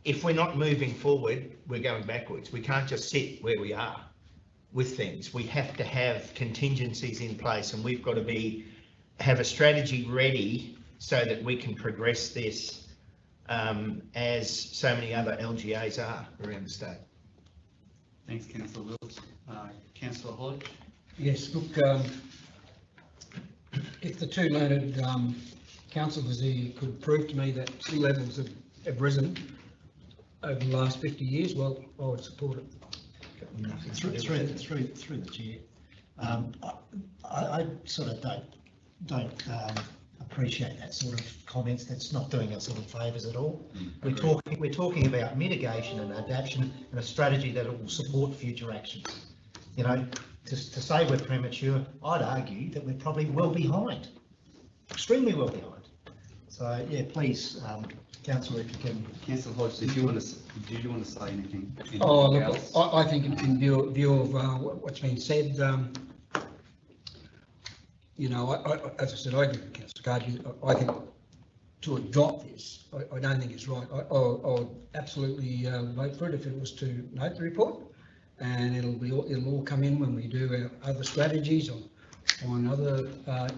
if we're not moving forward, we're going backwards. We can't just sit where we are with things. We have to have contingencies in place, and we've got to have a strategy ready so that we can progress this as so many other LGAs are around the state. Thanks, Councillor Wills. Councillor Hodge. Yes, look, if the two learned councillors here could prove to me that sea levels have risen over the last 50 years, well, I would support it. Through the chair, I sort of don't appreciate that sort of comments. That's not doing us any favours at all. We're talking about mitigation and adaptation and a strategy that will support future actions. You know, to say we're premature, I'd argue that we're probably well behind, extremely well behind. So yeah, please, Councillor, if you can. Councillor Hodge, did you want to say anything? Oh, look, I think in view of what's been said, you know, as I said, I agree with Councillor Cardew. I think to adopt this, I don't think it's right. I would absolutely vote for it if it was to note the report, and it'll all come in when we do our other strategies on other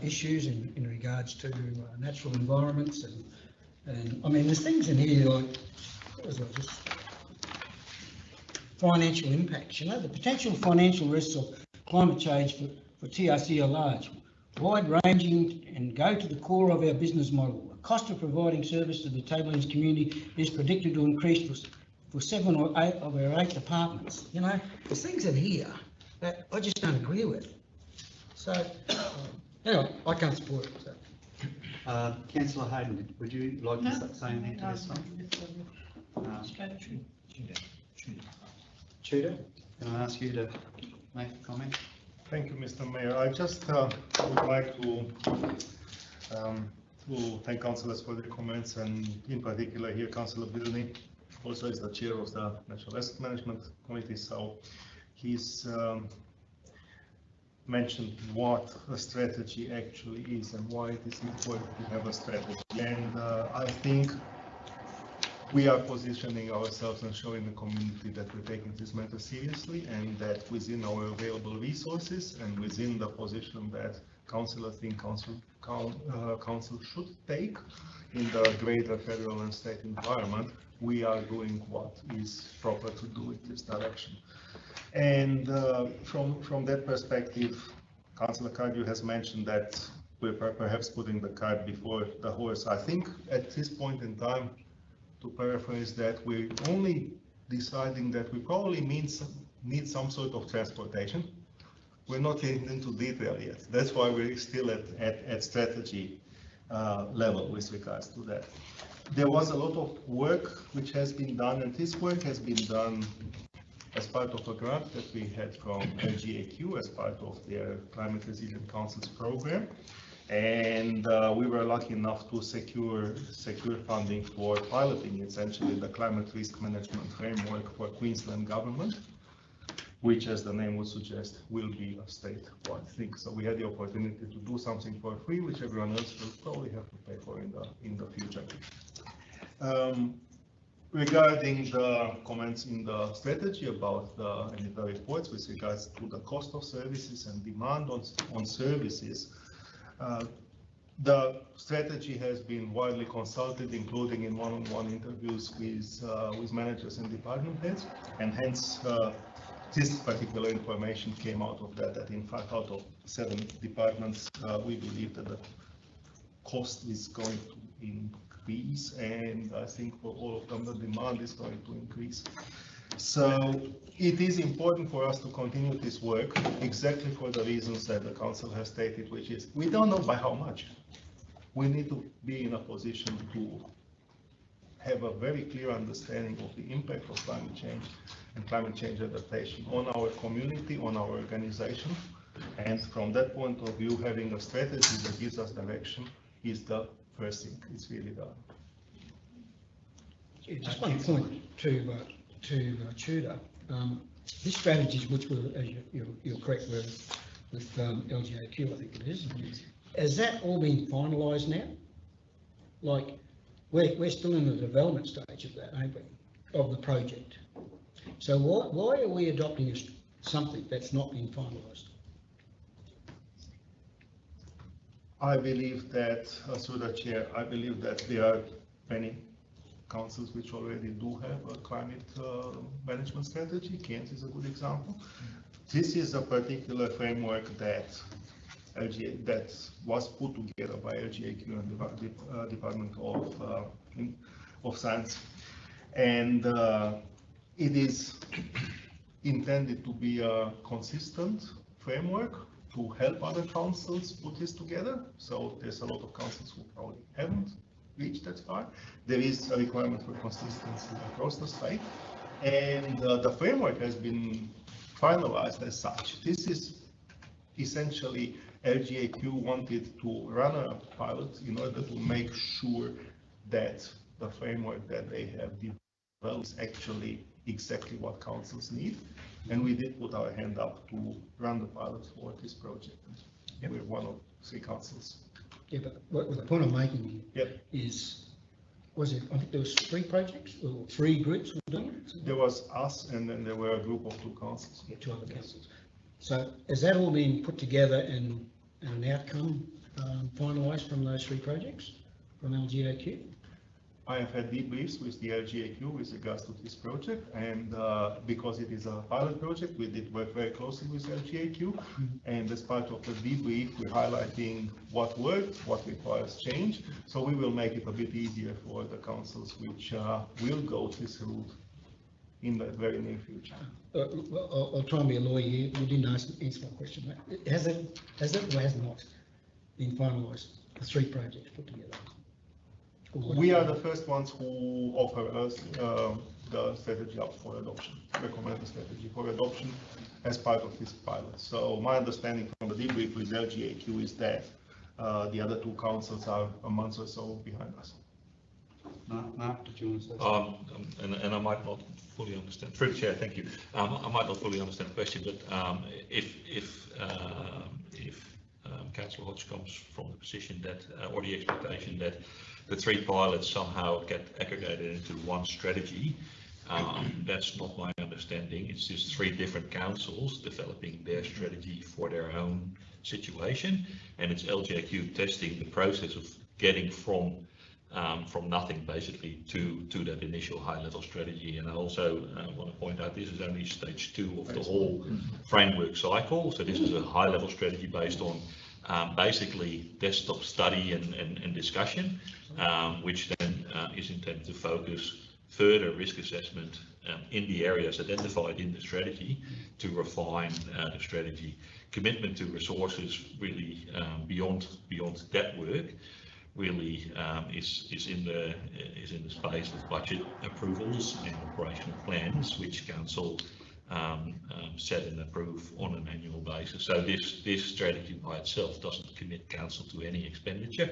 issues in regards to natural environments and I mean, there's things in here like, what was it, just financial impacts, you know, the potential financial risks of climate change for TRC are large, wide-ranging and go to the core of our business model. The cost of providing service to the Tablelands community is predicted to increase for 7 or 8 of our 8 departments. You know, there's things in here that I just don't agree with. So, anyway, I can't support it. So. Councillor Hayden, would you like to say anything to this one? Tudor, can I ask you to make a comment? Thank you, Mr. Mayor. I just would like to thank councillors for their comments, and in particular here, Councillor Bilney also is the chair of the National Asset Management Committee, so he's mentioned what a strategy actually is and why it is important to have a strategy. And I think we are positioning ourselves and showing the community that we're taking this matter seriously, and that within our available resources and within the position that councillors think council should take in the greater federal and state environment, we are doing what is proper to do in this direction. And from that perspective, Councillor Cardew has mentioned that we're perhaps putting the cart before the horse. I think at this point in time, to paraphrase that, we're only deciding that we probably need some sort of transportation. We're not getting into detail yet. That's why we're still at strategy level with regards to that. There was a lot of work which has been done, and this work has been done as part of a grant that we had from LGAQ as part of their Climate Resilient Councils program. And we were lucky enough to secure funding for piloting essentially the climate risk management framework for Queensland government, which, as the name would suggest, will be a state-wide thing. So we had the opportunity to do something for free, which everyone else will probably have to pay for in the future. Regarding the comments in the strategy about the reports with regards to the cost of services and demand on services, the strategy has been widely consulted, including in one-on-one interviews with managers and department heads, and hence this particular information came out of that in 5 out of 7 departments, we believe that the cost is going to increase, and I think for all of them the demand is going to increase. So it is important for us to continue this work exactly for the reasons that the council has stated, which is we don't know by how much. We need to be in a position to have a very clear understanding of the impact of climate change and climate change adaptation on our community, on our organization. And from that point of view, having a strategy that gives us direction is the first thing. It's really the... Yeah, just one point to Tudor. This strategies, which were, as you're correct, were with LGAQ, I think it is. Has that all been finalised now? Like, we're still in the development stage of that, aren't we, of the project? So why are we adopting something that's not been finalised? I believe that, through the chair, I believe that there are many councils which already do have a climate management strategy. Cairns is a good example. This is a particular framework that was put together by LGAQ and the Department of Science, and it is intended to be a consistent framework to help other councils put this together. So there's a lot of councils who probably haven't reached that far. There is a requirement for consistency across the state, and the framework has been finalized as such. This is essentially LGAQ wanted to run a pilot in order to make sure that the framework that they have developed is actually exactly what councils need. And we did put our hand up to run the pilot for this project. Yep. We're one of 3 councils. Yeah, but what the point I'm making here is, was it, I think there was 3 projects or 3 groups were doing it? There was us, and then there were a group of 2 councils. Yeah, 2 other councils. So has that all been put together and an outcome finalised from those 3 projects from LGAQ? I have had debriefs with the LGAQ with regards to this project, and because it is a pilot project, we did work very closely with LGAQ, and as part of the debrief, we're highlighting what worked, what requires change, so we will make it a bit easier for the councils which will go this route in the very near future. Well, I'll try and be a lawyer here. You didn't answer my question, mate. Has it or has not been finalised, the 3 projects put together? We are the first ones who offer us the strategy up for adoption, recommend the strategy for adoption as part of this pilot. So my understanding from the debrief with LGAQ is that the other 2 councils are a month or so behind us. Mark, did you want to say something? And I might not fully understand, through the chair, thank you. I might not fully understand the question, but if Councillor Hodge comes from the position that, or the expectation that the 3 pilots somehow get aggregated into one strategy, that's not my understanding. It's just 3 different councils developing their strategy for their own situation, and it's LGAQ testing the process of getting from nothing basically to that initial high-level strategy. And I also want to point out this is only stage 2 of the whole framework cycle. So this is a high-level strategy based on basically desktop study and discussion, which then is intended to focus further risk assessment in the areas identified in the strategy to refine the strategy. Commitment to resources really beyond that work really is in the space of budget approvals and operational plans, which council set and approve on an annual basis. So this strategy by itself doesn't commit council to any expenditure,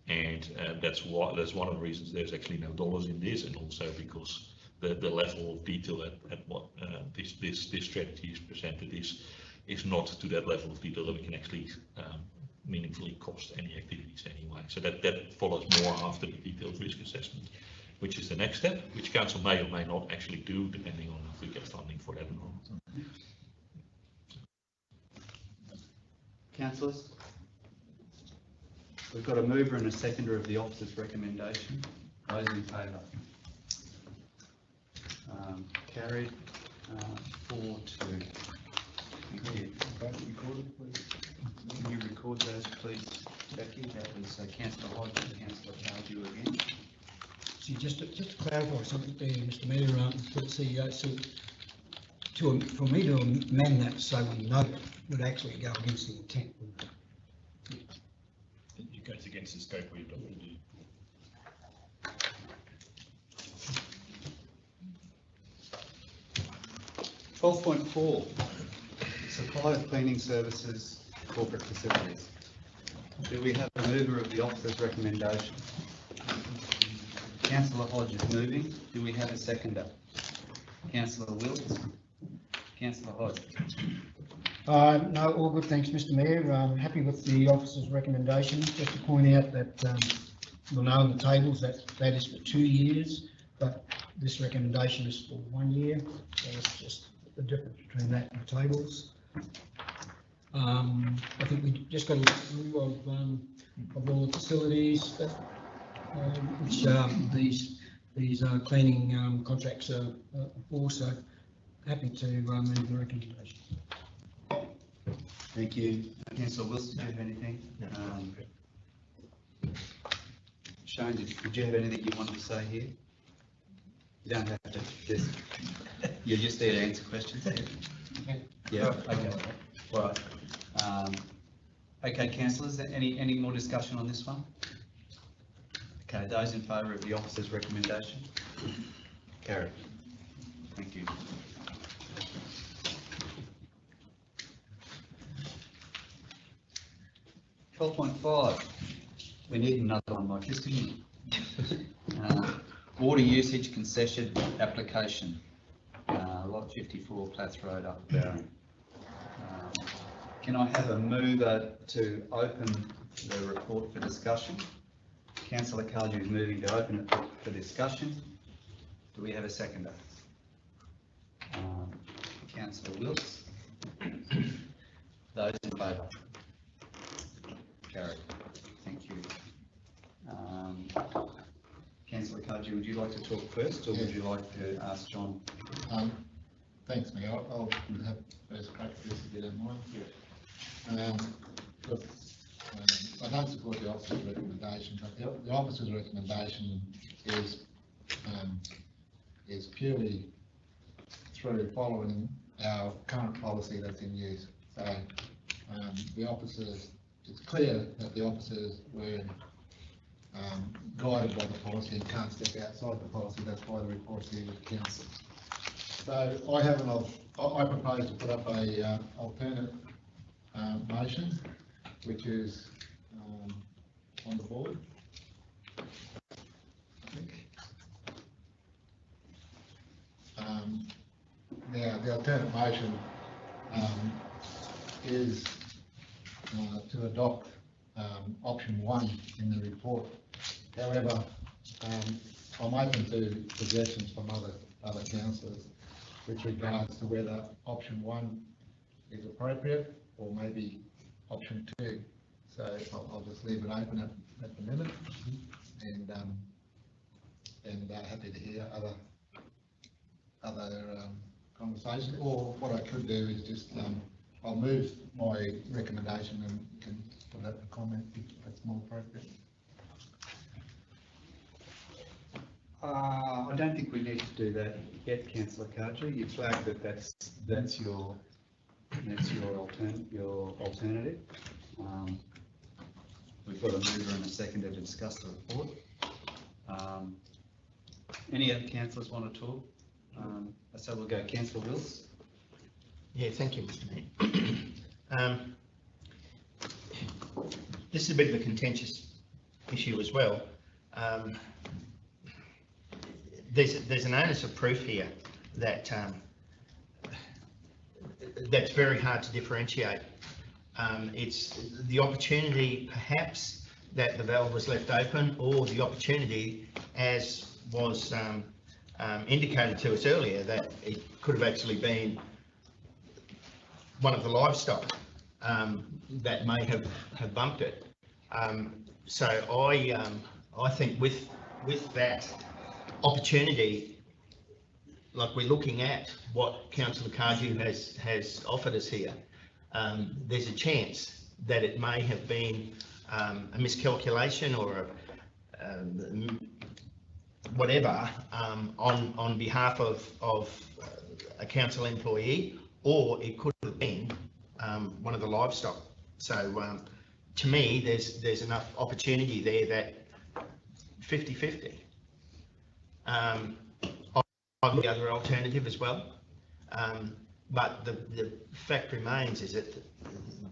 and that's one of the reasons there's actually no dollars in this, and also because the level of detail at what this strategy is presented is not to that level of detail that we can actually meaningfully cost any activities anyway. So that follows more after the detailed risk assessment, which is the next step, which council may or may not actually do, depending on if we get funding for that or not. Councillors? We've got a mover and a seconder of the officer's recommendation. Those in favour? Carried. 4-2. Thank you. Can you record those, please, Becky? That was Councillor Hodge and Councillor Cardew again. See, just to clarify something there, Mr Mayor, for the CEO, so for me to amend that so we know it would actually go against the intent. It goes against the scope we adopted. 12.4, supply of cleaning services, corporate facilities. Do we have a mover of the officer's recommendation? Councillor Hodge is moving. Do we have a seconder? Councillor Wilkes. Councillor Hodge. No, all good, thanks, Mr Mayor. I'm happy with the officer's recommendation. Just to point out that you'll know in the tables that is for 2 years, but this recommendation is for 1 year. So it's just the difference between that and the tables. I think we just got a review of all the facilities that, which these cleaning contracts are for. So happy to move the recommendation. Thank you. Councillor Wilson, did you have anything? Shane, did you have anything you wanted to say here? You don't have to. You're just there to answer questions. Yeah. Okay. All right. Okay, councillors, any more discussion on this one? Okay, those in favour of the officer's recommendation? Carried. Thank you. $12.5. We need another one like this, didn't we? Water usage concession application. Lot 54, Platts Road, up there. Can I have a mover to open the report for discussion? Councillor Cardew is moving to open it for discussion. Do we have a seconder? Councillor Wilkes. Those in favour? Carried. Thank you. Councillor Cardew, would you like to talk first, or would you like to ask John? Thanks, Mayor. I'll have first crack at this if you don't mind. Look, I don't support the officer's recommendation, but the officer's recommendation is purely through following our current policy that's in use. So the officers, it's clear that the officers were guided by the policy and can't step outside the policy. That's why the report's here with council. So I propose to put up a alternate motion, which is on the board. I think. Now, the alternate motion is to adopt option 1 in the report. However, I'm open to suggestions from other councillors with regards to whether option 1 is appropriate or maybe option 2. So I'll just leave it open at the minute, and happy to hear other conversations. Or what I could do is just I'll move my recommendation and you can put that in a comment if that's more appropriate. I don't think we need to do that yet, Councillor Carter. You flagged that that's your alternative. We've got a mover and a seconder to discuss the report. Any other councillors want to talk? So we'll go Councillor Wills. Yeah, thank you, Mr. Mayor. This is a bit of a contentious issue as well. There's an onus of proof here that that's very hard to differentiate. It's the opportunity perhaps that the valve was left open, or the opportunity, as was indicated to us earlier, that it could have actually been one of the livestock that may have bumped it. So I think with that opportunity, like we're looking at what Councillor Cardew has offered us here, there's a chance that it may have been a miscalculation or whatever on behalf of a council employee, or it could have been one of the livestock. So to me, there's enough opportunity there that 50-50. I've got the other alternative as well, but the fact remains is that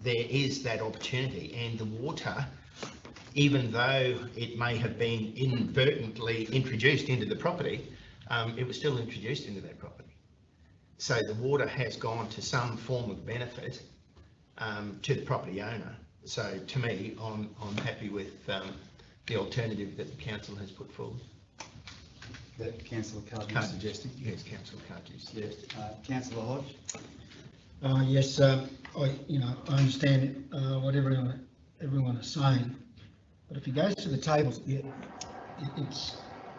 there is that opportunity, and the water, even though it may have been inadvertently introduced into the property, it was still introduced into that property. So the water has gone to some form of benefit to the property owner. So to me, I'm happy with the alternative that the council has put forward. That Councillor Cardew suggested? Yes, Councillor Cardew suggested. Councillor Hodge? Yes, I understand what everyone is saying, but if you go to the tables, it's,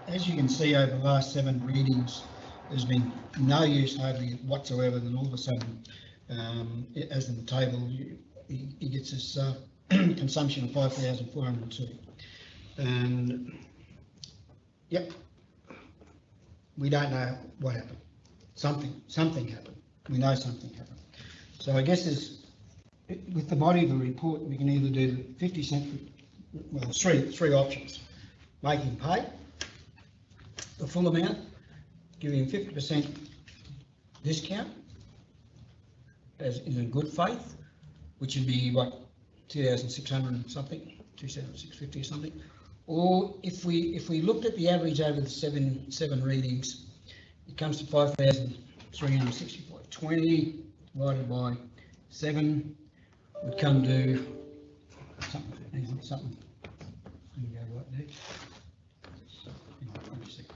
as you can see over the last 7 readings, there's been no use hardly whatsoever, then all of a sudden, as in the table, he gets this consumption of 5,402. And, yep, we don't know what happened. Something happened. We know something happened. So I guess with the body of the report, we can either do the 50 cent, well, three options. Make him pay the full amount, give him 50% discount as in good faith, which would be what, 2,600 something, 2,650 or something. Or if we looked at the average over the seven readings, it comes to 5,364. 20 divided by 7 would come to something. Let me go right there. Hang on, 1 second.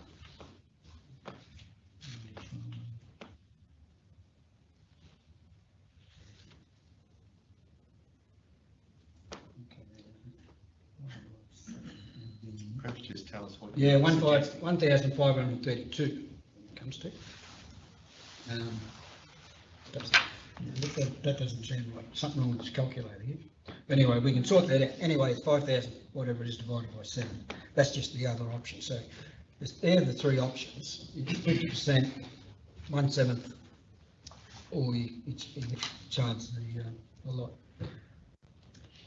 Perhaps just tell us what. Yeah, 1,532 comes to. That doesn't seem right. Something wrong with this calculator here. But anyway, we can sort that out. Anyway, it's 5,000, whatever it is, divided by 7. That's just the other option. So they're the 3 options. It's 50%, 1/7 or you charge the lot.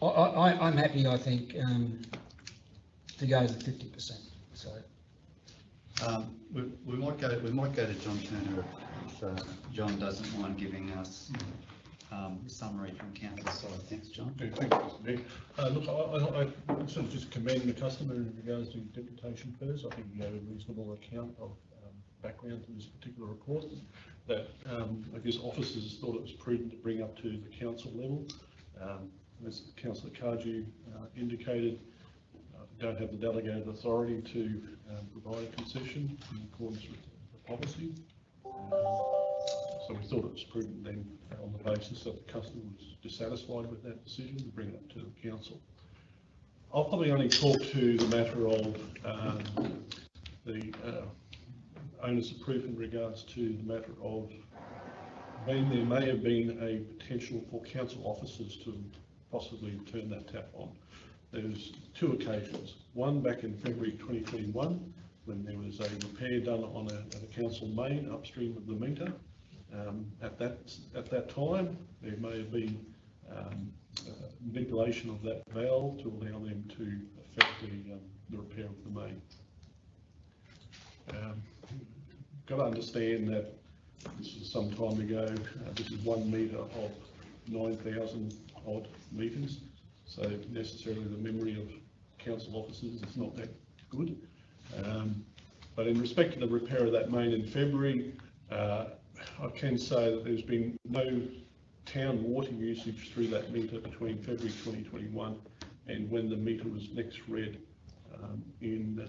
I'm happy, I think, to go to 50%, so. We might go to John Turner if John doesn't mind giving us a summary from council side. Thanks, John. Yeah, thank you, Mr. Mayor. Look, I sort of just commend the customer in regards to deputation first. I think you gave a reasonable account of background to this particular report that I guess officers thought it was prudent to bring up to the council level. As Councillor Cardew indicated, don't have the delegated authority to provide a concession in accordance with the policy. So we thought it was prudent then, on the basis that the customer was dissatisfied with that decision, to bring it up to the council. I'll probably only talk to the matter of the onus of proof in regards to the matter of when there may have been a potential for council officers to possibly turn that tap on. There's two occasions. One back in February 2021, when there was a repair done on a council main upstream of the meter. At that time, there may have been manipulation of that valve to allow them to affect the repair of the main. Got to understand that this is some time ago. This is 1 metre of 9,000 odd metres, so necessarily the memory of council officers is not that good. But in respect to the repair of that main in February, I can say that there's been no town water usage through that meter between February 2021 and when the meter was next read in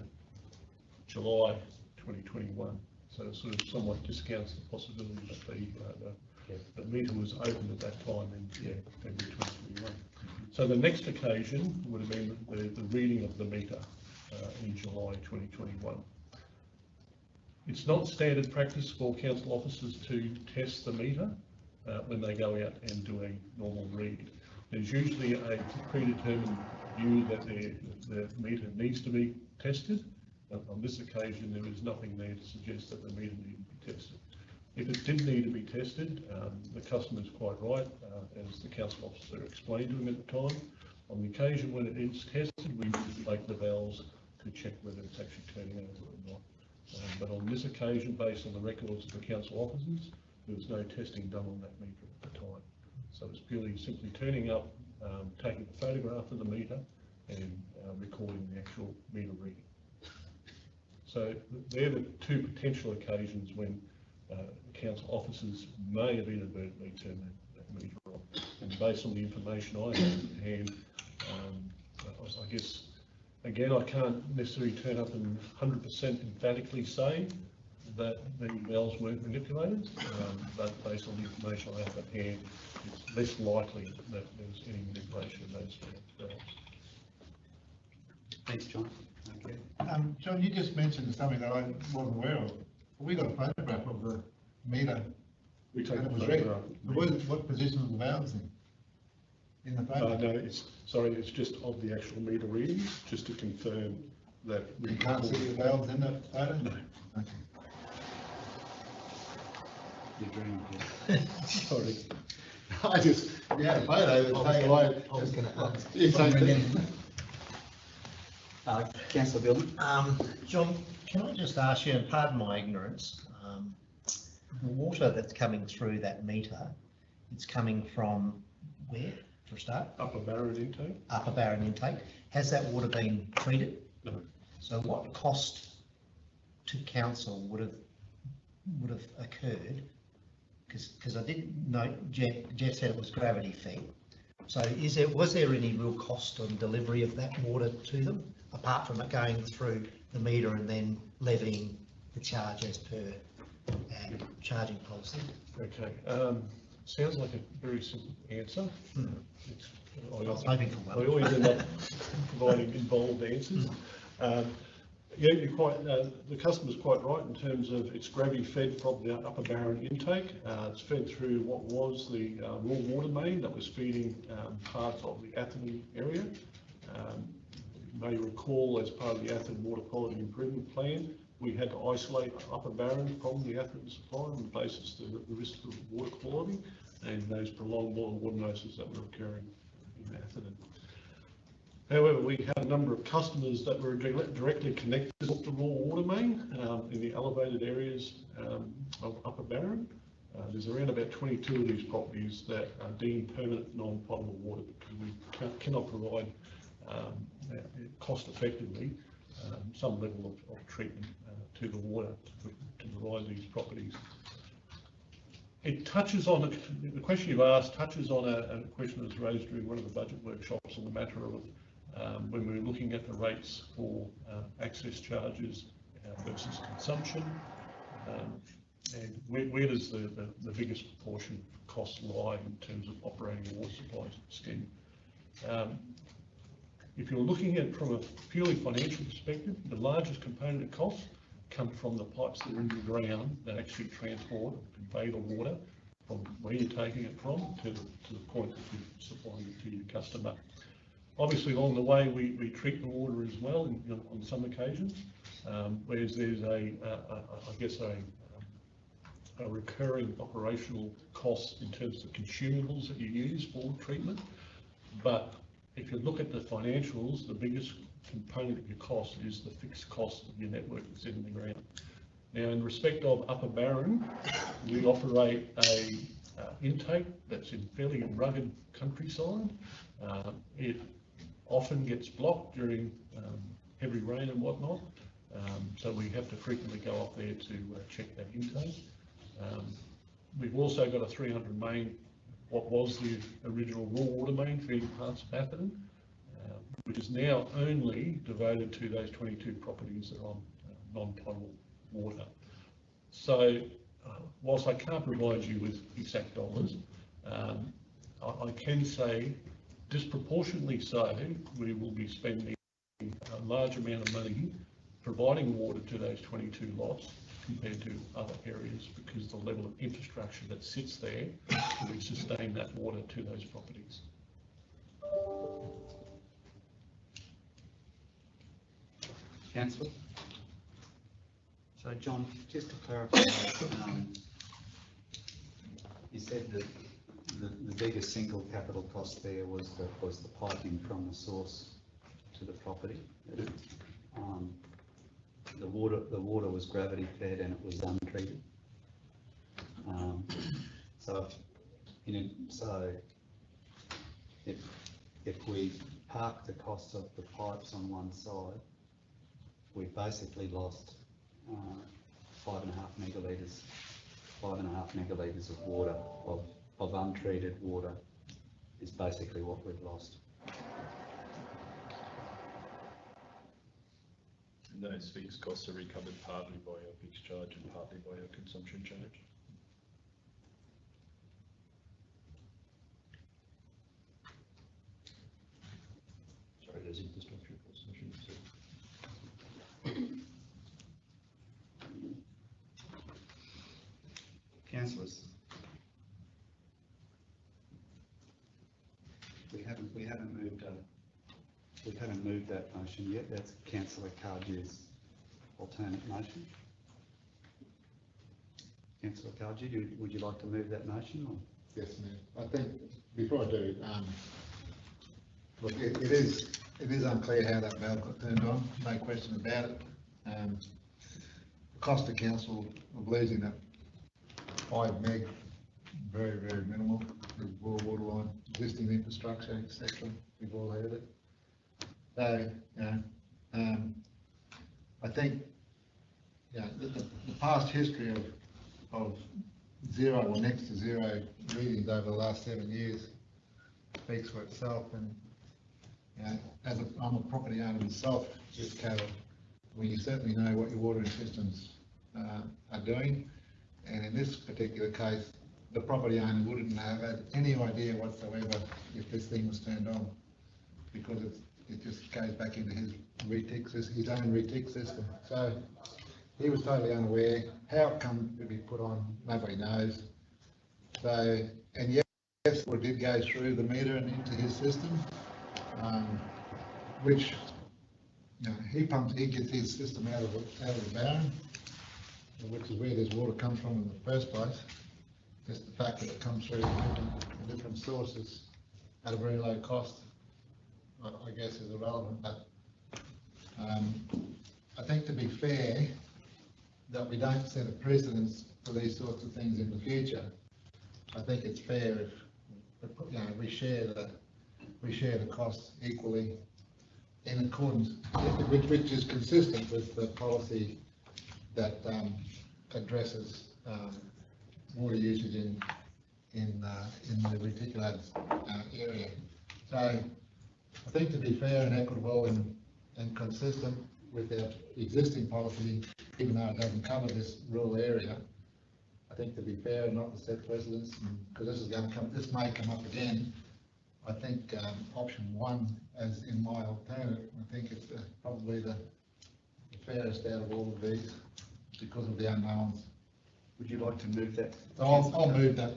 July 2021. So it sort of somewhat discounts the possibility that the meter was opened at that time in February 2021. So the next occasion would have been the reading of the meter in July 2021. It's not standard practice for council officers to test the meter when they go out and do a normal read. There's usually a predetermined view that the meter needs to be tested. On this occasion, there is nothing there to suggest that the meter needed to be tested. If it did need to be tested, the customer is quite right, as the council officer explained to him at the time. On the occasion when it is tested, we manipulate the valves to check whether it's actually turning over or not. But on this occasion, based on the records of the council officers, there was no testing done on that meter at the time. So it's purely simply turning up, taking a photograph of the meter and recording the actual meter reading. So they're the two potential occasions when council officers may have inadvertently turned that meter on. And based on the information I have at hand, I guess, again, I can't necessarily turn up and 100% emphatically say that the valves weren't manipulated, but based on the information I have at hand, it's less likely that there was any manipulation of those valves. Thanks, John. Okay. John, you just mentioned something that I wasn't aware of. We got a photograph of the meter. We take and a it was photograph. What position was the valves in the photograph? No, it's just of the actual meter readings, just to confirm that. You can't see the valves in that photo? No. Okay. You're dreaming. Sorry. I just, you had a photo that's taken away. I was going to ask. It's okay. Councillor Billman. John, can I just ask you, and pardon my ignorance, the water that's coming through that meter, it's coming from where, for a start? Upper Barron intake? Upper Barron intake. Has that water been treated? No. So what cost to council would have occurred? Because I didn't know, Jeff said it was gravity fed. So was there any real cost on delivery of that water to them, apart from it going through the meter and then levying the charge as per charging policy? Okay. Sounds like a very simple answer. I was hoping for one. I always end up providing involved answers. Yeah, you're quite, the customer's quite right in terms of it's gravity fed from the Upper Barron intake. It's fed through what was the raw water main that was feeding parts of the Atherton area. You may recall, as part of the Atherton Water Quality Improvement Plan, we had to isolate Upper Barron from the Atherton supply on the basis of the risk of water quality and those prolonged boil water notices that were occurring in Atherton. However, we had a number of customers that were directly connected to the raw water main in the elevated areas of Upper Barron. There's around about 22 of these properties that are deemed permanent non-potable water because we cannot provide cost effectively some level of treatment to the water to provide these properties. It touches on, the question you've asked touches on a question that was raised during one of the budget workshops on the matter of when we were looking at the rates for access charges versus consumption. And where does the biggest proportion of costs lie in terms of operating a water supply scheme? If you're looking at it from a purely financial perspective, the largest component of costs come from the pipes that are in the ground that actually transport and convey the water from where you're taking it from to the point that you're supplying it to your customer. Obviously, along the way, we treat the water as well on some occasions, whereas there's I guess a recurring operational cost in terms of consumables that you use for treatment. But if you look at the financials, the biggest component of your cost is the fixed cost of your network that's in the ground. Now, in respect of Upper Barron, we operate a intake that's in fairly rugged countryside. It often gets blocked during heavy rain and whatnot, so we have to frequently go up there to check that intake. We've also got a 300 main, what was the original raw water main feeding parts of Atherton, which is now only devoted to those 22 properties that are on non-potable water. So whilst I can't provide you with exact dollars, I can say disproportionately so, we will be spending a large amount of money providing water to those 22 lots compared to other areas because the level of infrastructure that sits there to sustain that water to those properties. Councillor? So John, just to clarify, you said that the biggest single capital cost there was the piping from the source to the property. The water was gravity fed and it was untreated. So if we park the cost of the pipes on one side, we basically lost 5.5 megalitres of water, of untreated water is basically what we've lost. And those fixed costs are recovered partly by our fixed charge and partly by our consumption charge. Sorry, there's infrastructure costs, I shouldn't say. Councillors, we haven't moved that motion yet. That's Councillor Cargew's alternate motion. Councillor Cargew, would you like to move that motion? Or? Yes, Mayor. I think before I do, look, it is unclear how that valve got turned on. No question about it. The cost to council of losing that 5 meg, very, very minimal. The raw water line, existing infrastructure, etc. We've all heard it. So, I think, the past history of zero or next to zero readings over the last 7 years speaks for itself. And I'm a property owner myself with cattle. Well, you certainly know what your watering systems are doing. And in this particular case, the property owner wouldn't have had any idea whatsoever if this thing was turned on, because it just goes back into his own retic system. So he was totally unaware. How it come to be put on, nobody knows. So, and yes, it did go through the meter and into his system, which he gets his system out of the Barron, which is where this water comes from in the first place. Just the fact that it comes through different sources at a very low cost, I guess, is irrelevant. But I think, to be fair, that we don't set a precedence for these sorts of things in the future. I think it's fair if we share the costs equally, in accordance, which is consistent with the policy that addresses water usage in the reticulated area. So I think, to be fair and equitable and consistent with our existing policy, even though it doesn't cover this rural area, I think, to be fair and not to set precedents, because this may come up again. I think option one, as in my alternative, I think it's probably the fairest out of all of these because of the unknowns. Would you like to move that? I'll move that.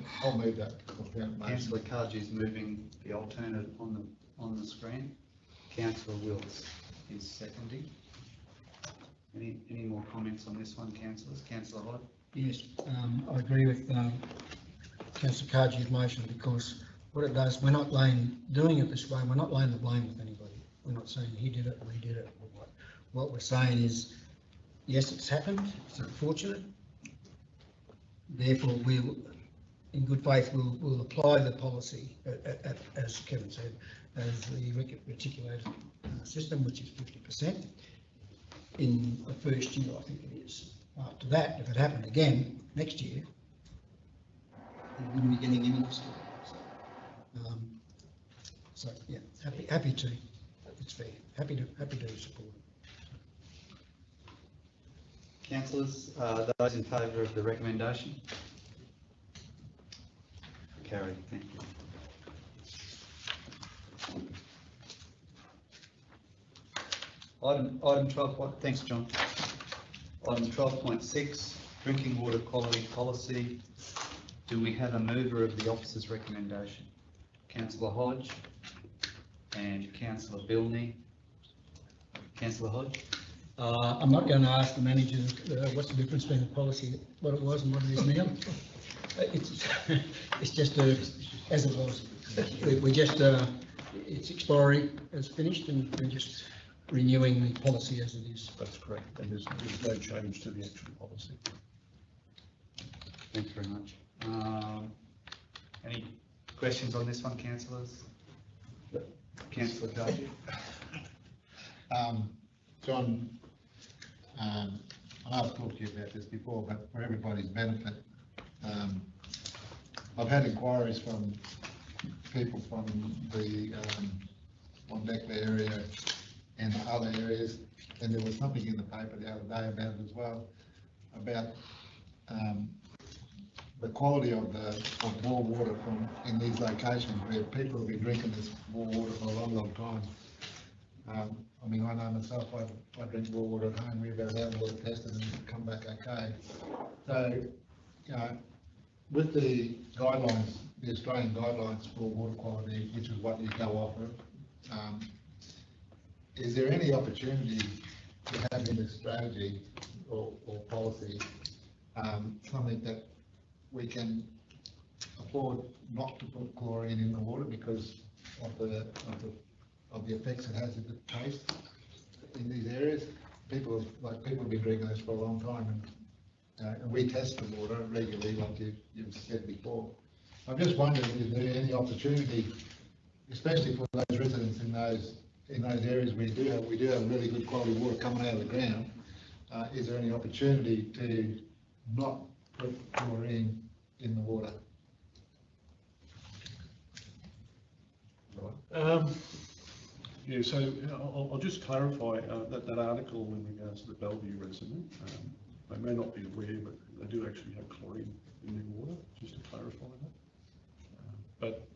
Councillor Kaji is moving the alternate on the screen. Councillor Wills is seconding. Any more comments on this one, councillors? Councillor Hodge? Yes, I agree with Councillor Kaji's motion, because what it does, we're not doing it this way, we're not laying the blame with anybody. We're not saying he did it, we did it. What we're saying is, yes, it's happened, it's unfortunate. Therefore, we'll, in good faith, we'll apply the policy, as Kevin said, as the reticulated system, which is 50% in the first year, I think it is. After that, if it happened again next year, we wouldn't be getting any more stuff. So yeah, happy to. It's fair. Happy to support it. Councillors, those in favour of the recommendation? Carried. Thank you. Item 12. Thanks, John. Item 12.6, drinking water quality policy. Do we have a mover of the officer's recommendation? Councillor Hodge and Councillor Bilney. Councillor Hodge? I'm not going to ask the manager what's the difference between the policy, what it was and what it is now. It's just as it was. We just, it's expiring, it's finished, and we're just renewing the policy as it is. That's correct, and there's no change to the actual policy. Thanks very much. Any questions on this one, councillors? Councillor Kaji? John, I know I've talked to you about this before, but for everybody's benefit, I've had inquiries from people from the Wandekla area and other areas, and there was something in the paper the other day about it as well, about the quality of raw water in these locations where people will be drinking this raw water for a long time. I mean, I know myself, I drink raw water at home, we've had our water tested and come back okay. So, with the guidelines, the Australian guidelines for water quality, which is what you go off of, is there any opportunity to have in this strategy or policy something that we can afford not to put chlorine in the water because of the effects it has in the taste in these areas? People have been drinking this for a long time, and we test the water regularly, like you've said before. I'm just wondering, is there any opportunity, especially for those residents in those areas where we do have really good quality water coming out of the ground? Is there any opportunity to not put chlorine in the water? Yeah, so I'll just clarify that article in regards to the Bellevue resident. They may not be aware, but they do actually have chlorine in their water, just to clarify that. But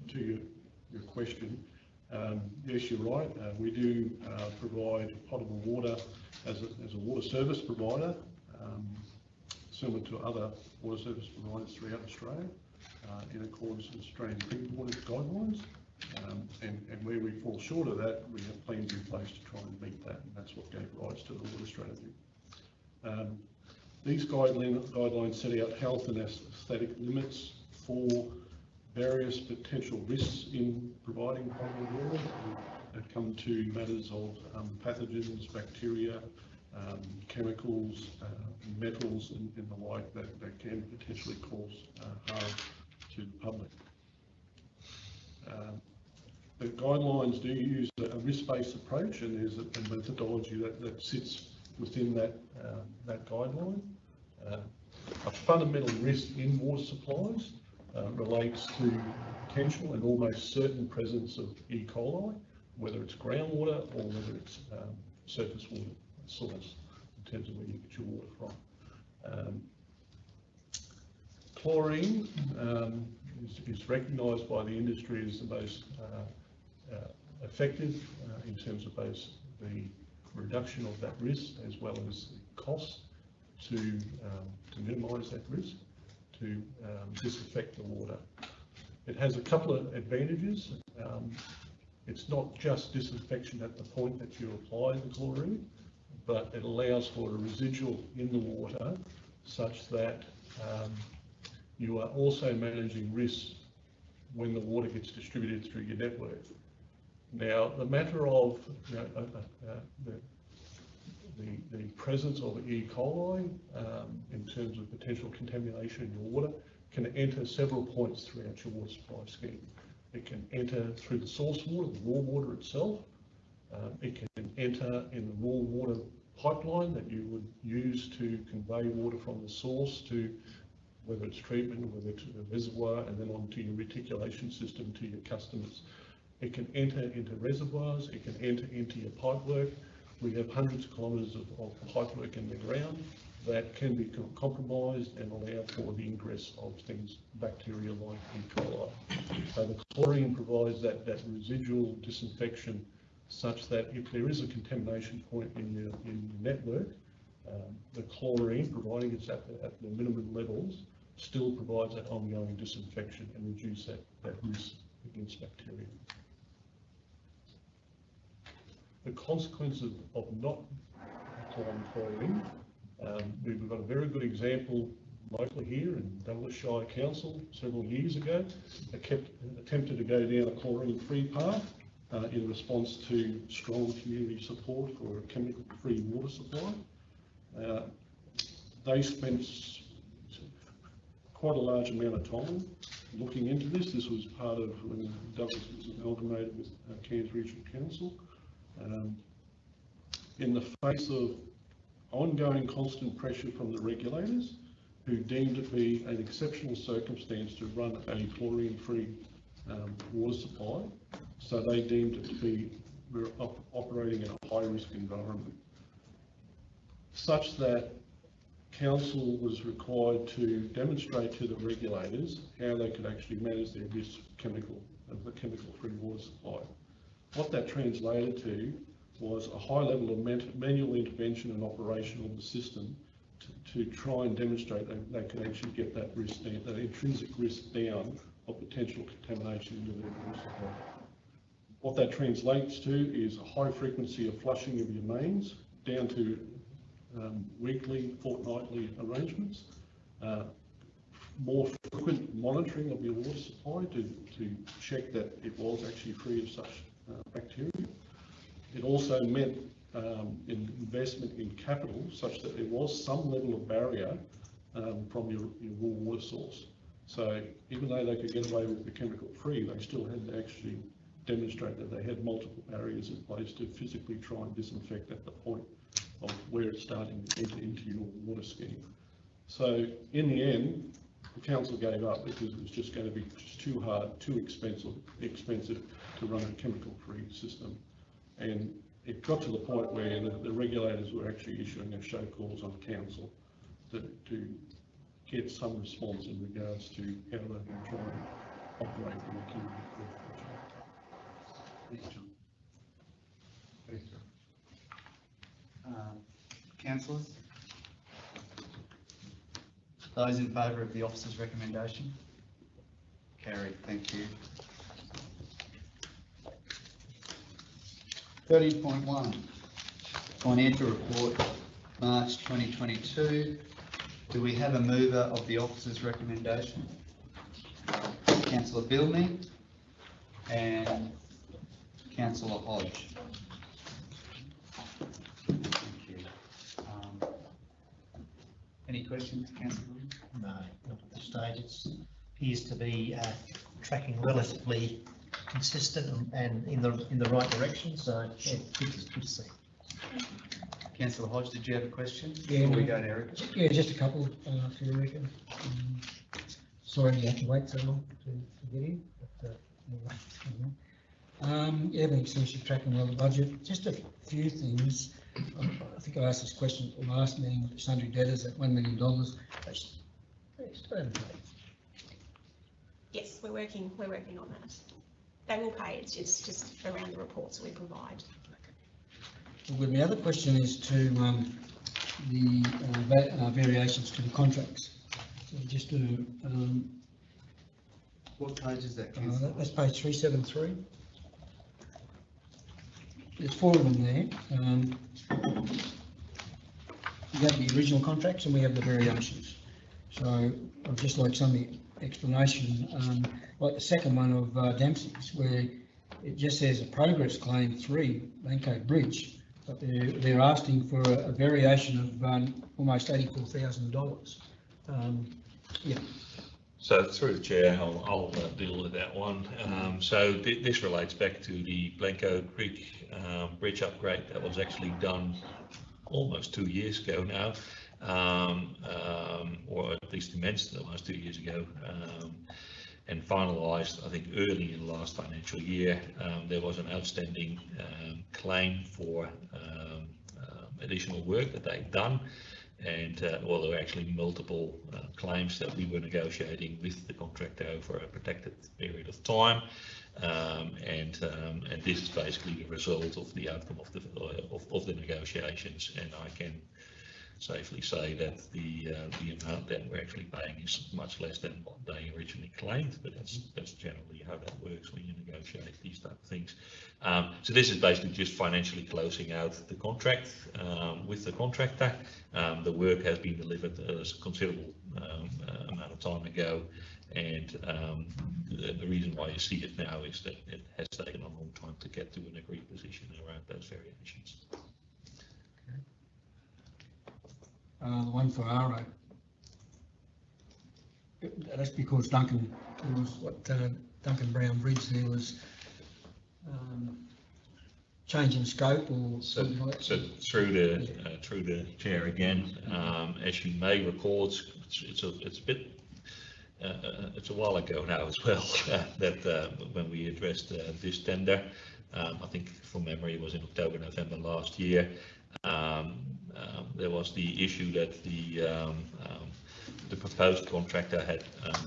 to your question, yes, you're right. We do provide potable water as a water service provider, similar to other water service providers throughout Australia, in accordance with Australian Drinking Water Guidelines. And where we fall short of that, we have plans in place to try and meet that, and that's what gave rise to the water strategy. These guidelines set out health and aesthetic limits for various potential risks in providing potable water that come to matters of pathogens, bacteria, chemicals, metals and the like that can potentially cause harm to the public. The guidelines do use a risk-based approach, and there's a methodology that sits within that guideline. A fundamental risk in water supplies relates to potential and almost certain presence of E. coli, whether it's groundwater or whether it's surface water source, in terms of where you get your water from. Chlorine is recognised by the industry as the most effective in terms of both the reduction of that risk as well as the cost to minimise that risk, to disinfect the water. It has a couple of advantages. It's not just disinfection at the point that you apply the chlorine, but it allows for a residual in the water such that you are also managing risks when the water gets distributed through your network. Now, the matter of the presence of E. coli in terms of potential contamination in your water can enter several points throughout your water supply scheme. It can enter through the source water, the raw water itself. It can enter in the raw water pipeline that you would use to convey water from the source to whether it's treatment, whether it's a reservoir, and then onto your reticulation system to your customers. It can enter into reservoirs, it can enter into your pipework. We have hundreds of kilometres of pipework in the ground that can be compromised and allow for the ingress of things, bacteria like E. coli. So the chlorine provides that residual disinfection such that if there is a contamination point in your network, the chlorine, providing it's at the minimum levels, still provides that ongoing disinfection and reduce that risk against bacteria. The consequences of not applying chlorine, we've got a very good example locally here in Douglas Shire Council several years ago. Attempted to go down a chlorine-free path in response to strong community support for a chemical-free water supply. They spent quite a large amount of time looking into this. This was part of when Douglas was amalgamated with Cairns Regional Council. In the face of ongoing constant pressure from the regulators, who deemed it to be an exceptional circumstance to run a chlorine-free water supply, so they deemed it to be, we're operating in a high-risk environment, such that Council was required to demonstrate to the regulators how they could actually manage their risk of the chemical-free water supply. What that translated to was a high level of manual intervention and operation of the system to try and demonstrate that they could actually get that risk down, that intrinsic risk down of potential contamination into their water supply. What that translates to is a high frequency of flushing of your mains down to weekly, fortnightly arrangements, more frequent monitoring of your water supply to check that it was actually free of such bacteria. It also meant investment in capital such that there was some level of barrier from your raw water source. So even though they could get away with the chemical free, they still had to actually demonstrate that they had multiple barriers in place to physically try and disinfect at the point of where it's starting to enter into your water scheme. So in the end, the council gave up because it was just going to be too hard, too expensive to run a chemical-free system. And it got to the point where the regulators were actually issuing a show cause on council to get some response in regards to how they can try and operate in a chemical-free fashion. Thanks, John. Thanks, John. Councillors? Those in favour of the officer's recommendation? Carried, thank you. 13.1, financial report, March 2022. Do we have a mover of the officer's recommendation? Councillor Billney and Councillor Hodge. Thank you. Any questions, Councillor Billney? No, not at this stage. It appears to be tracking relatively consistent and in the right direction, so yeah, good to see. Councillor Hodge, did you have a question? Yeah, Before we no. go to Eric? Yeah, just a couple, if you reckon. Sorry you had to wait so long to get in, but, anyway. Everything seems to be tracking well the budget. Just a few things. I think I asked this question at the last meeting, with sundry debtors at $1 million. They still haven't paid. Yes, we're working on that. They will pay, it's just around the reports we provide. Well, the other question is to the variations to the contracts. So just to, what page is that, Councillor? that's page 373. There's 4 of them there. We have the original contracts and we have the variations. So I'd just like some explanation, like the second one of Dempsey's, where it just says a progress claim 3, Blanco Bridge, but they're asking for a variation of almost $84,000. Yeah. So through the chair, I'll deal with that one. So this relates back to the Blanco Creek bridge upgrade that was actually done almost 2 years ago now, or at least commenced almost 2 years ago, and finalised, I think, early in the last financial year. There was an outstanding claim for additional work that they'd done. And well, there were actually multiple claims that we were negotiating with the contractor over a protected period of time, and this is basically the result of the outcome of the negotiations. And I can safely say that the amount that we're actually paying is much less than what they originally claimed, but that's generally how that works when you negotiate these type of things. So this is basically just financially closing out the contract with the contractor. The work has been delivered a considerable amount of time ago, and the reason why you see it now is that it has taken a long time to get to an agreed position around those variations. The one for Arrow. That's because Duncan Brown Bridge there was changing scope or something like that. So through the chair again, as you may recall, it's a bit. It's a while ago now as well that when we addressed this tender, I think from memory it was in October, November last year. There was the issue that the proposed contractor had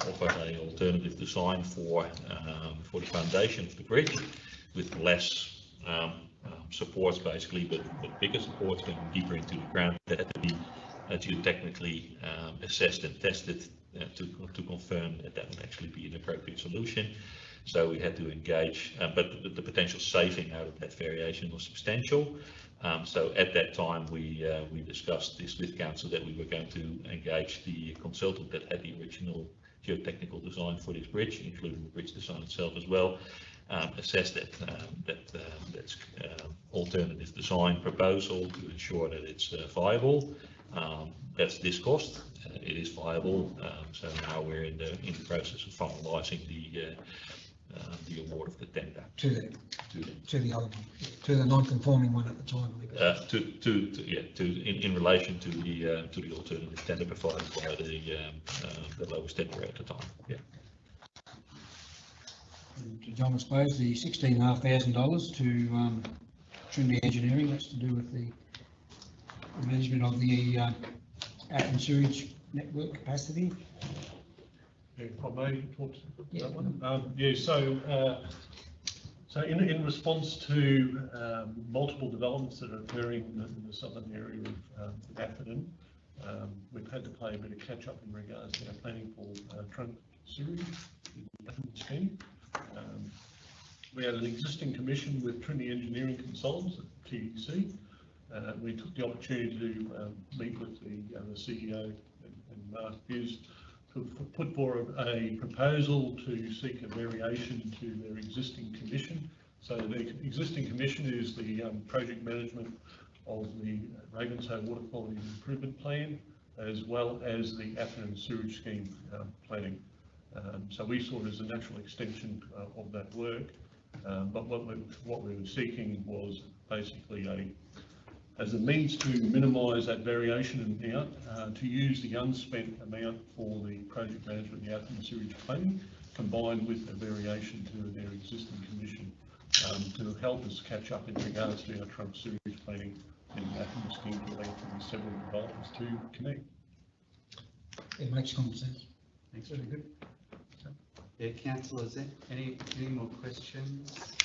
offered an alternative design for the foundation of the bridge with less supports basically, but bigger supports going deeper into the ground that had to be geotechnically assessed and tested to confirm that that would actually be an appropriate solution. So we had to engage, but the potential saving out of that variation was substantial. So at that time, we discussed this with council that we were going to engage the consultant that had the original geotechnical design for this bridge, including the bridge design itself as well, assess that alternative design proposal to ensure that it's viable. That's this cost. It is viable. So now we're in the process of finalising the award of the tender to the other one, to the non-conforming one at the time. In relation to the alternative tender provided by the lowest tender at the time. Yeah. To John, I suppose the $16,500 to Trinity Engineering, that's to do with the management of the Athens sewage network capacity. Yeah, if I may talk to that one. Yeah, so in response to multiple developments that are occurring in the southern area of Atherton, we've had to play a bit of catch up in regards to our planning for trunk sewage in the Atherton scheme. We had an existing commission with Trinity Engineering Consultants at TEC. We took the opportunity to meet with the CEO and Mark Hughes to put forward a proposal to seek a variation to their existing commission. So the existing commission is the project management of the Ravenshoe Water Quality Improvement Plan, as well as the Atherton Sewage Scheme planning. So we saw it as a natural extension of that work. But what we were seeking was basically as a means to minimise that variation amount, to use the unspent amount for the project management, the Atherton Sewage Planning, combined with a variation to their existing commission, to help us catch up in regards to our trunk sewage planning and Atherton scheme to allow for several developments to connect. It makes common sense. Thanks, very good. Yeah, councillors, any more questions?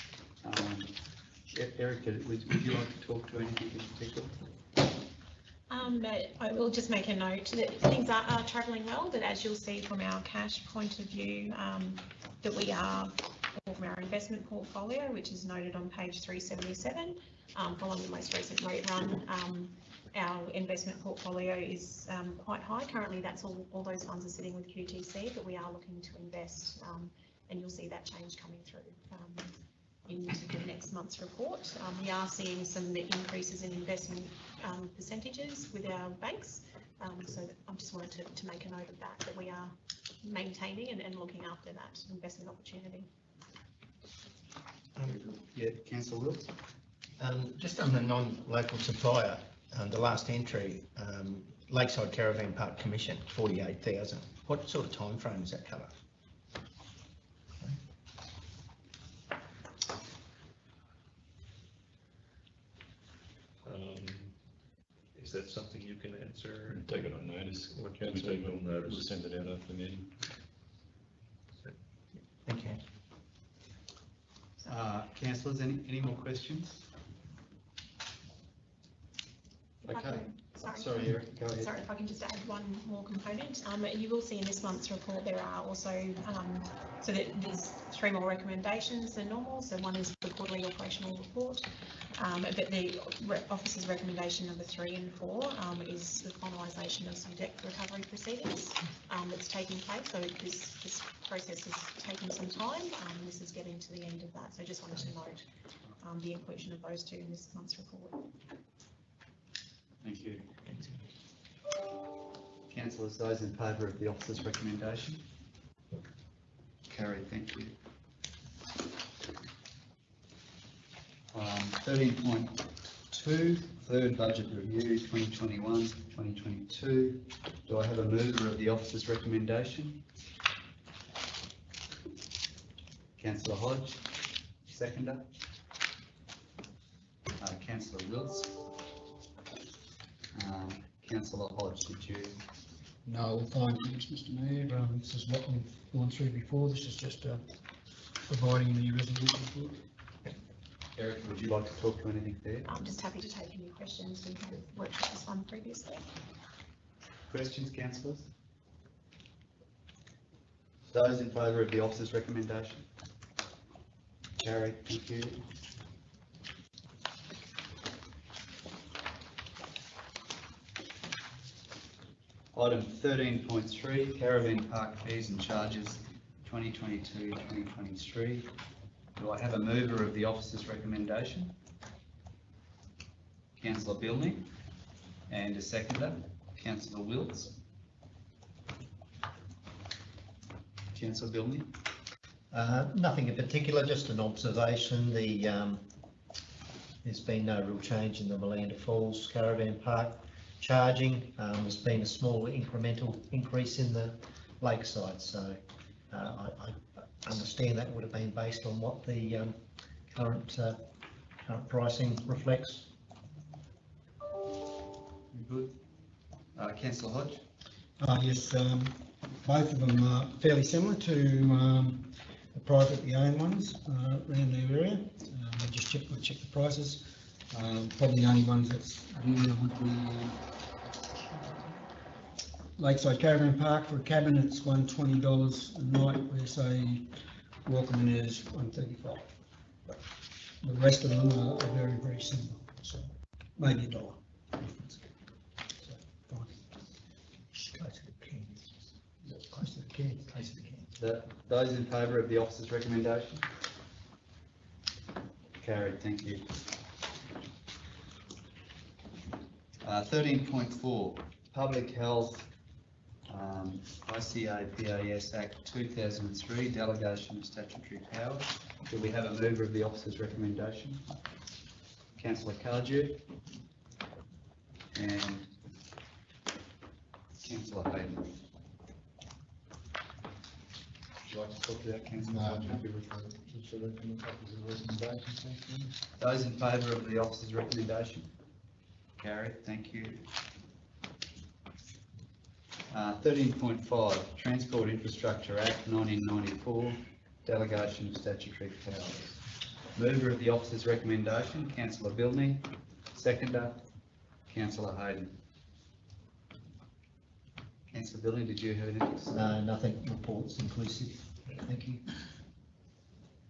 Erica, would you like to talk to anything in particular? I will just make a note that things are travelling well, that as you'll see from our cash point of view, that we are, from our investment portfolio, which is noted on page 377, following the most recent rate run, our investment portfolio is quite high. Currently, that's all those funds are sitting with QTC, but we are looking to invest, and you'll see that change coming through in the next month's report. We are seeing some increases in investment percentages with our banks, so I just wanted to make a note of that we are maintaining and looking after that investment opportunity. Yeah, Councillor Wills. Just on the non-local supplier, the last entry, Lakeside Caravan Park Commission, 48,000. What sort of time frame does that cover? Is that something you can answer? Take it on notice. We take it on notice. We'll send it out after the meeting. Thank you. Councillors, any more questions? Okay. Sorry, Eric, go ahead. Sorry, if I can just add one more component. You will see in this month's report there are also, so that there's 3 more recommendations than normal. So one is the quarterly operational report, but the officer's recommendation number 3 and 4 is the finalisation of some debt recovery proceedings that's taking place. So this process is taking some time. This is getting to the end of that. So I just wanted to note the inclusion of those 2 in this month's report. Thank you. Councillors, those in favour of the officer's recommendation? Carried, thank you. 13.2, third budget review, 2021-2022. Do I have a mover of the officer's recommendation? Councillor Hodge, seconder. Councillor Wills. Councillor Hodge, did you? No, fine, thanks, Mr Mayor. This is what we've gone through before. This is just providing the resolution report. Eric, would you like to talk to anything there? I'm just happy to take any questions. We have worked with this one previously. Questions, councillors? Those in favour of the officer's recommendation? Carried, thank you. Item 13.3, Caravan Park Fees and Charges 2022-2023. Do I have a mover of the officer's recommendation? Councillor Bilney, and a seconder, Councillor Wills. Councillor Bilney. Nothing in particular, just an observation. There's been no real change in the Malanda Falls Caravan Park charging. There's been a small incremental increase in the lakeside, so I understand that would have been based on what the current pricing reflects. Good. Councillor Hodge. Yes, both of them are fairly similar to the privately owned ones around the area. I just check the prices. Probably the only ones that's new would be Lakeside Caravan Park. For a cabin, it's $120 a night, where say Welcome is $135. The rest of them are very, very similar, so maybe $1 difference. So, fine. Close to the can. Close to the can, close to the can. Those in favour of the officer's recommendation? Carried, thank you. 13.4, Public Health, ICA PAS Act 2003, Delegation of Statutory Powers. Do we have a mover of the officer's recommendation? Councillor Cardew and Councillor Hayden. Would you like to talk to that, Councillor Cardew? Those in favour of the officer's recommendation? Carried, thank you. 13.5, Transport Infrastructure Act 1994, Delegation of Statutory Powers. Mover of the officer's recommendation, Councillor Bilney. Seconder, Councillor Hayden. Councillor Bilney, did you have anything to say? No, nothing, reports inclusive. Thank you.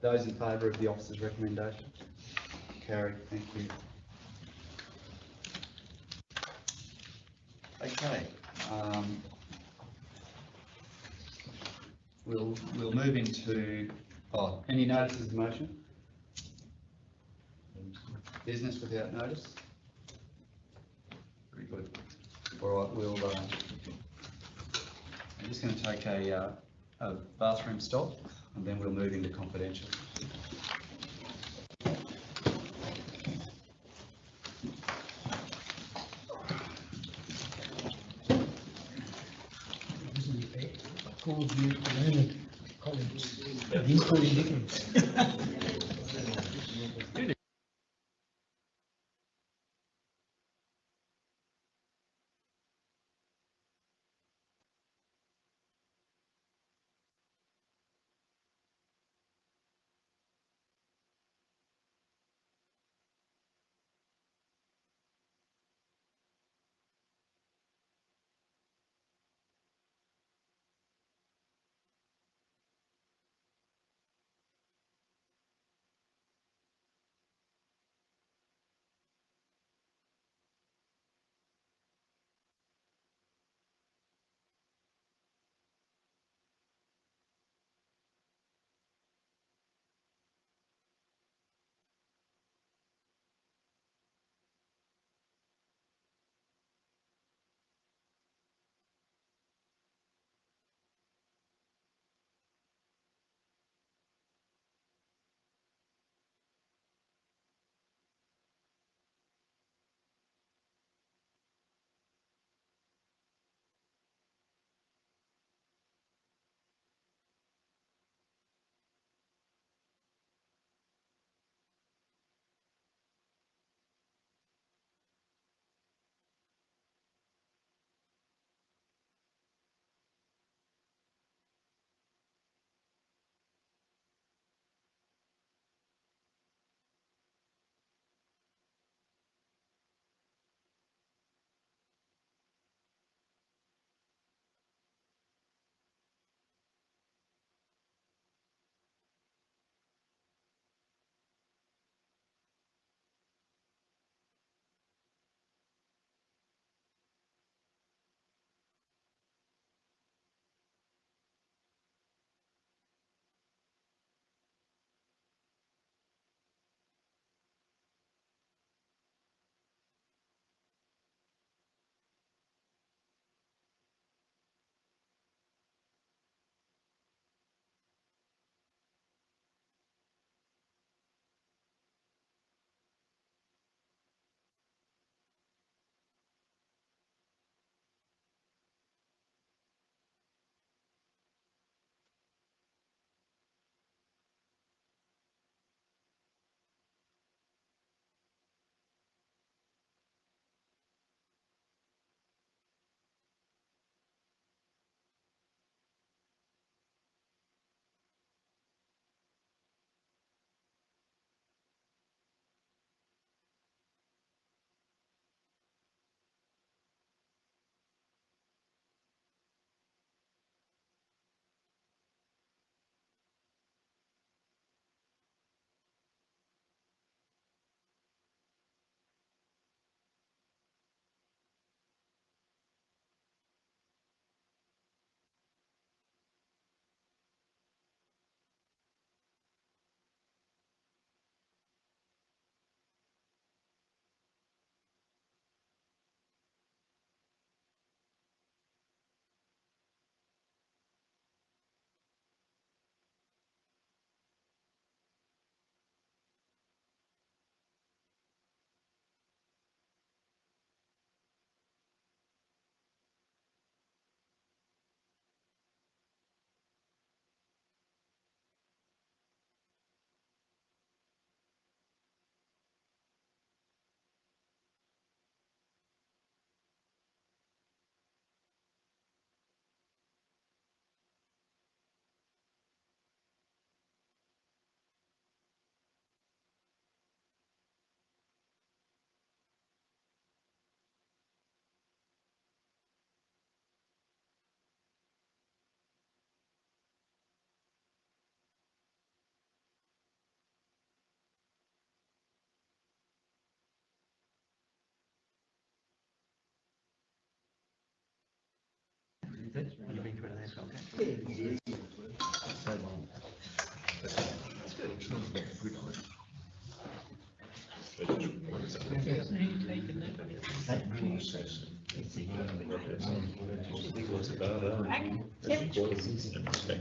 Those in favour of the officer's recommendation? Carried, thank you. Okay. We'll move into, any notices of motion? Business without notice? Very good. All right, I'm just going to take a bathroom stop and then we'll move into confidential. Called you learned colleagues. These called difference.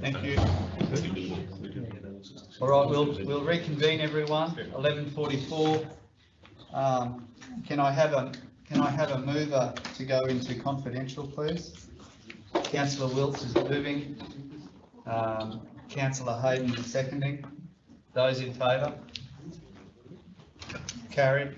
Thank you. All right, we'll reconvene everyone, 11:44. Can I have a mover to go into confidential, please? Councillor Wilts is moving. Councillor Hayden is seconding. Those in favour? Carried.